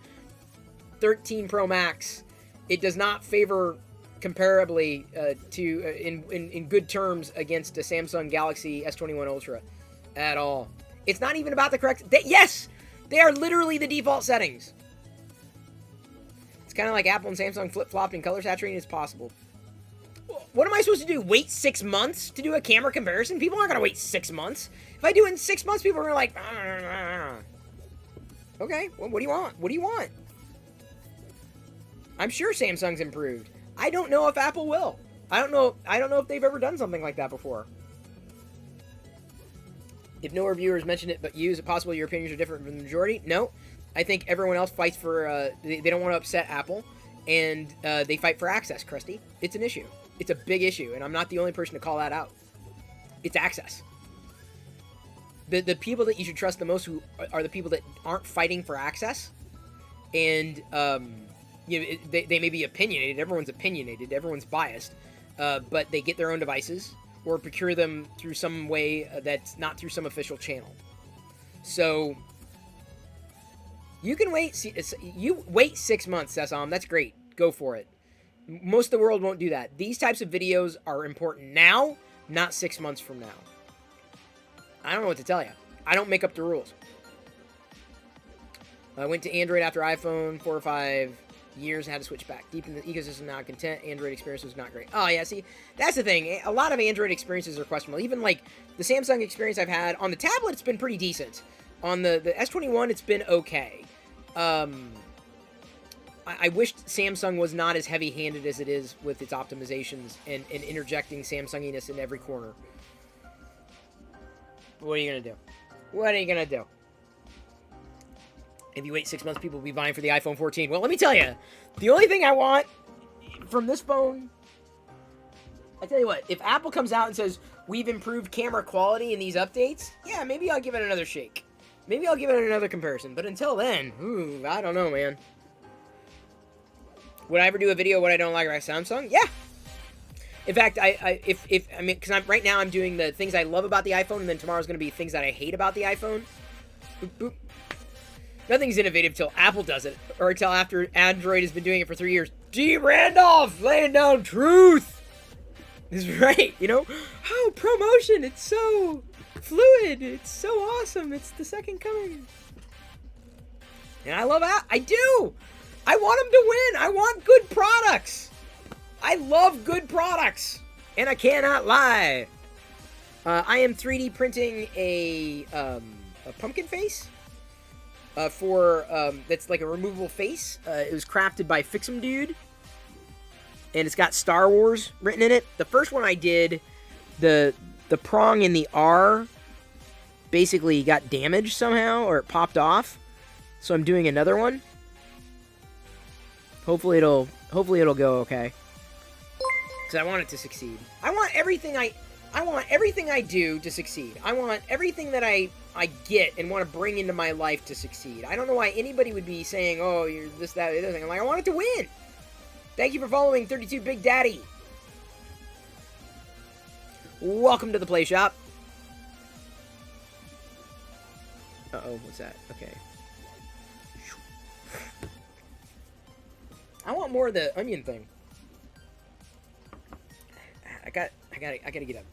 13 Pro Max. It does not favor comparably in good terms against a Samsung Galaxy S21 Ultra at all. It's not even about the correct... yes! They are literally the default settings. It's kind of like Apple and Samsung flip-flopped and color saturating as possible. What am I supposed to do? Wait 6 months to do a camera comparison? People aren't going to wait 6 months. If I do it in 6 months, people are going to like... Okay, well, what do you want? What do you want? I'm sure Samsung's improved. I don't know if Apple will. I don't know if they've ever done something like that before. If no reviewers mention it but you, is it possible your opinions are different from the majority? No. I think everyone else fights for... they don't want to upset Apple. And they fight for access, Krusty. It's an issue. It's a big issue. And I'm not the only person to call that out. It's access. The people that you should trust the most who are the people that aren't fighting for access. And... they may be opinionated. Everyone's opinionated. Everyone's biased. But they get their own devices or procure them through some way that's not through some official channel. So you can wait. You wait 6 months, Sesam. That's great. Go for it. Most of the world won't do that. These types of videos are important now, not 6 months from now. I don't know what to tell you. I don't make up the rules. I went to Android after iPhone 4 or 5 years and had to switch back. Deep in the ecosystem now, content. Android experience was not great. Oh, yeah, see, that's the thing. A lot of Android experiences are questionable. Even, like, the Samsung experience I've had on the tablet, it's been pretty decent. On the S21, it's been okay. I wish Samsung was not as heavy-handed as it is with its optimizations and interjecting Samsunginess in every corner. What are you going to do? What are you going to do? If you wait 6 months, people will be vying for the iPhone 14. Well, let me tell you, the only thing I want from this phone... I tell you what, if Apple comes out and says, we've improved camera quality in these updates, yeah, maybe I'll give it another shake. Maybe I'll give it another comparison. But until then, I don't know, man. Would I ever do a video what I don't like about Samsung? Yeah. In fact, because right now I'm doing the things I love about the iPhone, and then tomorrow's going to be things that I hate about the iPhone. Boop, boop. Nothing's innovative till Apple does it, or until after Android has been doing it for 3 years. G. Randolph laying down truth. Is right, you know? Oh, promotion, it's so fluid. It's so awesome. It's the second coming. And I love Apple. I do. I want them to win. I want good products. I love good products. And I cannot lie. I am 3D printing a pumpkin face. That's like a removable face. It was crafted by Fix'em Dude. And it's got Star Wars written in it. The first one I did, the prong in the R basically got damaged somehow, or it popped off. So I'm doing another one. Hopefully it'll go okay. Because I want it to succeed. I want everything I do to succeed. I want everything that I get and want to bring into my life to succeed. I don't know why anybody would be saying, oh, you're this, that, the other thing. I'm like, I want it to win. Thank you for following 32 Big Daddy. Welcome to the Play Shop. Uh-oh, what's that? Okay. I want more of the onion thing. I gotta get up.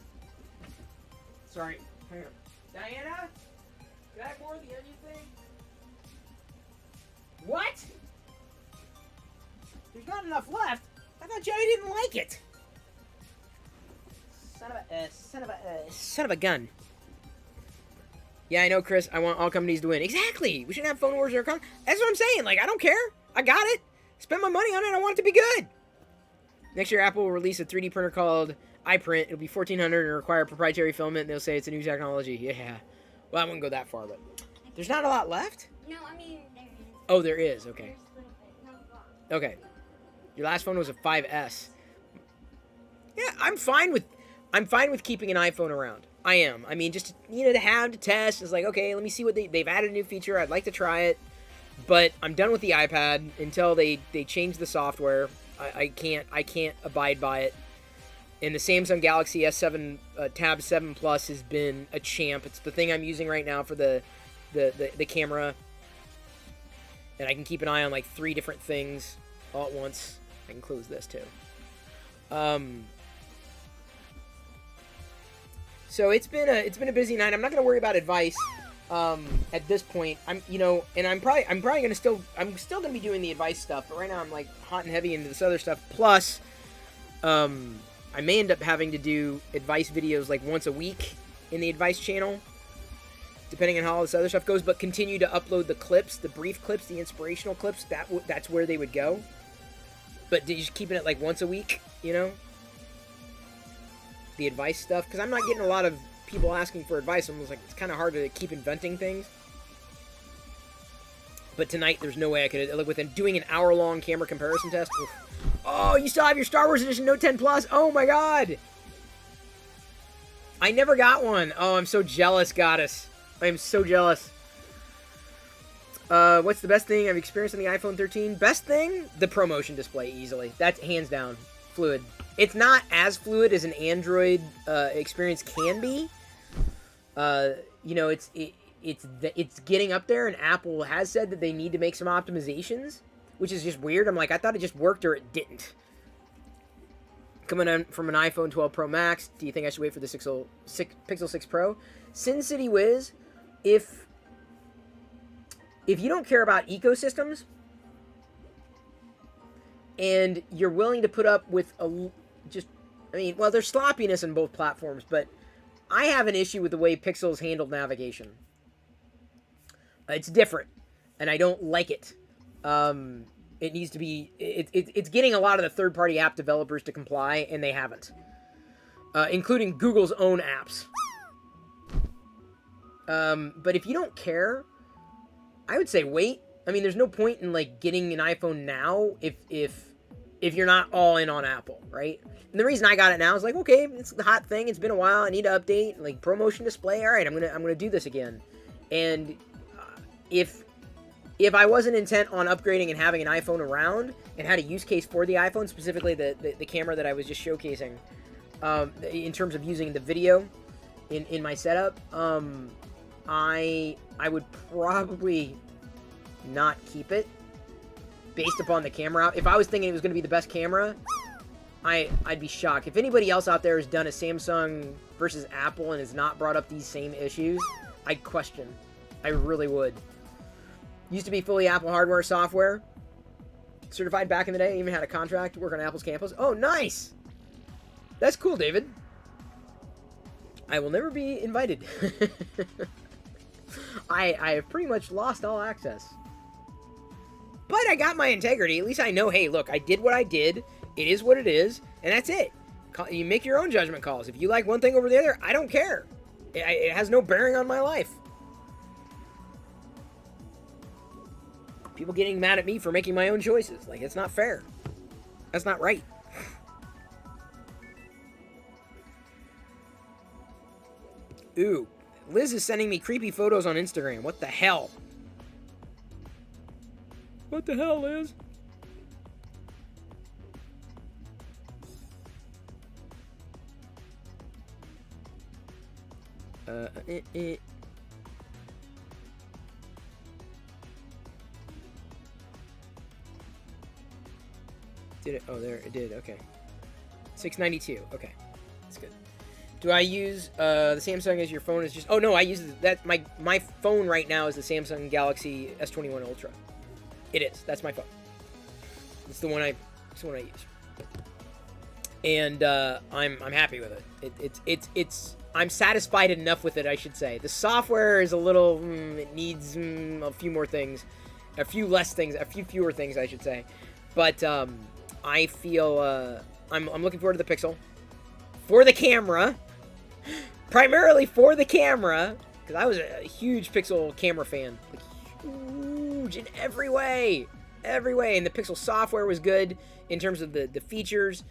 Sorry. Hang on. Diana? Can I have more of the onion thing? What? There's not enough left? I thought Johnny didn't like it. Son of a gun. Yeah, I know, Chris. I want all companies to win. Exactly. We shouldn't have phone wars or That's what I'm saying. Like, I don't care. I got it. Spend my money on it. I want it to be good. Next year, Apple will release a 3D printer called I print. It'll be 1400 and require proprietary filament. And they'll say it's a new technology. Yeah. Well, I wouldn't go that far, but there's not a lot left. No, I mean there is. Oh, there is. Okay. There's a little bit, not a lot. Okay. Your last phone was a 5S. Yeah, I'm fine with keeping an iPhone around. I am. I mean, just to have to test. It's like, okay, let me see what they've added a new feature. I'd like to try it, but I'm done with the iPad until they change the software. I can't abide by it. And the Samsung Galaxy S7 Tab 7 Plus has been a champ. It's the thing I'm using right now for the camera, and I can keep an eye on like 3 different things all at once. I can close this too. So it's been a busy night. I'm not gonna worry about advice at this point. I'm still gonna be doing the advice stuff, but right now I'm like hot and heavy into this other stuff. Plus, I may end up having to do advice videos like once a week in the advice channel, depending on how all this other stuff goes. But continue to upload the clips, the brief clips, the inspirational clips. That's where they would go. But just keeping it like once a week, the advice stuff, because I'm not getting a lot of people asking for advice. I'm like, it's kind of hard to keep inventing things. But tonight, there's no way I could, like, within doing an hour-long camera comparison test. Oof. Oh, you still have your Star Wars Edition Note 10 Plus? Oh my god! I never got one. Oh, I'm so jealous, Goddess. I am so jealous. What's the best thing I've experienced on the iPhone 13? Best thing? The ProMotion display, easily. That's hands down. Fluid. It's not as fluid as an Android experience can be. It's getting up there, and Apple has said that they need to make some optimizations, which is just weird. I'm like, I thought it just worked or it didn't. Coming on from an iPhone 12 Pro Max, do you think I should wait for the Pixel 6 Pro? Sin City Wiz, if you don't care about ecosystems, and you're willing to put up with there's sloppiness in both platforms, but I have an issue with the way Pixel's handled navigation. It's different, and I don't like it. It needs to be... It's getting a lot of the third-party app developers to comply, and they haven't. Including Google's own apps. But if you don't care, I would say wait. I mean, there's no point in, like, getting an iPhone now if you're not all in on Apple, right? And the reason I got it now is like, okay, it's the hot thing. It's been a while. I need to update. Like, ProMotion display. All right, I'm gonna do this again. And if I wasn't intent on upgrading and having an iPhone around and had a use case for the iPhone, specifically the camera that I was just showcasing, in terms of using the video in my setup, I would probably not keep it based upon the camera. If I was thinking it was going to be the best camera, I'd be shocked. If anybody else out there has done a Samsung versus Apple and has not brought up these same issues, I'd question. I really would. Used to be fully Apple hardware, software. Certified back in the day. Even had a contract to work on Apple's campus. Oh, nice! That's cool, David. I will never be invited. I have pretty much lost all access. But I got my integrity. At least I know, hey, look, I did what I did. It is what it is. And that's it. You make your own judgment calls. If you like one thing over the other, I don't care. It has no bearing on my life. People getting mad at me for making my own choices. Like, it's not fair. That's not right. Ooh. Liz is sending me creepy photos on Instagram. What the hell? What the hell, Liz? Did it? Oh, there it did. Okay. 692. Okay. That's good. Do I use the Samsung as your phone is just... Oh, no, I use that. My phone right now is the Samsung Galaxy S21 Ultra. It is. That's my phone. It's the one I use. And I'm happy with it. I'm satisfied enough with it, I should say. The software is a little... it needs a few more things. A few fewer things, I should say. But I feel... I'm looking forward to the Pixel for the camera. Primarily for the camera. Because I was a huge Pixel camera fan. Like, huge in every way. Every way. And the Pixel software was good in terms of the features.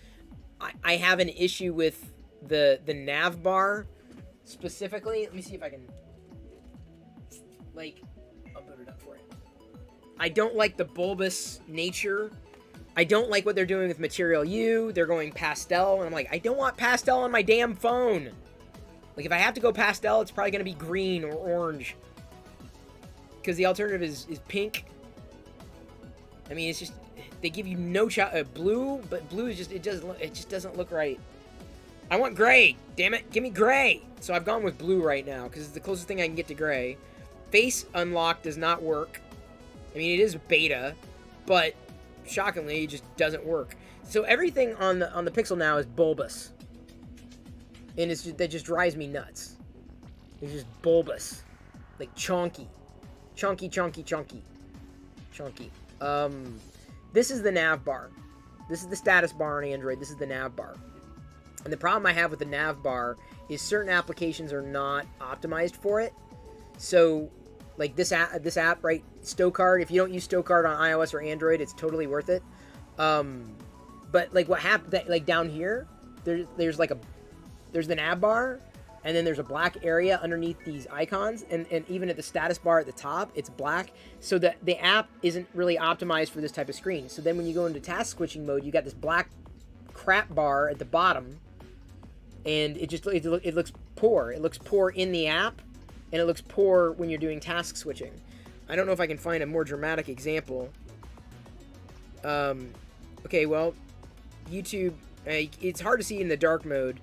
I have an issue with the nav bar specifically. Let me see if I can, like, I'll boot it up for you. I don't like the bulbous nature. I don't like what they're doing with Material U. They're going pastel, and I'm like, I don't want pastel on my damn phone. Like, if I have to go pastel, it's probably going to be green or orange. Because the alternative is pink. I mean, it's just, they give you no blue, but blue is just, it just doesn't look right. I want gray. Damn it, give me gray. So I've gone with blue right now, because it's the closest thing I can get to gray. Face unlock does not work. I mean, it is beta, but shockingly, it just doesn't work. So everything on the Pixel now is bulbous. And that just drives me nuts. It's just bulbous. Like chunky. Chunky. This is the nav bar. This is the status bar on Android. This is the nav bar. And the problem I have with the nav bar is certain applications are not optimized for it. So, like this app, right? Stocard. If you don't use Stocard on iOS or Android, it's totally worth it. But like what happened, like down here, there's the nav bar, and then there's a black area underneath these icons, and even at the status bar at the top, it's black, so that the app isn't really optimized for this type of screen. So then when you go into task switching mode, you got this black crap bar at the bottom, and it looks poor. It looks poor in the app, and it looks poor when you're doing task switching. I don't know if I can find a more dramatic example. Okay, well, YouTube, it's hard to see in the dark mode,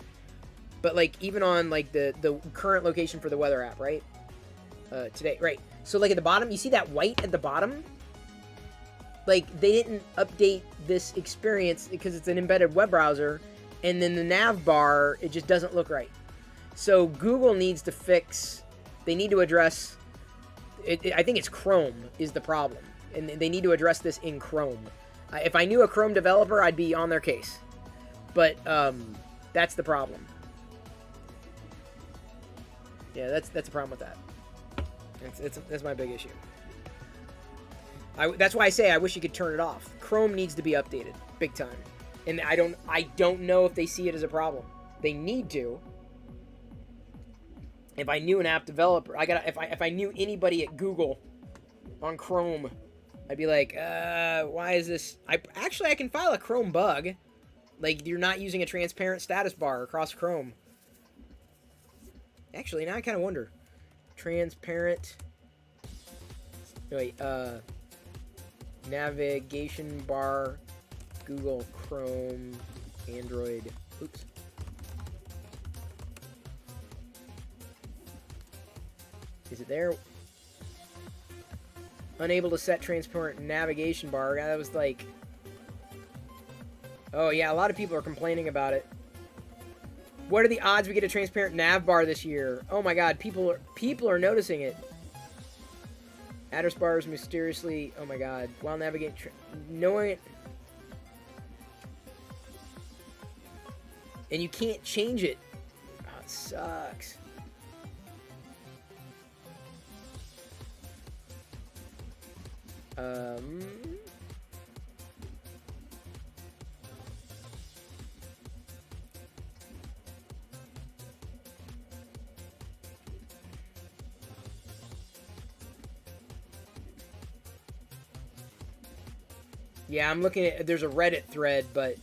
but like even on like the current location for the weather app, right? Today, right? So like at the bottom, you see that white at the bottom? Like they didn't update this experience because it's an embedded web browser, and then the nav bar, it just doesn't look right. So Google needs to fix. They need to address. I think it's Chrome is the problem, and they need to address this in Chrome. If I knew a Chrome developer, I'd be on their case. But that's the problem. Yeah, that's a problem with that. That's my big issue. That's why I say I wish you could turn it off. Chrome needs to be updated, big time. And I don't know if they see it as a problem. They need to. If I knew an app developer, if I knew anybody at Google on Chrome, I'd be like, why is this? I can file a Chrome bug. Like, you're not using a transparent status bar across Chrome. Actually, now I kind of wonder. Transparent. Wait, navigation bar, Google Chrome, Android. Oops. Is it there? Unable to set transparent navigation bar. Yeah, that was like... Oh, yeah, a lot of people are complaining about it. What are the odds we get a transparent nav bar this year? Oh my god, people are noticing it. Address bars mysteriously... Oh my god. While navigating... Knowing it... And you can't change it. Oh, it sucks. Yeah, I'm looking at... There's a Reddit thread, but...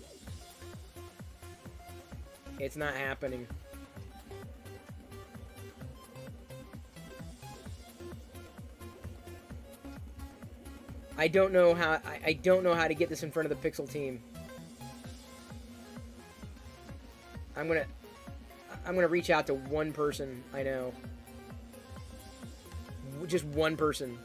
It's not happening. I don't know how... I don't know how to get this in front of the Pixel team. I'm gonna reach out to one person I know. Just one person.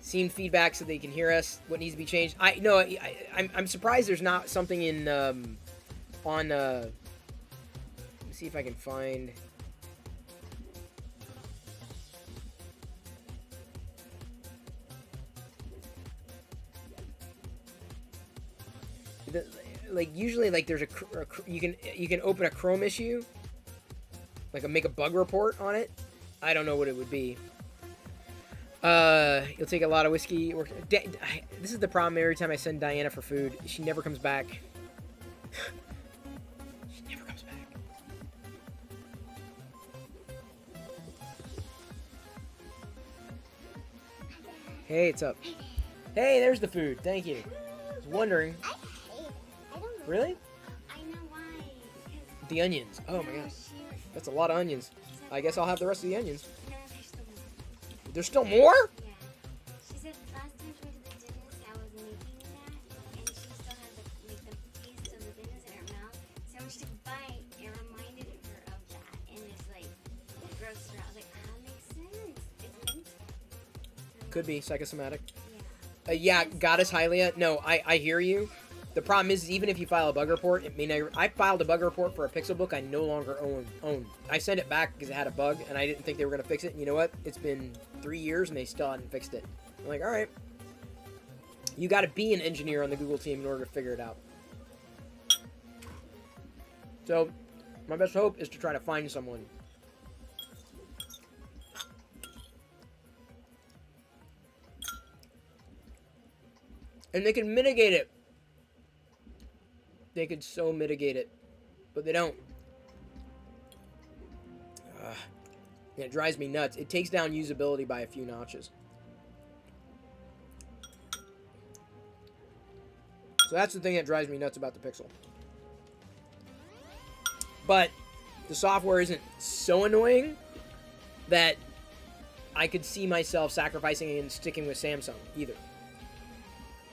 Seen feedback so they can hear us. What needs to be changed? I'm surprised there's not something in on. Let me see if I can find. like usually like there's you can open a Chrome issue, like make a bug report on it. I don't know what it would be. You'll take a lot of whiskey. This is the problem every time I send Diana for food. She never comes back. She never comes back. Hey, it's up. Hey, there's the food. Thank you. I was wondering. I don't know. Really? I know why. The onions. Oh my gosh. That's a lot of onions. I guess I'll have the rest of the onions. No, there's still more. There's still more? Yeah. She said last time she went to the dentist, I was making that, and she still had the taste of the dentist in her mouth. So when she took a bite, it reminded her of that, and it's like it grossed her out. I was like, that makes sense. It's mint. Could be psychosomatic. Yeah. Yeah, Goddess Hylia. No, I hear you. The problem is, even if you file a bug report, it may never. I filed a bug report for a Pixel book I no longer own. I sent it back because it had a bug, and I didn't think they were going to fix it. And you know what? It's been 3 years, and they still hadn't fixed it. I'm like, all right. You got to be an engineer on the Google team in order to figure it out. So, my best hope is to try to find someone. And they can mitigate it. They could so mitigate it, but they don't. It drives me nuts. It takes down usability by a few notches. So that's the thing that drives me nuts about the Pixel. But the software isn't so annoying that I could see myself sacrificing and sticking with Samsung either.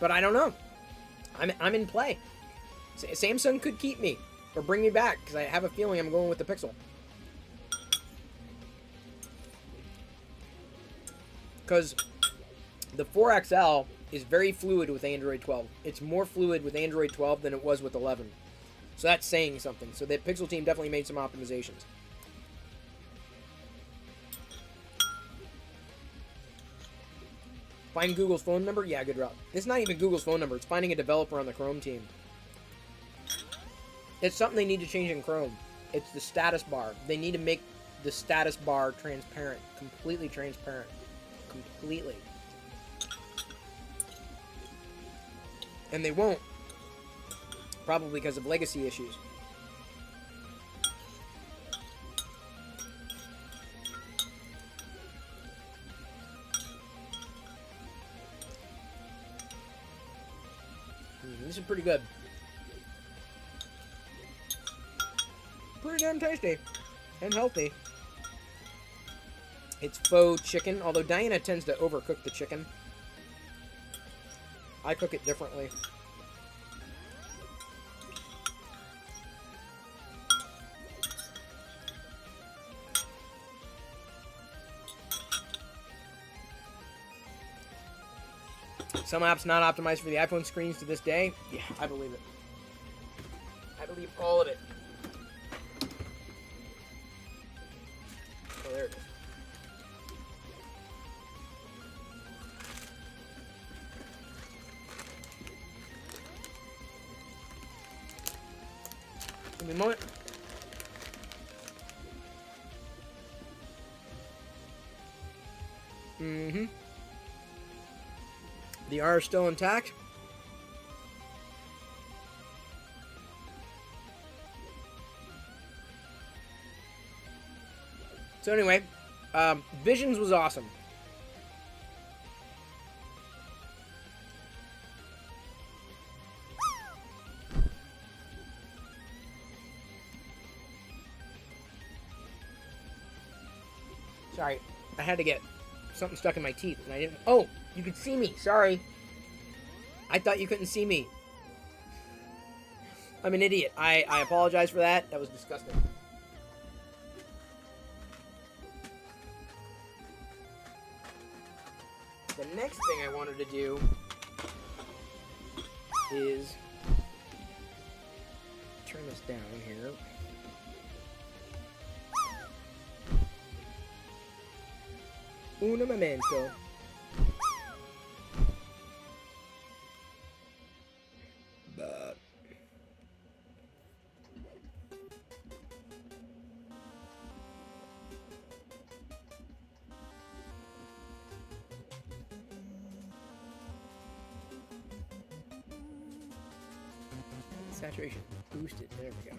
But I don't know. I'm in play. Samsung could keep me or bring me back because I have a feeling I'm going with the Pixel. Because the 4XL is very fluid with Android 12. It's more fluid with Android 12 than it was with 11. So that's saying something. So the Pixel team definitely made some optimizations. Find Google's phone number? Yeah, good route. It's not even Google's phone number. It's finding a developer on the Chrome team. It's something they need to change in Chrome. It's the status bar. They need to make the status bar transparent. Completely transparent. Completely. And they won't. Probably because of legacy issues. This is pretty good. Pretty damn tasty. And healthy. It's faux chicken, although Diana tends to overcook the chicken. I cook it differently. Some apps not optimized for the iPhone screens to this day. Yeah, I believe it. I believe all of it. Oh, there it is. Give me a moment. Mm-hmm. The R is still intact. So anyway, Visions was awesome. Sorry, I had to get something stuck in my teeth, and I didn't. Oh, you could see me. Sorry. I thought you couldn't see me. I'm an idiot. I apologize for that. That was disgusting. The next thing I wanted to do is turn this down here. Uno momento. Saturation boosted. There we go.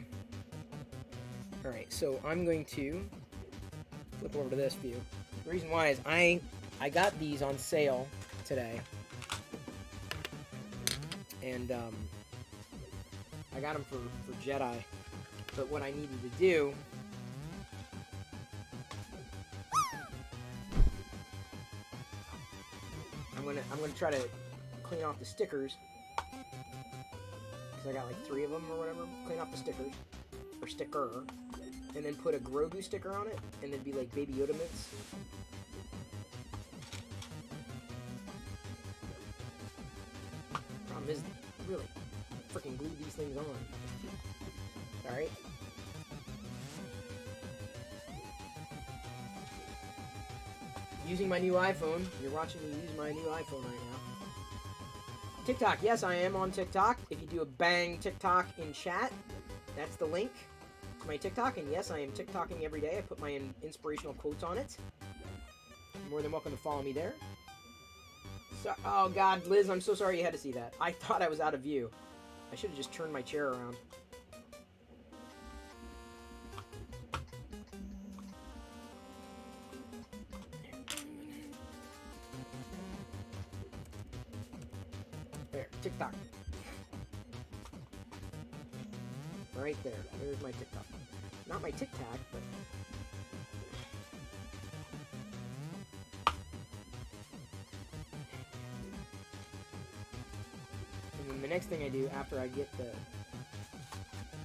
Alright, so I'm going to flip over to this view. The reason why is I got these on sale today. And I got them for Jedi. But what I needed to do I'm gonna try to clean off the stickers. Because I got like 3 of them or whatever. Clean off the stickers. Or sticker. And then put a Grogu sticker on it. And then be like Baby Yoda mitts. Problem is, really freaking glue these things on. Alright. Using my new iPhone. You're watching me use my new iPhone right now. TikTok. Yes, I am on TikTok. If you do a bang TikTok in chat, that's the link to my TikTok. And yes, I am TikToking every day. I put my inspirational quotes on it. You're more than welcome to follow me there. So, oh God, Liz, I'm so sorry you had to see that. I thought I was out of view. I should have just turned my chair around. There, TikTok. Right there. There's my TikTok. Not my TikTok, but... And then the next thing I do after I get the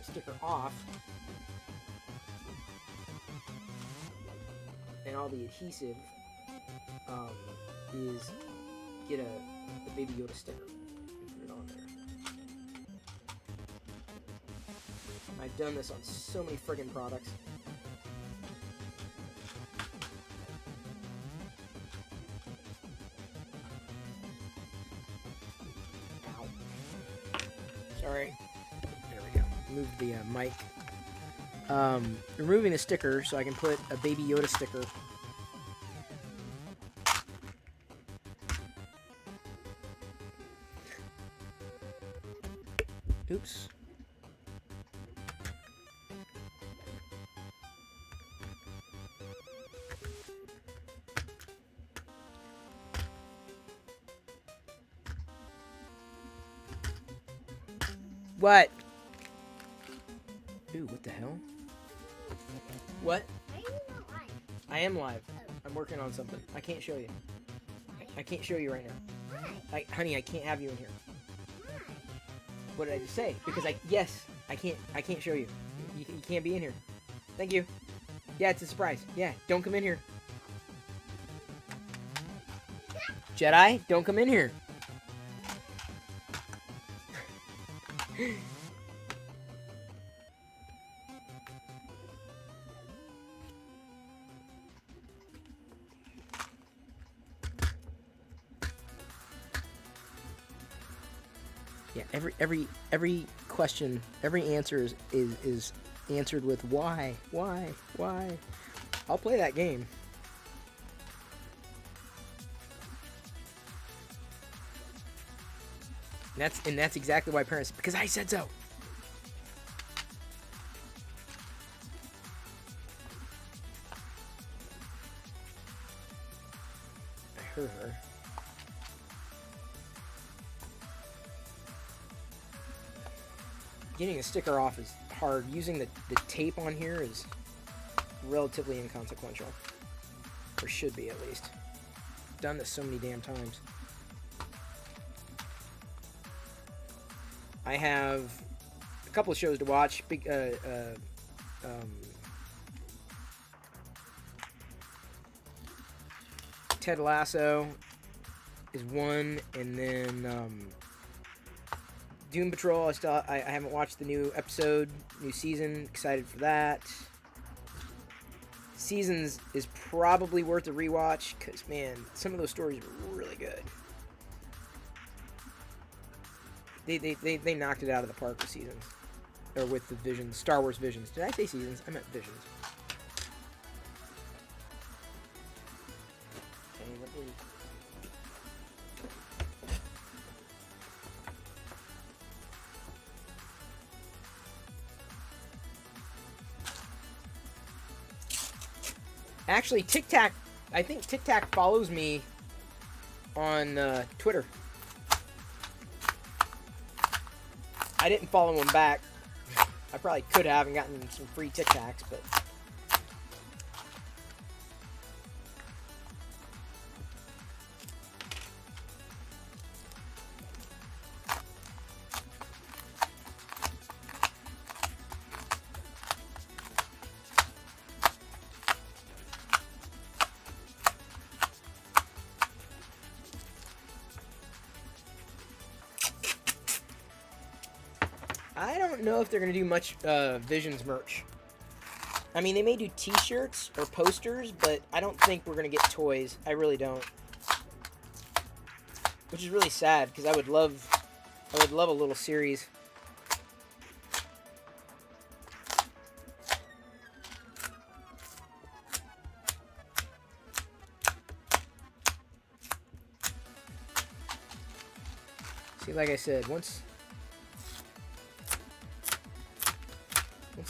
sticker off and all the adhesive is get the Baby Yoda sticker and put it on there. I've done this on so many friggin' products. Ow. Sorry. There we go. Moved the mic. Removing the sticker so I can put a Baby Yoda sticker. Oops. What? Ooh, what the hell? What? Why are you not live? I am live. Oh. I'm working on something. I can't show you. Why? I can't show you right now. Why? Honey, I can't have you in here. Why? What did I just say? Because yes, I can't show you. You can't be in here. Thank you. Yeah, it's a surprise. Yeah, don't come in here. Jedi, don't come in here. Yeah, every question, every answer is answered with why. I'll play that game. And that's exactly why parents, because I said so. I heard her. Getting a sticker off is hard. Using the tape on here is relatively inconsequential. Or should be, at least. I've done this so many damn times. I have a couple of shows to watch. Ted Lasso is one, and then Doom Patrol. I haven't watched the new episode, new season. Excited for that. Seasons is probably worth a rewatch because, man, some of those stories were really good. They knocked it out of the park with Seasons, or with the Visions, Star Wars Visions. Did I say Seasons? I meant Visions. Okay, let me. Actually, Tic Tac, I think Tic Tac follows me on Twitter. I didn't follow him back. I probably could have and gotten some free Tic Tacs, but... I don't know if they're going to do much Visions merch. I mean, they may do t-shirts or posters, but I don't think we're going to get toys. I really don't. Which is really sad, because I would love a little series. See, like I said, once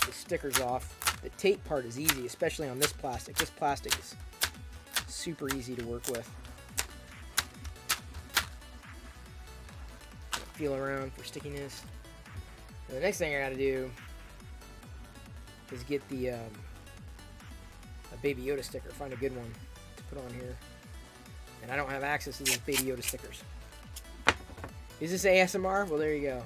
the sticker's off, the tape part is easy, especially on this plastic. This plastic is super easy to work with. Feel around for stickiness. And the next thing I gotta do is get the a Baby Yoda sticker. Find a good one to put on here. And I don't have access to these Baby Yoda stickers. Is this ASMR? Well, there you go.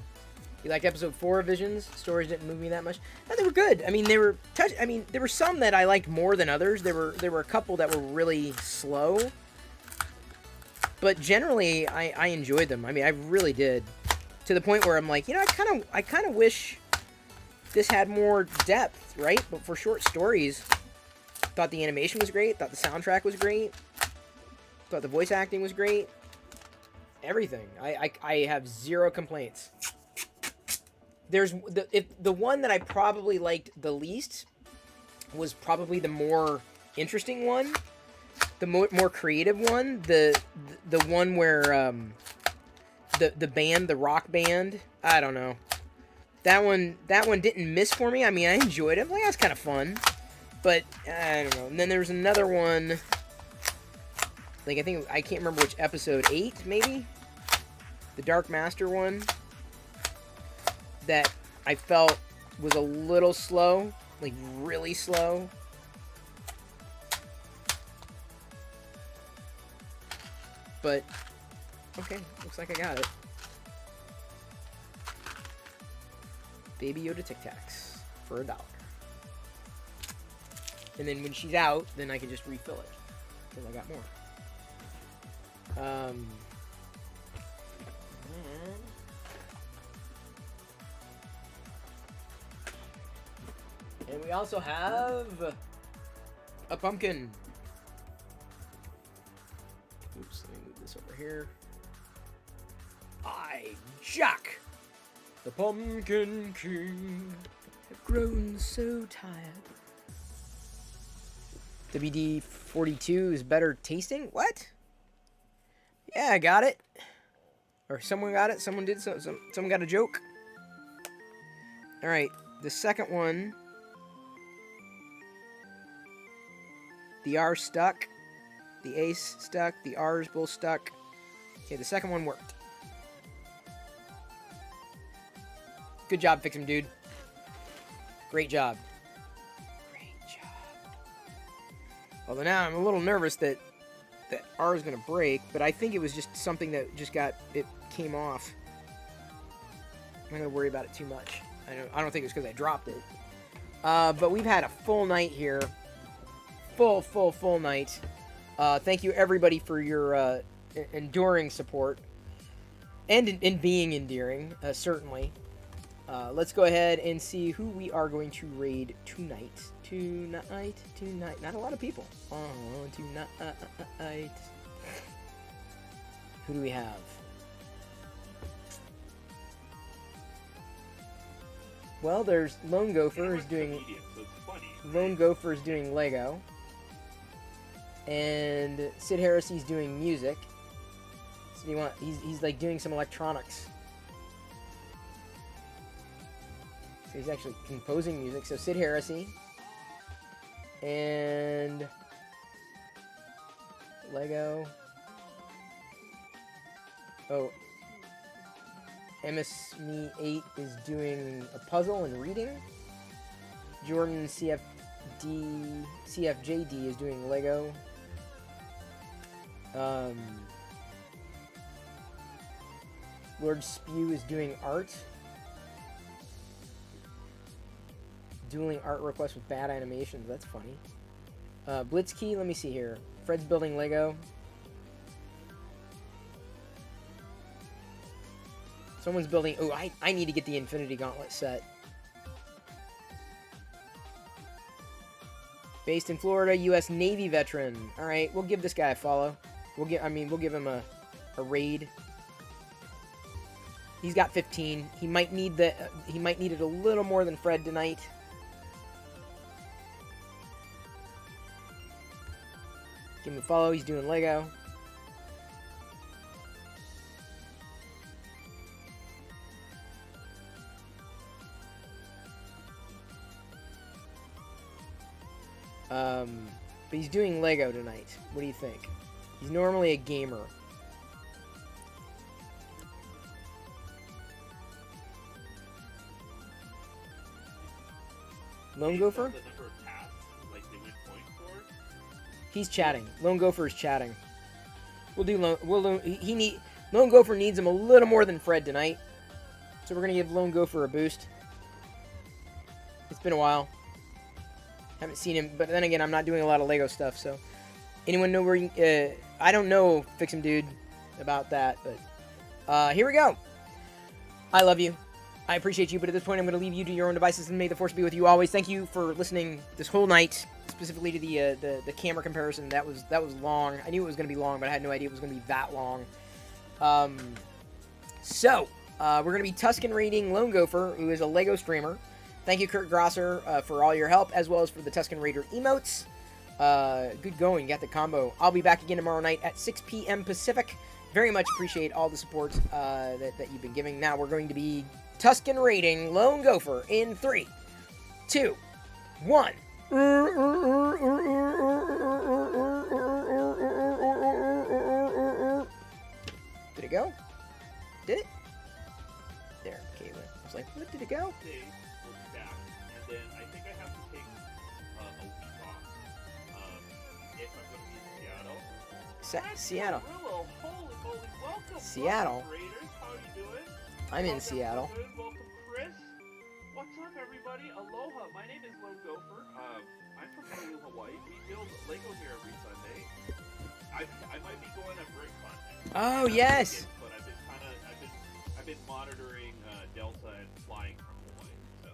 You like episode 4 of Visions? Stories didn't move me that much. No, they were good. I mean, there were some that I liked more than others. There were a couple that were really slow. But generally, I enjoyed them. I mean, I really did. To the point where I'm like, you know, I kind of wish this had more depth, right? But for short stories, thought the animation was great. Thought the soundtrack was great. Thought the voice acting was great. Everything. I have zero complaints. There's the one that I probably liked the least was probably the more interesting one, the more creative one, the one where the band, the rock band, I don't know. That one didn't miss for me. I mean, I enjoyed it. Like, that's kind of fun, but I don't know. And then there's another one. Like, I can't remember which episode, 8 maybe, the Dark Master one, that I felt was a little slow, like really slow. But, okay, looks like I got it. Baby Yoda Tic Tacs for $1. And then when she's out, then I can just refill it, because I got more. And we also have a pumpkin. Oops, let me move this over here. Jack, the Pumpkin King, have grown so tired. WD-42 is better tasting? What? Yeah, I got it. Or someone got it. Someone did. Someone got a joke. All right, the second one. The R stuck. The Ace stuck. The R's both stuck. Okay, the second one worked. Good job, Fix 'em, dude. Great job. Great job. Although now I'm a little nervous that R is going to break, but I think it was just something that just came off. I'm not going to worry about it too much. I don't think it's because I dropped it. But we've had a full night here. Full night. Thank you, everybody, for your enduring support. And in being endearing, certainly. Let's go ahead and see who we are going to raid tonight. Tonight. Not a lot of people. Tonight. Who do we have? Well, there's Lone Gopher is doing Lego. And Sid Heresy's doing music. So he's like doing some electronics. So he's actually composing music. So Sid Heresy. And Lego. Oh, MS Me8 is doing a puzzle and reading. Jordan CFJD is doing Lego. Lord Spew is doing art. Dueling art requests with bad animations. That's funny. Blitzkey, let me see here. Fred's building Lego. Someone's building... Oh, I need to get the Infinity Gauntlet set. Based in Florida, U.S. Navy veteran. All right, we'll give this guy a follow. We'll give him a raid. He's got 15. He might need it a little more than Fred tonight. Give him a follow. He's doing Lego. But he's doing Lego tonight. What do you think? He's normally a gamer. Lone Gopher? He's chatting. Lone Gopher is chatting. Lone Gopher needs him a little more than Fred tonight. So we're gonna give Lone Gopher a boost. It's been a while. Haven't seen him, but then again, I'm not doing a lot of Lego stuff, so... Anyone know where you... I don't know, Fix Him Dude, about that, but... here we go! I love you. I appreciate you, but at this point, I'm going to leave you to your own devices, and may the force be with you always. Thank you for listening this whole night, specifically to the camera comparison. That was long. I knew it was going to be long, but I had no idea it was going to be that long. We're going to be Tuscan rating Lone Gopher, who is a Lego streamer. Thank you, Kurt Grosser, for all your help, as well as for the Tuscan Raider emotes. Good going. You got the combo. I'll be back again tomorrow night at 6 p.m. Pacific. Very much appreciate all the support that you've been giving. Now we're going to be Tuscan rating Lone Gopher in 3, 2, 1. Did it go? Did it? There, Caitlin. I was like, what, did it go? And then I think I have to take a week off if I'm going to be in Seattle. Seattle. Holy, welcome. Seattle. Welcome, Raiders. How are you doing? I'm in Seattle. Good. Welcome, Chris. What's up, everybody? Aloha. My name is Lone Gopher. I'm from Honolulu, Hawaii. We build Lego here every Sunday. I might be going to BrickCon next week. Oh, yes. But I've been monitoring Delta and flying from Hawaii. So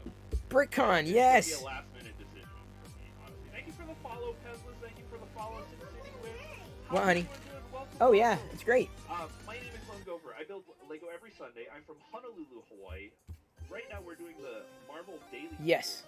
BrickCon, It's yes. gonna be a last-minute decision for me, honestly. Thank you for the follow, Teslas. Thank you for the follow, Sin City Wind. What, honey? Welcome, Oh, yeah. welcome. It's great. My name is Lone Gopher. I build Lego every Sunday. I'm from Honolulu, Hawaii. Right now, we're doing the Marvel Daily Yes.